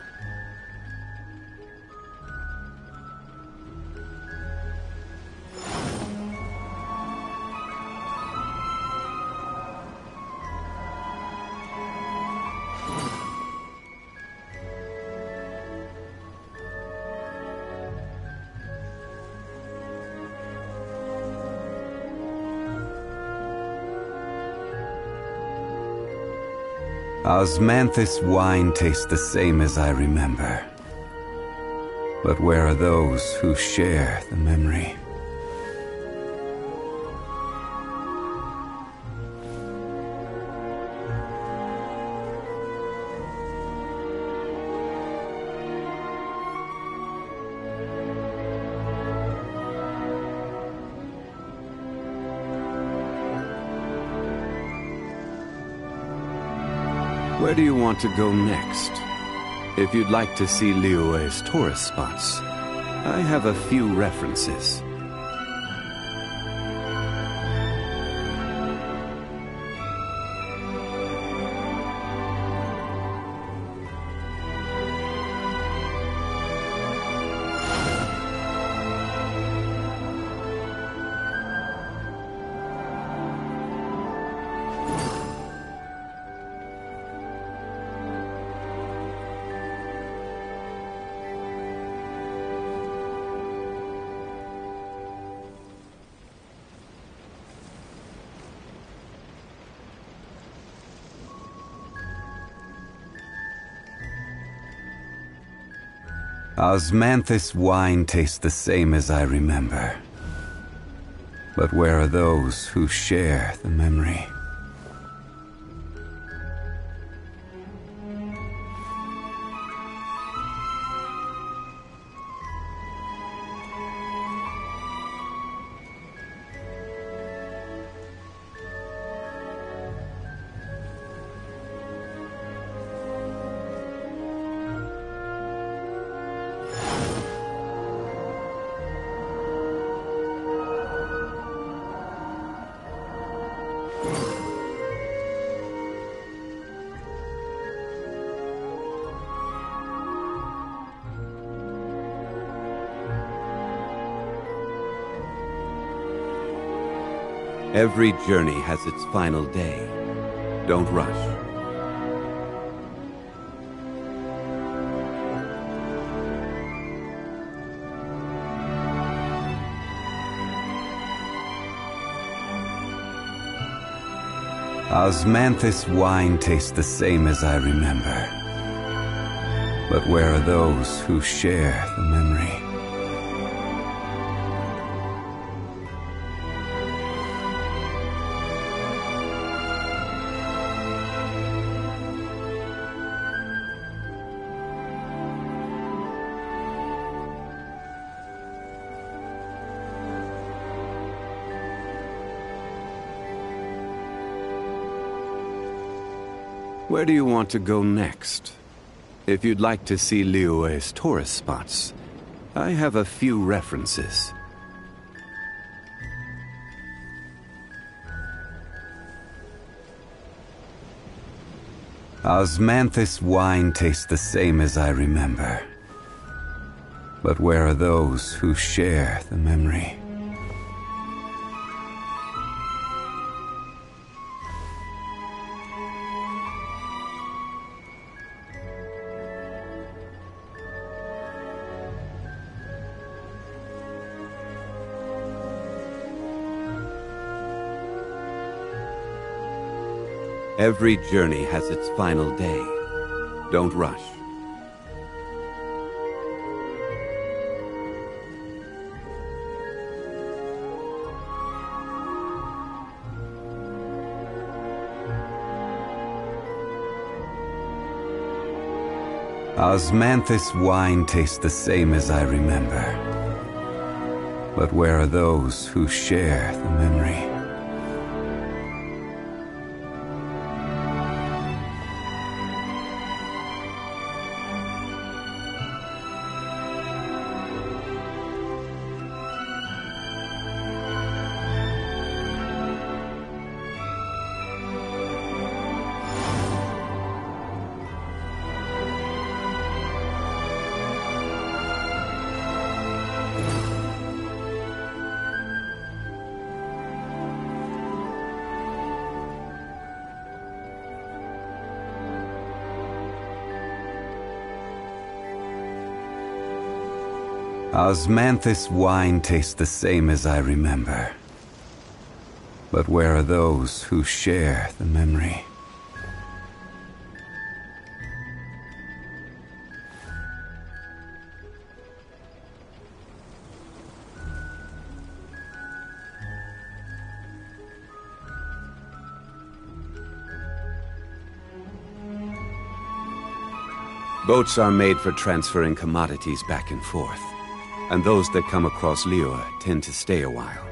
Osmanthus wine tastes the same as I remember. But where are those who share the memory? Where do you want to go next? If you'd like to see Liyue's tourist spots, I have a few references. Osmanthus wine tastes the same as I remember. But where are those who share the memory? Every journey has its final day. Don't rush. Osmanthus wine tastes the same as I remember. But where are those who share the memory? Where do you want to go next? If you'd like to see Liyue's tourist spots, I have a few references. Osmanthus wine tastes the same as I remember. But where are those who share the memory? Every journey has its final day. Don't rush. Osmanthus wine tastes the same as I remember. But where are those who share the memory? Osmanthus wine tastes the same as I remember. But where are those who share the memory? Boats are made for transferring commodities back and forth. And those that come across Liyue tend to stay a while.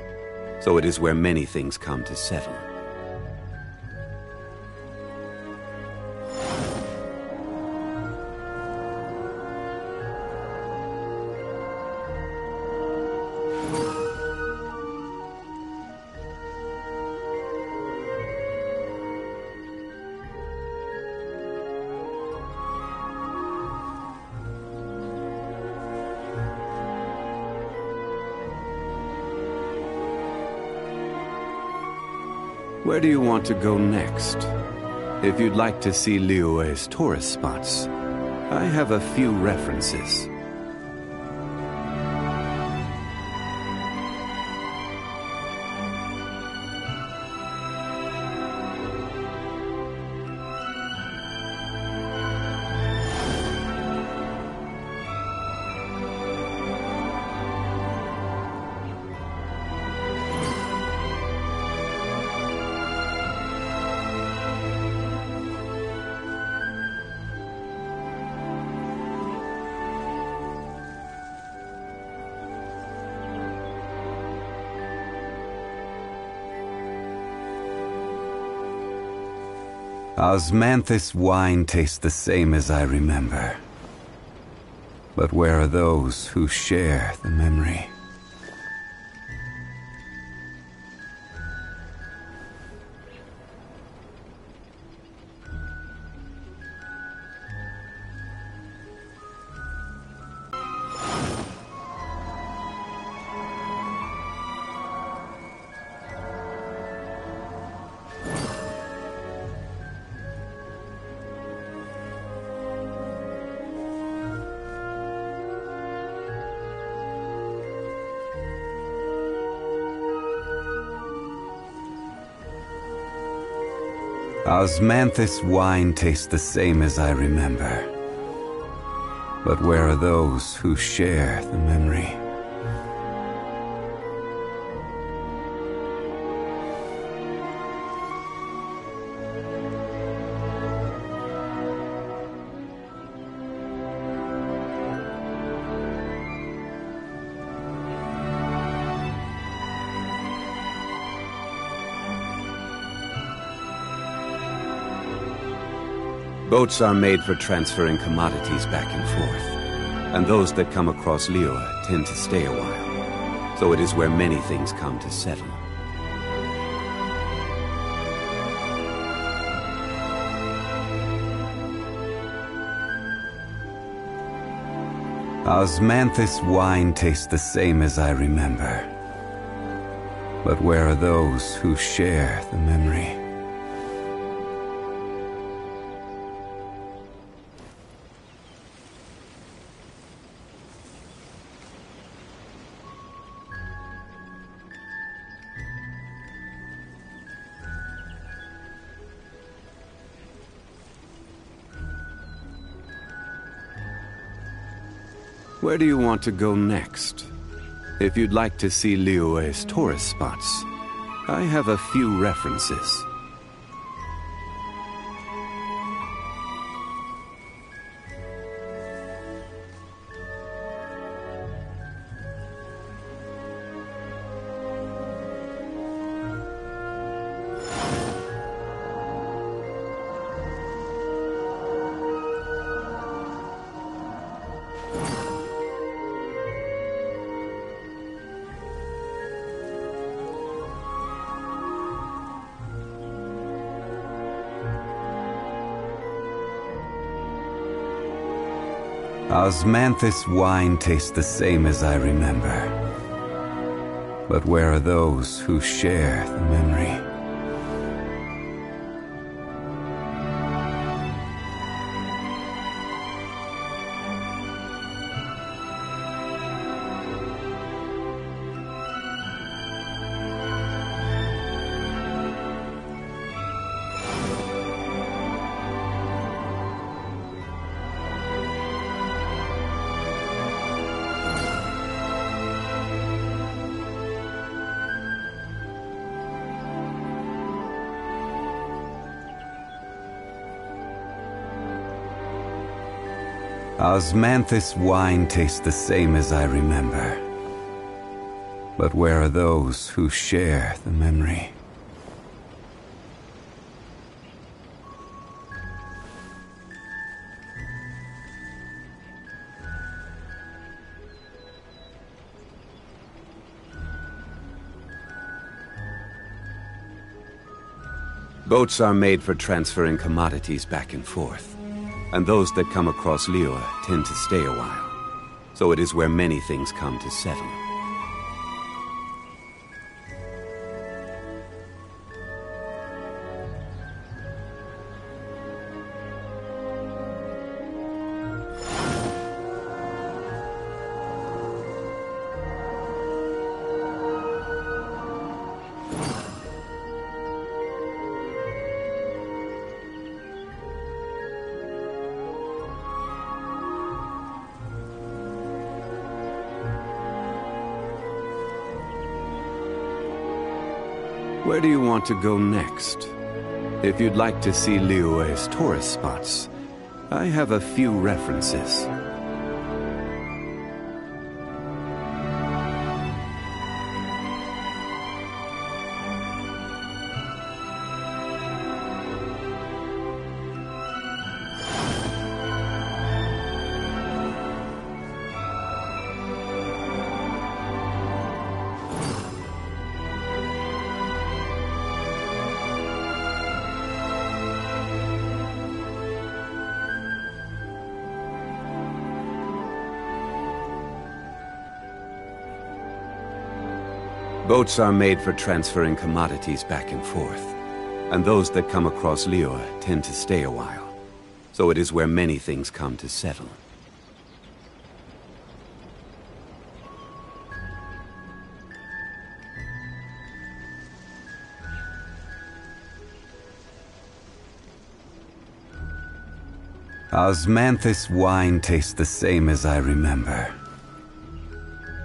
So it is where many things come to settle. Where do you want to go next? If you'd like to see Liyue's tourist spots, I have a few references. Osmanthus wine tastes the same as I remember. But where are those who share the memory? Osmanthus wine tastes the same as I remember. But where are those who share the memory? Boats are made for transferring commodities back and forth, and those that come across Liyue tend to stay a while, so it is where many things come to settle. Osmanthus wine tastes the same as I remember. But where are those who share the memory? Where do you want to go next? If you'd like to see Liyue's tourist spots, I have a few references. Osmanthus wine tastes the same as I remember. But where are those who share the memory? Osmanthus wine tastes the same as I remember. But where are those who share the memory? Boats are made for transferring commodities back and forth, and those that come across Liyue tend to stay a while, so it is where many things come to settle. Where do you want to go next? If you'd like to see Liyue's tourist spots, I have a few references. Boats are made for transferring commodities back and forth, and those that come across Liyue tend to stay a while. So it is where many things come to settle. Osmanthus wine tastes the same as I remember.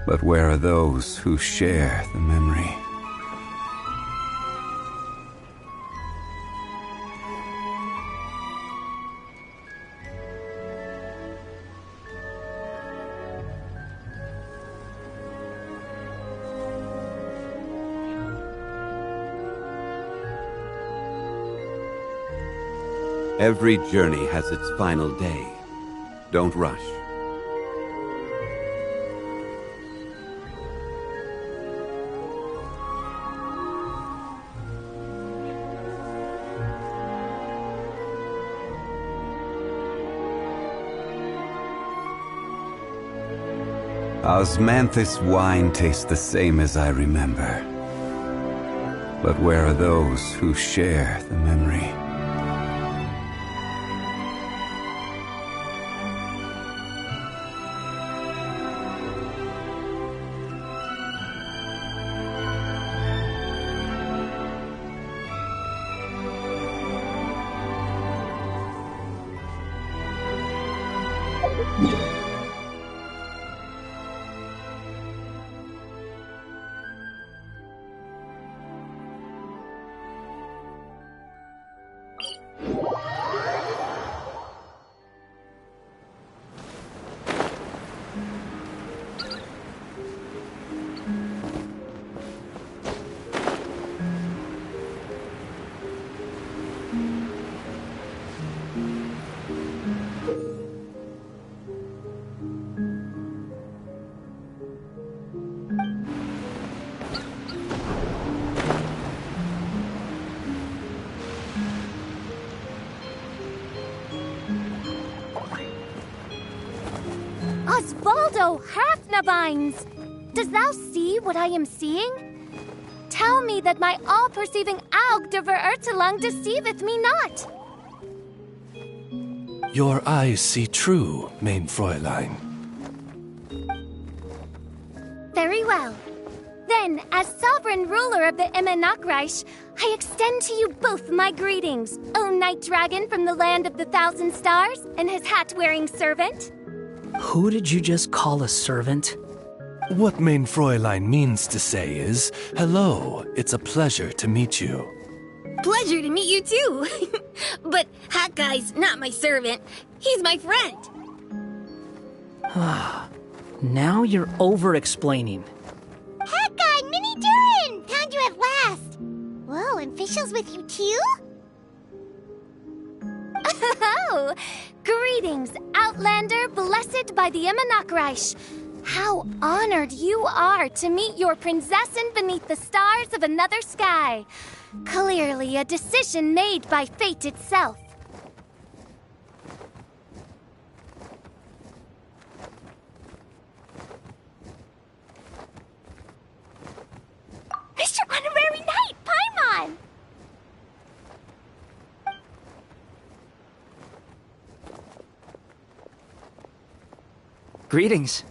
But where are those who share the memory? Every journey has its final day. Don't rush. Osmanthus wine tastes the same as I remember. But where are those who share the memory? Osvaldo Hafnavines! Does thou see what I am seeing? Tell me that my all-perceiving Aug de Verurtelung deceiveth me not! Your eyes see true, main Fräulein. Very well. Then, as sovereign ruler of the Immenachreich, I extend to you both my greetings, O Night Dragon from the land of the Thousand Stars and his hat-wearing servant. Who did you just call a servant? What main Fräulein means to say is, hello, it's a pleasure to meet you. Pleasure to meet you too. But Hat Guy's not my servant. He's my friend. Now you're over-explaining. Hat Guy, Mini Durin! Found you at last. Whoa, and Fischl's with you too? Oh, greetings, Outlander blessed by the Immenachreich. How honored you are to meet your prinzessin beneath the stars of another sky. Clearly a decision made by fate itself. Mr. Honorary Knight, Paimon! Greetings.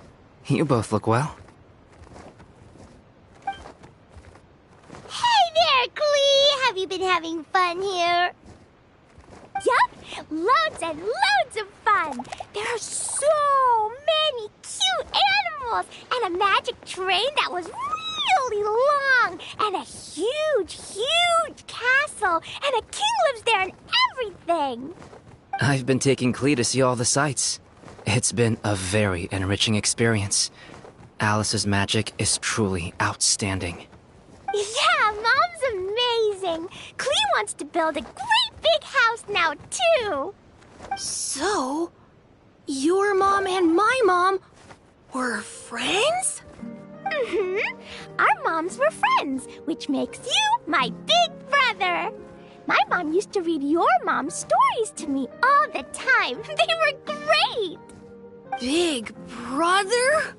You both look well. Hey there, Klee! Have you been having fun here? Yup, loads and loads of fun! There are so many cute animals, and a magic train that was really long, and a huge, huge castle, and a king lives there and everything! I've been taking Klee to see all the sights. It's been a very enriching experience. Alice's magic is truly outstanding. Yeah, Mom's amazing! Klee wants to build a great big house now, too! So, your mom and my mom were friends? Mm-hmm. Our moms were friends, which makes you my big brother. My mom used to read your mom's stories to me all the time. They were great! Big brother?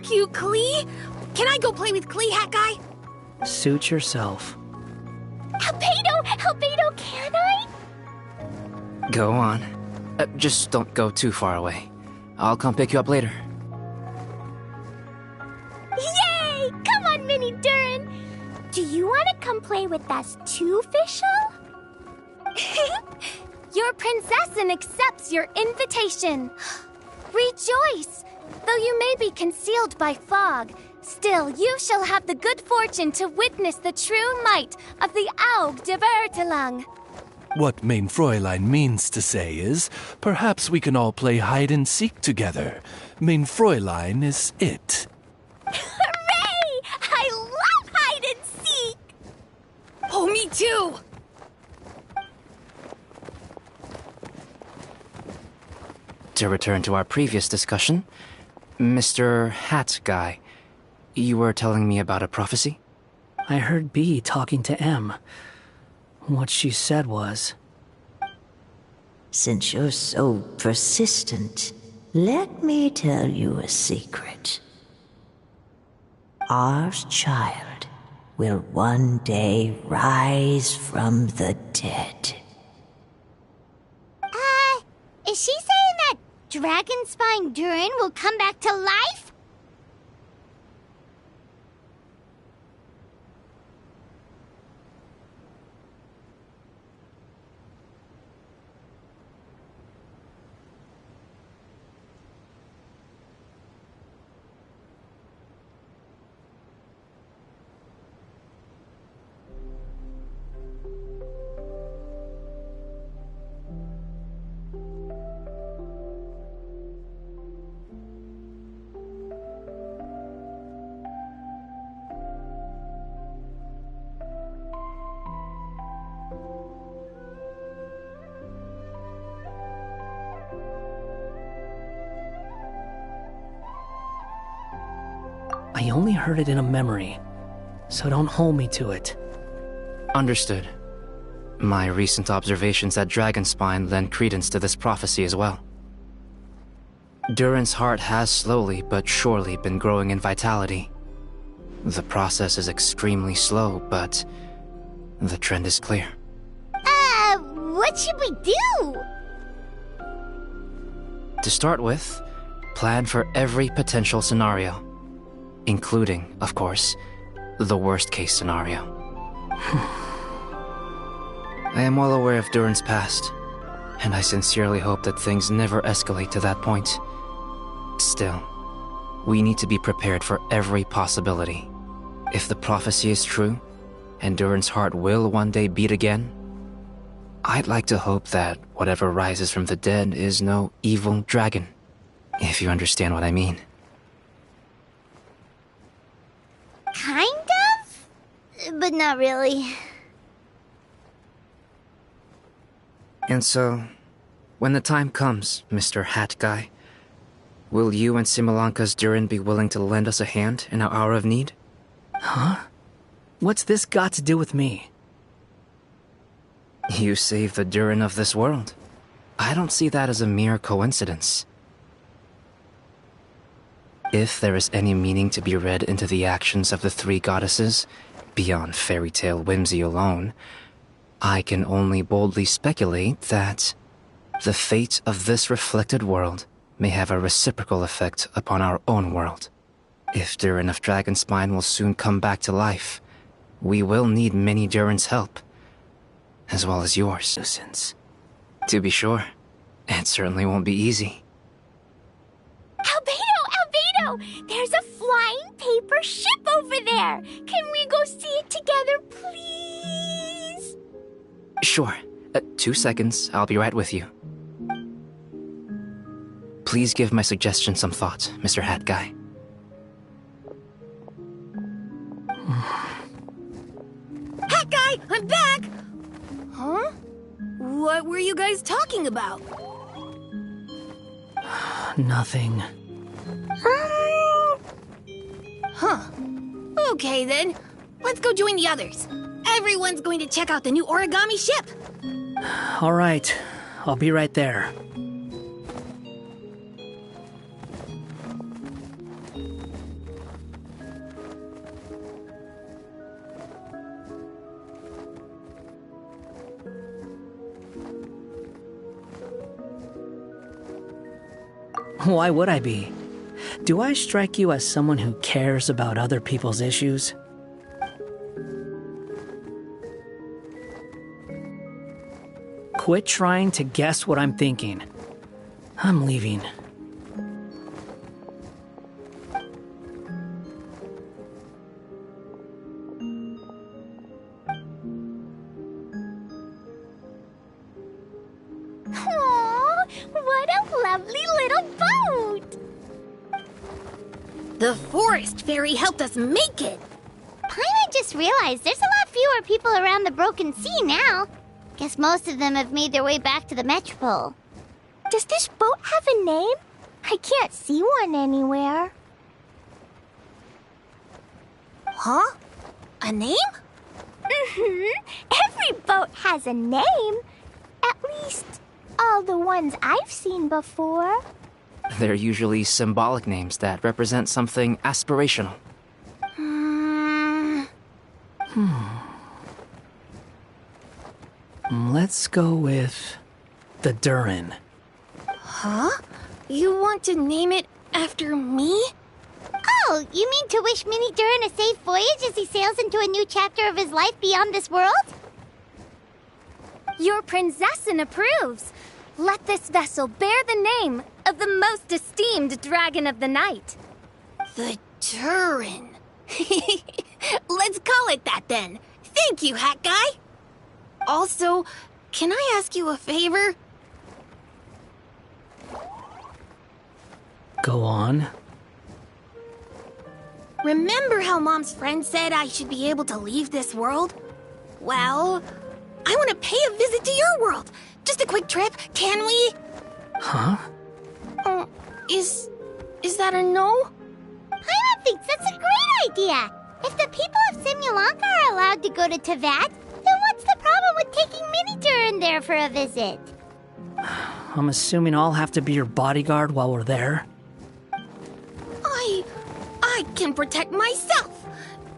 Thank you, Klee. Can I go play with Klee, Hat Guy? Suit yourself. Albedo, can I? Go on. Just don't go too far away. I'll come pick you up later. Yay! Come on, Mini Durin. Do you want to come play with us too, Fischl? Your princessin accepts your invitation. Rejoice! Though you may be concealed by fog, still you shall have the good fortune to witness the true might of the Aug de Vertelang. What Mein Fräulein means to say is, perhaps we can all play hide-and-seek together. Mein Fräulein is it. Hooray! I love hide and seek! Oh, me too! To return to our previous discussion, Mr. Hat Guy, you were telling me about a prophecy? I heard B talking to M. What she said was... Since you're so persistent, let me tell you a secret. Our child will one day rise from the dead. Is she saying that Dragonspine Durin will come back to life? I only heard it in a memory, so don't hold me to it. Understood. My recent observations at Dragonspine lend credence to this prophecy as well. Durin's heart has slowly but surely been growing in vitality. The process is extremely slow, but the trend is clear. What should we do? To start with, plan for every potential scenario, including, of course, the worst-case scenario. I am well aware of Durin's past, and I sincerely hope that things never escalate to that point. Still, we need to be prepared for every possibility. If the prophecy is true, and Durin's heart will one day beat again, I'd like to hope that whatever rises from the dead is no evil dragon, if you understand what I mean. Kind of? But not really. And so, when the time comes, Mr. Hat Guy, will you and Similanka's Durin be willing to lend us a hand in our hour of need? Huh? What's this got to do with me? You saved the Durin of this world. I don't see that as a mere coincidence. If there is any meaning to be read into the actions of the three goddesses, beyond fairy tale whimsy alone, I can only boldly speculate that the fate of this reflected world may have a reciprocal effect upon our own world. If Durin of Dragonspine will soon come back to life, we will need many Durin's help, as well as yours. Nuisance. To be sure, it certainly won't be easy. Albedo! There's a flying paper ship over there! Can we go see it together, please? Sure. 2 seconds, I'll be right with you. Please give my suggestion some thought, Mr. Hat Guy. Hat Guy, I'm back! Huh? What were you guys talking about? Nothing. Huh. Okay then. Let's go join the others. Everyone's going to check out the new origami ship. All right, I'll be right there. Why would I be? Do I strike you as someone who cares about other people's issues? Quit trying to guess what I'm thinking. I'm leaving. Aww, what a lovely little boat! The forest fairy helped us make it. Paimon just realized there's a lot fewer people around the Broken Sea now. Guess most of them have made their way back to the Metropole. Does this boat have a name? I can't see one anywhere. Huh? A name? Every boat has a name. At least, all the ones I've seen before. They're usually symbolic names that represent something aspirational. Let's go with the Durin. Huh? You want to name it after me? Oh, you mean to wish Mini Durin a safe voyage as he sails into a new chapter of his life beyond this world? Your princessin approves. Let this vessel bear the name of the most esteemed dragon of the night. The Durin. Let's call it that then. Thank you, Hat Guy. Also, can I ask you a favor? Go on. Remember how Mom's friend said I should be able to leave this world? Well, I want to pay a visit to your world. Just a quick trip, can we? Huh? Is that a no? Paimon thinks that's a great idea. If the people of Simulanka are allowed to go to Teyvat, then what's the problem with taking Mini Durin there for a visit? I'm assuming I'll have to be your bodyguard while we're there. I can protect myself.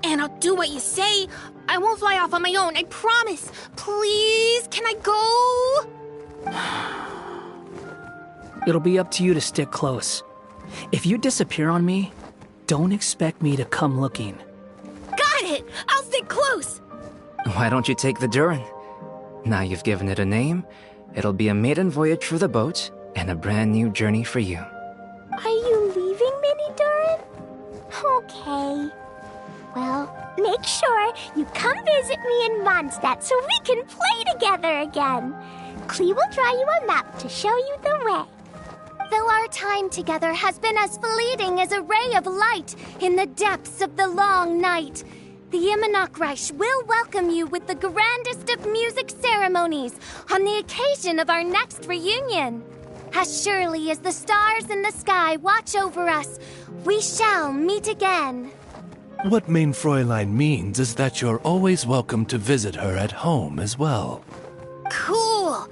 And I'll do what you say. I won't fly off on my own, I promise. Please, can I go? It'll be up to you to stick close. If you disappear on me, don't expect me to come looking. Got it! I'll stick close! Why don't you take the Durin? Now you've given it a name, it'll be a maiden voyage for the boat and a brand new journey for you. Are you leaving, Mini Durin? Okay. Well, make sure you come visit me in Mondstadt so we can play together again. Klee will draw you a map to show you the way. Though our time together has been as fleeting as a ray of light in the depths of the long night, the Immonakreich will welcome you with the grandest of music ceremonies on the occasion of our next reunion. As surely as the stars in the sky watch over us, we shall meet again. What Mein Fräulein means is that you're always welcome to visit her at home as well. Cool!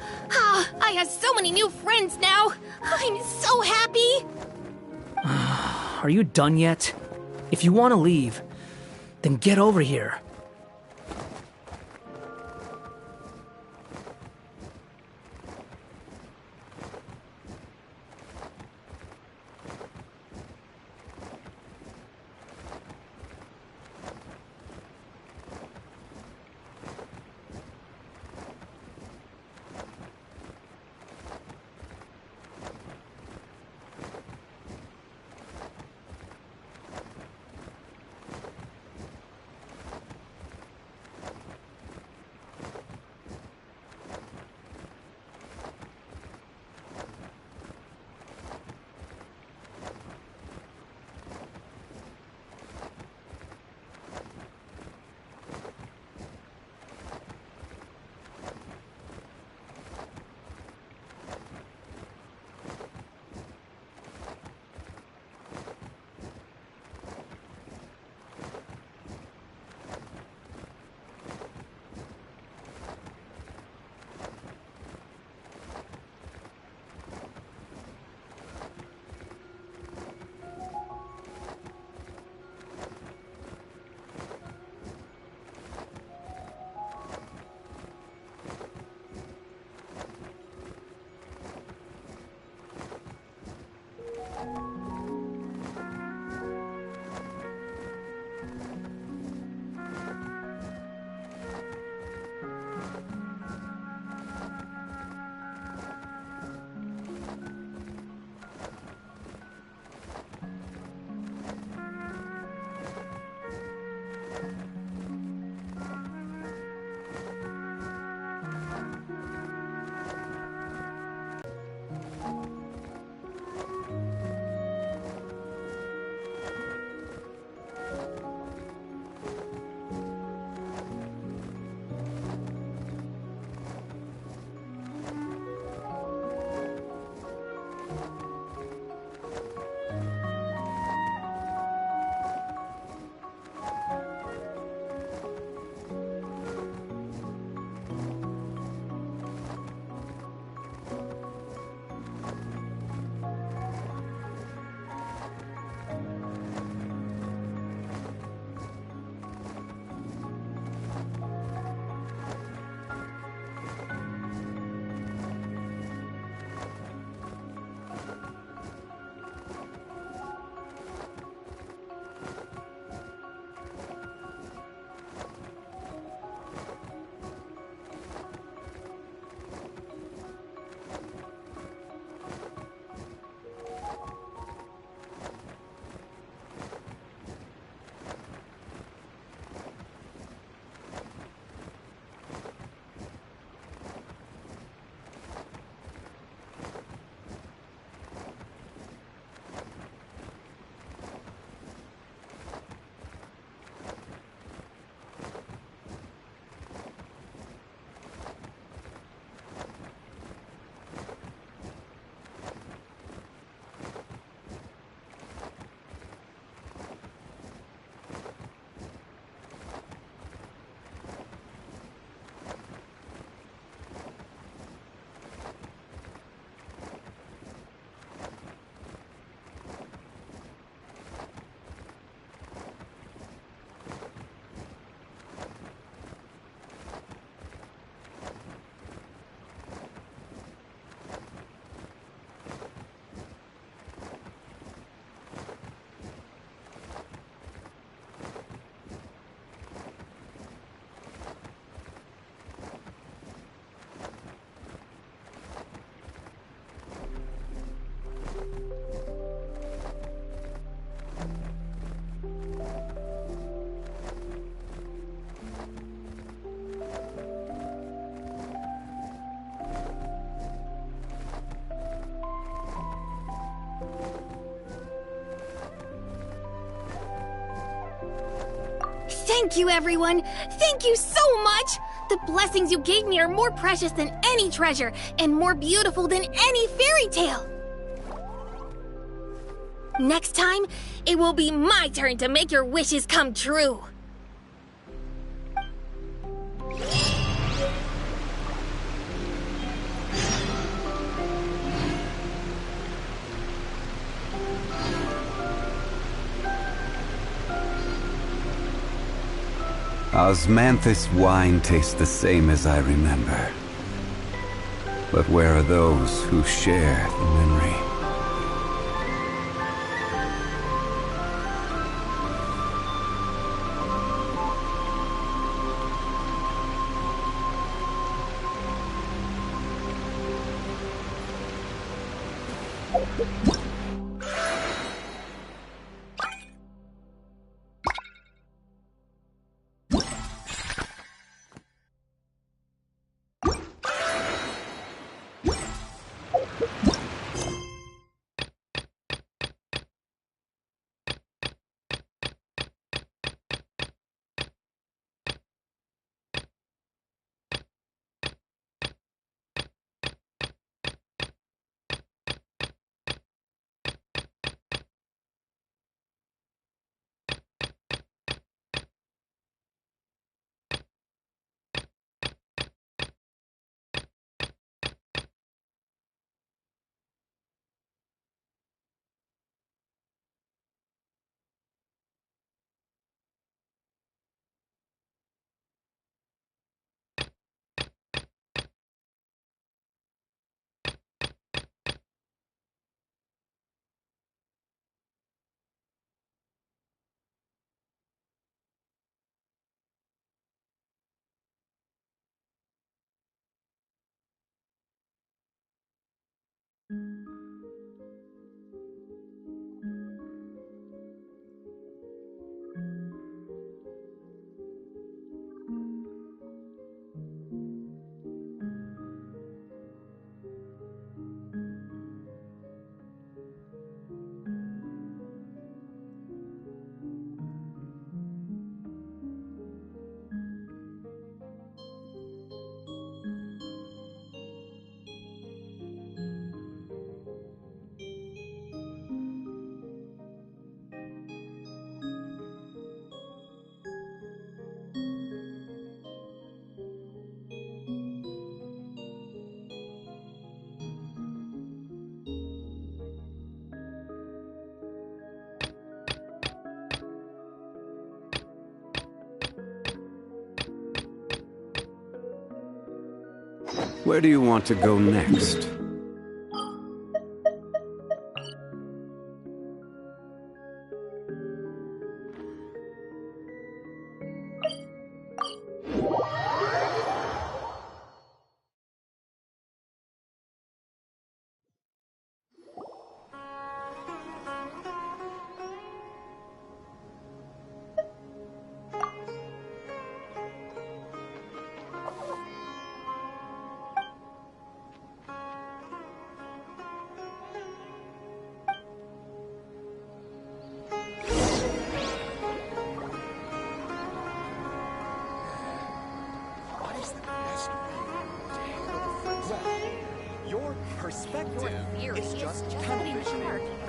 I have so many new friends now! I'm so happy! Are you done yet? If you want to leave, then get over here. Thank you, everyone! Thank you so much! The blessings you gave me are more precious than any treasure, and more beautiful than any fairy tale! Next time, it will be my turn to make your wishes come true! Osmanthus wine tastes the same as I remember. But where are those who share the memory? Where do you want to go next? Your perspective is just tunnel vision.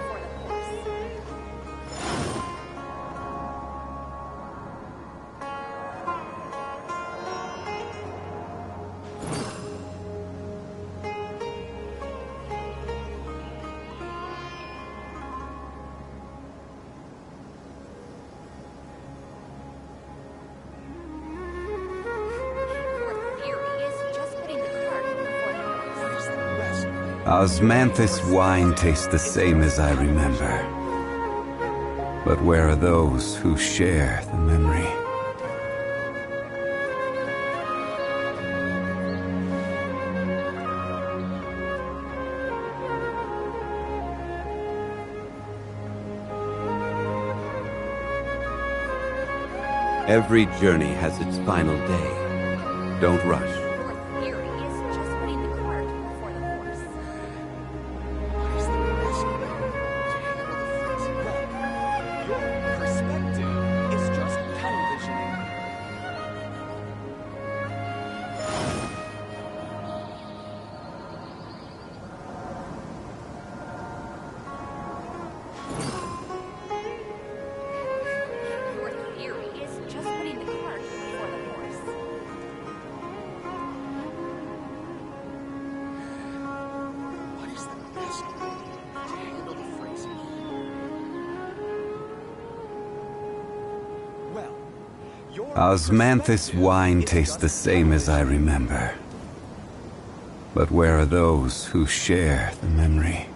Osmanthus wine tastes the same as I remember. But where are those who share the memory? Every journey has its final day. Don't rush. Osmanthus wine tastes the same as I remember. But where are those who share the memory?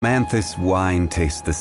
Manthus wine tastes the